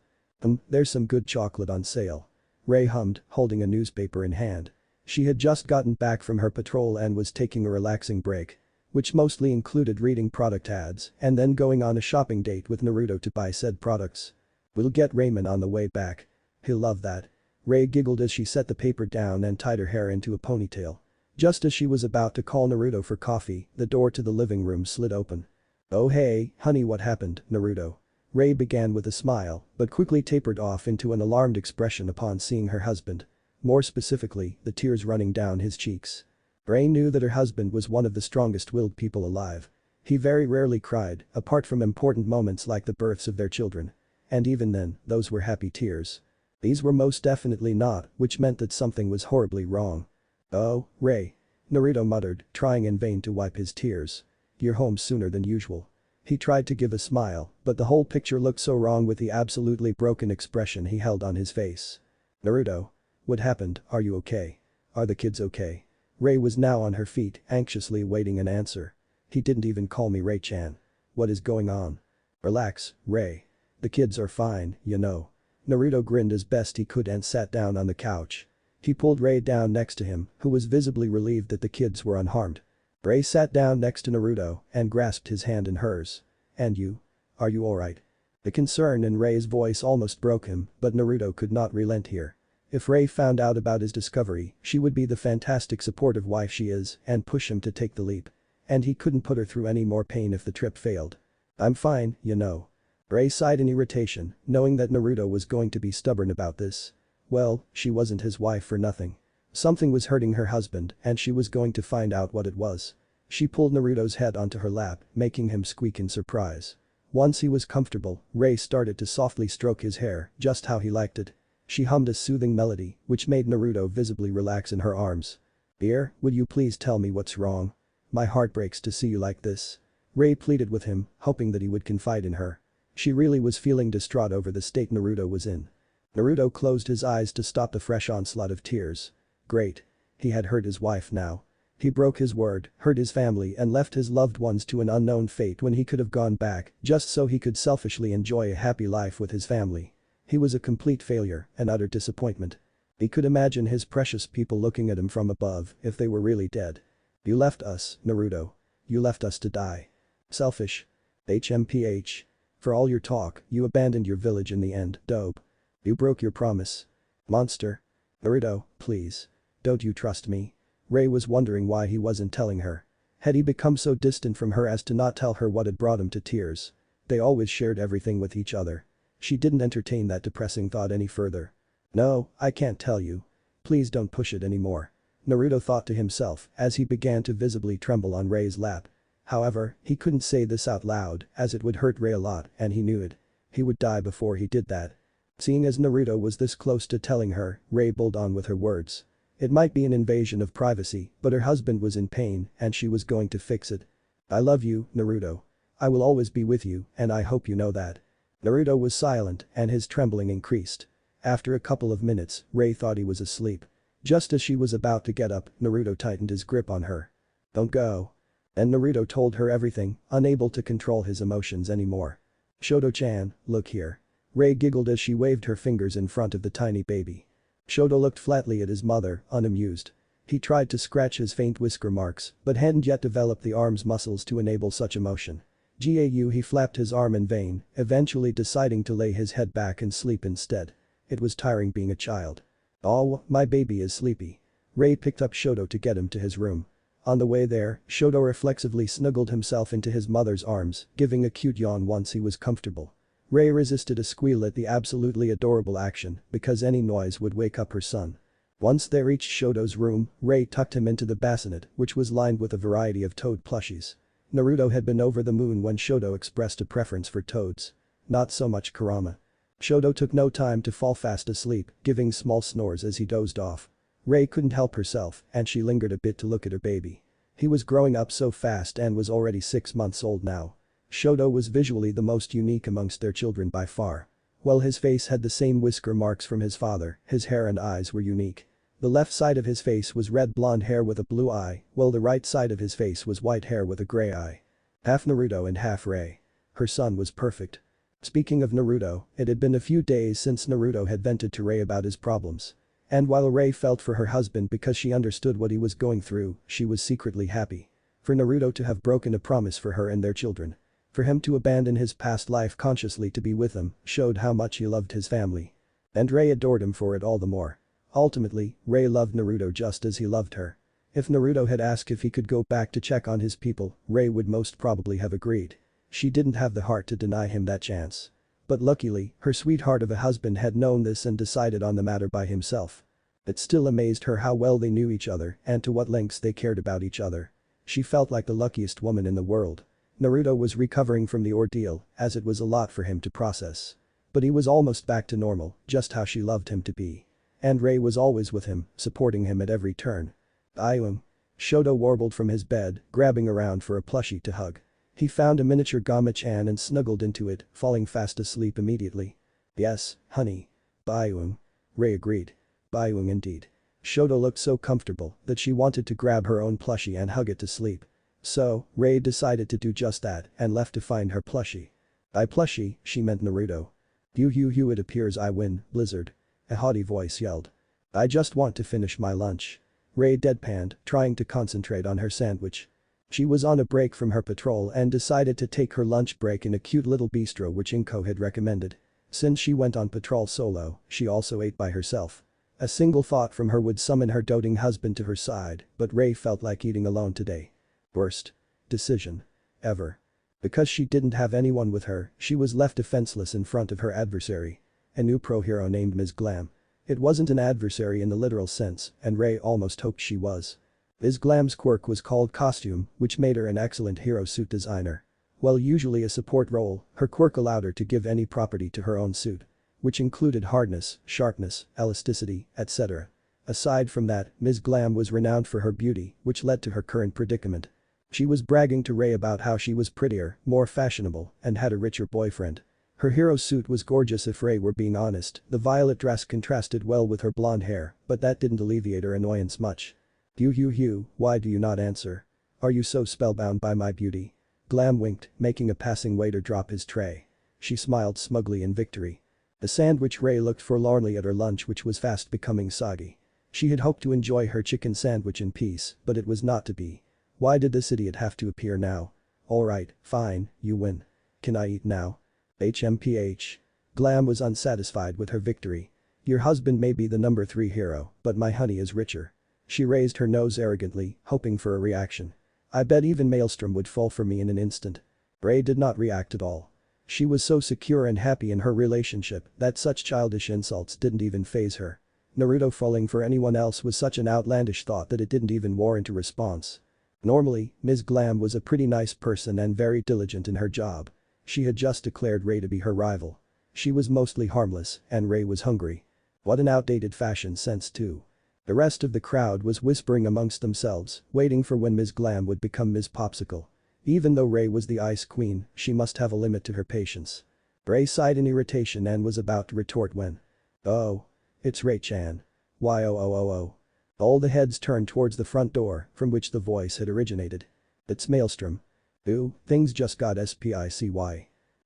S1: There's some good chocolate on sale. Ray hummed, holding a newspaper in hand. She had just gotten back from her patrol and was taking a relaxing break. Which mostly included reading product ads and then going on a shopping date with Naruto to buy said products. We'll get Raymond on the way back. He'll love that. Ray giggled as she set the paper down and tied her hair into a ponytail. Just as she was about to call Naruto for coffee, the door to the living room slid open. Oh hey, honey, what happened, Naruto? Ray began with a smile, but quickly tapered off into an alarmed expression upon seeing her husband. More specifically, the tears running down his cheeks. Ray knew that her husband was one of the strongest-willed people alive. He very rarely cried, apart from important moments like the births of their children. And even then, those were happy tears. These were most definitely not, which meant that something was horribly wrong. Oh, Ray. Naruto muttered, trying in vain to wipe his tears. You're home sooner than usual. He tried to give a smile, but the whole picture looked so wrong with the absolutely broken expression he held on his face. Naruto. What happened, are you okay? Are the kids okay? Ray was now on her feet, anxiously awaiting an answer. He didn't even call me Ray-chan. What is going on? Relax, Ray. The kids are fine, you know. Naruto grinned as best he could and sat down on the couch. He pulled Ray down next to him, who was visibly relieved that the kids were unharmed. Ray sat down next to Naruto and grasped his hand in hers. And you? Are you alright? The concern in Ray's voice almost broke him, but Naruto could not relent here. If Ray found out about his discovery, she would be the fantastic supportive wife she is and push him to take the leap. And he couldn't put her through any more pain if the trip failed. I'm fine, you know. Ray sighed in irritation, knowing that Naruto was going to be stubborn about this. Well, she wasn't his wife for nothing. Something was hurting her husband and she was going to find out what it was. She pulled Naruto's head onto her lap, making him squeak in surprise. Once he was comfortable, Ray started to softly stroke his hair, just how he liked it. She hummed a soothing melody, which made Naruto visibly relax in her arms. Dear, would you please tell me what's wrong? My heart breaks to see you like this. Ray pleaded with him, hoping that he would confide in her. She really was feeling distraught over the state Naruto was in. Naruto closed his eyes to stop the fresh onslaught of tears. Great. He had hurt his wife now. He broke his word, hurt his family and left his loved ones to an unknown fate when he could have gone back just so he could selfishly enjoy a happy life with his family. He was a complete failure, an utter disappointment. He could imagine his precious people looking at him from above if they were really dead. You left us, Naruto. You left us to die. Selfish. HMPH. For all your talk, you abandoned your village in the end, dope. You broke your promise. Monster. Naruto, please. Don't you trust me? Ray was wondering why he wasn't telling her. Had he become so distant from her as to not tell her what had brought him to tears? They always shared everything with each other. She didn't entertain that depressing thought any further. No, I can't tell you. Please don't push it anymore. Naruto thought to himself as he began to visibly tremble on Ray's lap. However, he couldn't say this out loud as it would hurt Ray a lot and he knew it. He would die before he did that. Seeing as Naruto was this close to telling her, Ray pulled on with her words. It might be an invasion of privacy, but her husband was in pain and she was going to fix it. I love you, Naruto. I will always be with you and I hope you know that. Naruto was silent and his trembling increased. After a couple of minutes, Ray thought he was asleep. Just as she was about to get up, Naruto tightened his grip on her. Don't go. And Naruto told her everything, unable to control his emotions anymore. Shoto-chan, look here. Ray giggled as she waved her fingers in front of the tiny baby. Shoto looked flatly at his mother, unamused. He tried to scratch his faint whisker marks, but hadn't yet developed the arm's muscles to enable such emotion. He flapped his arm in vain, eventually deciding to lay his head back and sleep instead. It was tiring being a child. Oh, my baby is sleepy. Ray picked up Shoto to get him to his room. On the way there, Shoto reflexively snuggled himself into his mother's arms, giving a cute yawn once he was comfortable. Ray resisted a squeal at the absolutely adorable action because any noise would wake up her son. Once they reached Shoto's room, Ray tucked him into the bassinet, which was lined with a variety of toad plushies. Naruto had been over the moon when Shoto expressed a preference for toads. Not so much Kurama. Shoto took no time to fall fast asleep, giving small snores as he dozed off. Ray couldn't help herself and she lingered a bit to look at her baby. He was growing up so fast and was already 6 months old now. Shoto was visually the most unique amongst their children by far. While his face had the same whisker marks from his father, his hair and eyes were unique. The left side of his face was red blonde hair with a blue eye, while the right side of his face was white hair with a gray eye. Half Naruto and half Ray. Her son was perfect. Speaking of Naruto, it had been a few days since Naruto had vented to Ray about his problems. And while Ray felt for her husband because she understood what he was going through, she was secretly happy. For Naruto to have broken a promise for her and their children. For him to abandon his past life consciously to be with them showed how much he loved his family. And Ray adored him for it all the more. Ultimately, Ray loved Naruto just as he loved her. If Naruto had asked if he could go back to check on his people, Ray would most probably have agreed. She didn't have the heart to deny him that chance. But luckily, her sweetheart of a husband had known this and decided on the matter by himself. It still amazed her how well they knew each other and to what lengths they cared about each other. She felt like the luckiest woman in the world. Naruto was recovering from the ordeal, as it was a lot for him to process. But he was almost back to normal, just how she loved him to be. And Ray was always with him, supporting him at every turn. Shoto warbled from his bed, grabbing around for a plushie to hug. He found a miniature Gama-chan and snuggled into it, falling fast asleep immediately. Yes, honey. Bayung. Ray agreed. Bayung indeed. Shoto looked so comfortable that she wanted to grab her own plushie and hug it to sleep. So, Ray decided to do just that and left to find her plushie. Plushie, she meant Naruto. It appears I win, Blizzard. A haughty voice yelled. I just want to finish my lunch. Ray deadpanned, trying to concentrate on her sandwich. She was on a break from her patrol and decided to take her lunch break in a cute little bistro which Inko had recommended. Since she went on patrol solo, she also ate by herself. A single thought from her would summon her doting husband to her side, but Ray felt like eating alone today. Worst decision ever. Because she didn't have anyone with her, she was left defenseless in front of her adversary. A new pro-hero named Ms. Glam. It wasn't an adversary in the literal sense, and Ray almost hoped she was. Ms. Glam's quirk was called costume, which made her an excellent hero suit designer. While usually a support role, her quirk allowed her to give any property to her own suit. Which included hardness, sharpness, elasticity, etc. Aside from that, Ms. Glam was renowned for her beauty, which led to her current predicament. She was bragging to Ray about how she was prettier, more fashionable, and had a richer boyfriend. Her hero suit was gorgeous if Ray were being honest, the violet dress contrasted well with her blonde hair, but that didn't alleviate her annoyance much. Why do you not answer? Are you so spellbound by my beauty? Glam winked, making a passing waiter drop his tray. She smiled smugly in victory. The sandwich. Ray looked forlornly at her lunch, which was fast becoming soggy. She had hoped to enjoy her chicken sandwich in peace, but it was not to be. Why did this idiot have to appear now? Alright, fine, you win. Can I eat now? HMPH. Glam was unsatisfied with her victory. Your husband may be the number 3 hero, but my honey is richer. She raised her nose arrogantly, hoping for a reaction. I bet even Maelstrom would fall for me in an instant. Ray did not react at all. She was so secure and happy in her relationship that such childish insults didn't even faze her. Naruto falling for anyone else was such an outlandish thought that it didn't even warrant a response. Normally, Ms. Glam was a pretty nice person and very diligent in her job. She had just declared Ray to be her rival. She was mostly harmless, and Ray was hungry. What an outdated fashion sense too. The rest of the crowd was whispering amongst themselves, waiting for when Ms. Glam would become Ms. Popsicle. Even though Ray was the ice queen, she must have a limit to her patience. Ray sighed in irritation and was about to retort when. Oh. It's Ray-chan. Why oh. All the heads turned towards the front door, from which the voice had originated. It's Maelstrom. Ooh, things just got spicy.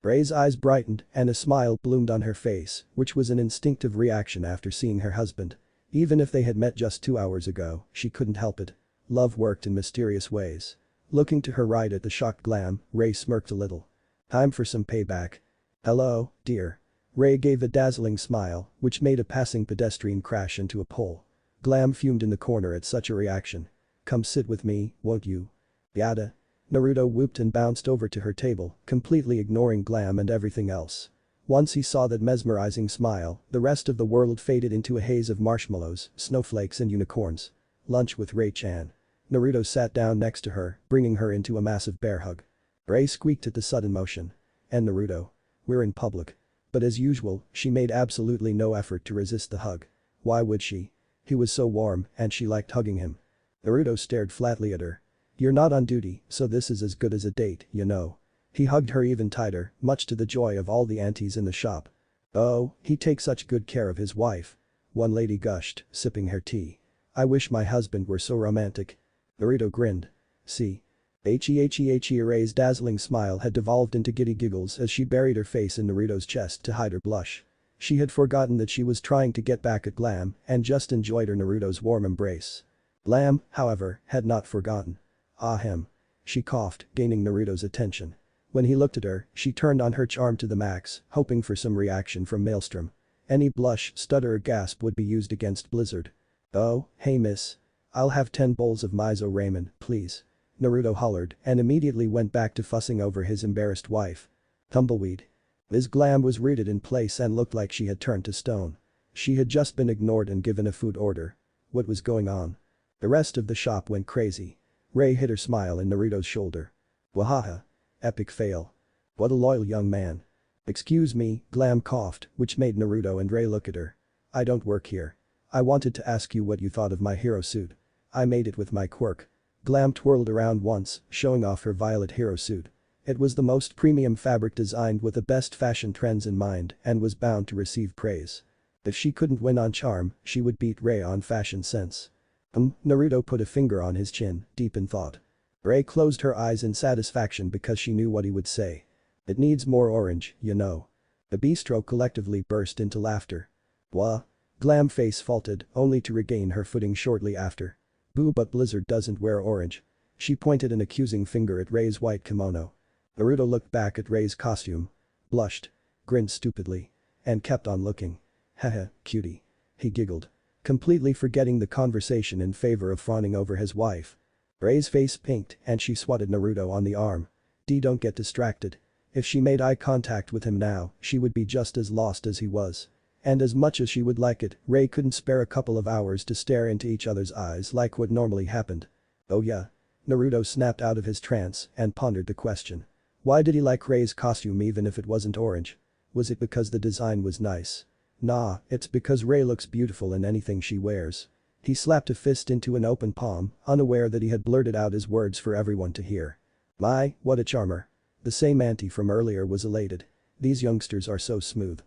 S1: Ray's eyes brightened and a smile bloomed on her face, which was an instinctive reaction after seeing her husband. Even if they had met just 2 hours ago, she couldn't help it. Love worked in mysterious ways. Looking to her right at the shocked Glam, Ray smirked a little. Time for some payback. Hello, dear. Ray gave a dazzling smile, which made a passing pedestrian crash into a pole. Glam fumed in the corner at such a reaction. Come sit with me, won't you? Yada. Naruto whooped and bounced over to her table, completely ignoring Glam and everything else. Once he saw that mesmerizing smile, the rest of the world faded into a haze of marshmallows, snowflakes and unicorns. Lunch with Ray-chan. Naruto sat down next to her, bringing her into a massive bear hug. Ray squeaked at the sudden motion. And Naruto. We're in public. But as usual, she made absolutely no effort to resist the hug. Why would she? He was so warm and she liked hugging him. Naruto stared flatly at her. You're not on duty, so this is as good as a date, you know. He hugged her even tighter, much to the joy of all the aunties in the shop. Oh, he takes such good care of his wife. One lady gushed, sipping her tea. I wish my husband were so romantic. Naruto grinned. See? Ray's dazzling smile had devolved into giddy giggles as she buried her face in Naruto's chest to hide her blush. She had forgotten that she was trying to get back at Glam and just enjoyed her Naruto's warm embrace. Glam, however, had not forgotten. Ahem. She coughed, gaining Naruto's attention. When he looked at her, she turned on her charm to the max, hoping for some reaction from Maelstrom. Any blush, stutter or gasp would be used against Blizzard. Oh, hey miss. I'll have 10 bowls of miso ramen, please. Naruto hollered and immediately went back to fussing over his embarrassed wife. Tumbleweed. Ms. Glam was rooted in place and looked like she had turned to stone. She had just been ignored and given a food order. What was going on? The rest of the shop went crazy. Ray hid her smile in Naruto's shoulder. Wahaha. Epic fail. What a loyal young man. Excuse me, Glam coughed, which made Naruto and Ray look at her. I don't work here. I wanted to ask you what you thought of my hero suit. I made it with my quirk. Glam twirled around once, showing off her violet hero suit. It was the most premium fabric designed with the best fashion trends in mind and was bound to receive praise. If she couldn't win on charm, she would beat Ray on fashion sense. Naruto put a finger on his chin, deep in thought. Ray closed her eyes in satisfaction because she knew what he would say. It needs more orange, you know. The bistro collectively burst into laughter. Blah. Glam face faulted, only to regain her footing shortly after. Boo, but Blizzard doesn't wear orange. She pointed an accusing finger at Ray's white kimono. Naruto looked back at Ray's costume. Blushed. Grinned stupidly. And kept on looking. Haha, cutie. He giggled. Completely forgetting the conversation in favor of fawning over his wife. Ray's face pinked and she swatted Naruto on the arm. Don't get distracted. If she made eye contact with him now, she would be just as lost as he was. And as much as she would like it, Ray couldn't spare a couple of hours to stare into each other's eyes like what normally happened. Oh yeah. Naruto snapped out of his trance and pondered the question. Why did he like Ray's costume even if it wasn't orange? Was it because the design was nice? Nah, it's because Ray looks beautiful in anything she wears. He slapped a fist into an open palm, unaware that he had blurted out his words for everyone to hear. My, what a charmer. The same auntie from earlier was elated. These youngsters are so smooth.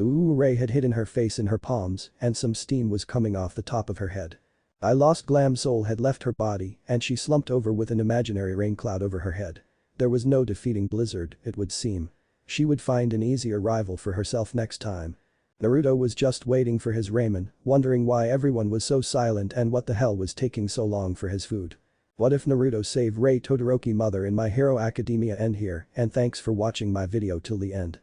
S1: Ooh, Ray had hidden her face in her palms and some steam was coming off the top of her head. I lost Glam's soul had left her body and she slumped over with an imaginary rain cloud over her head. There was no defeating Blizzard, it would seem. She would find an easier rival for herself next time. Naruto was just waiting for his ramen, wondering why everyone was so silent and what the hell was taking so long for his food. What if Naruto saved Rei Todoroki mother in My Hero Academia? End here, and thanks for watching my video till the end.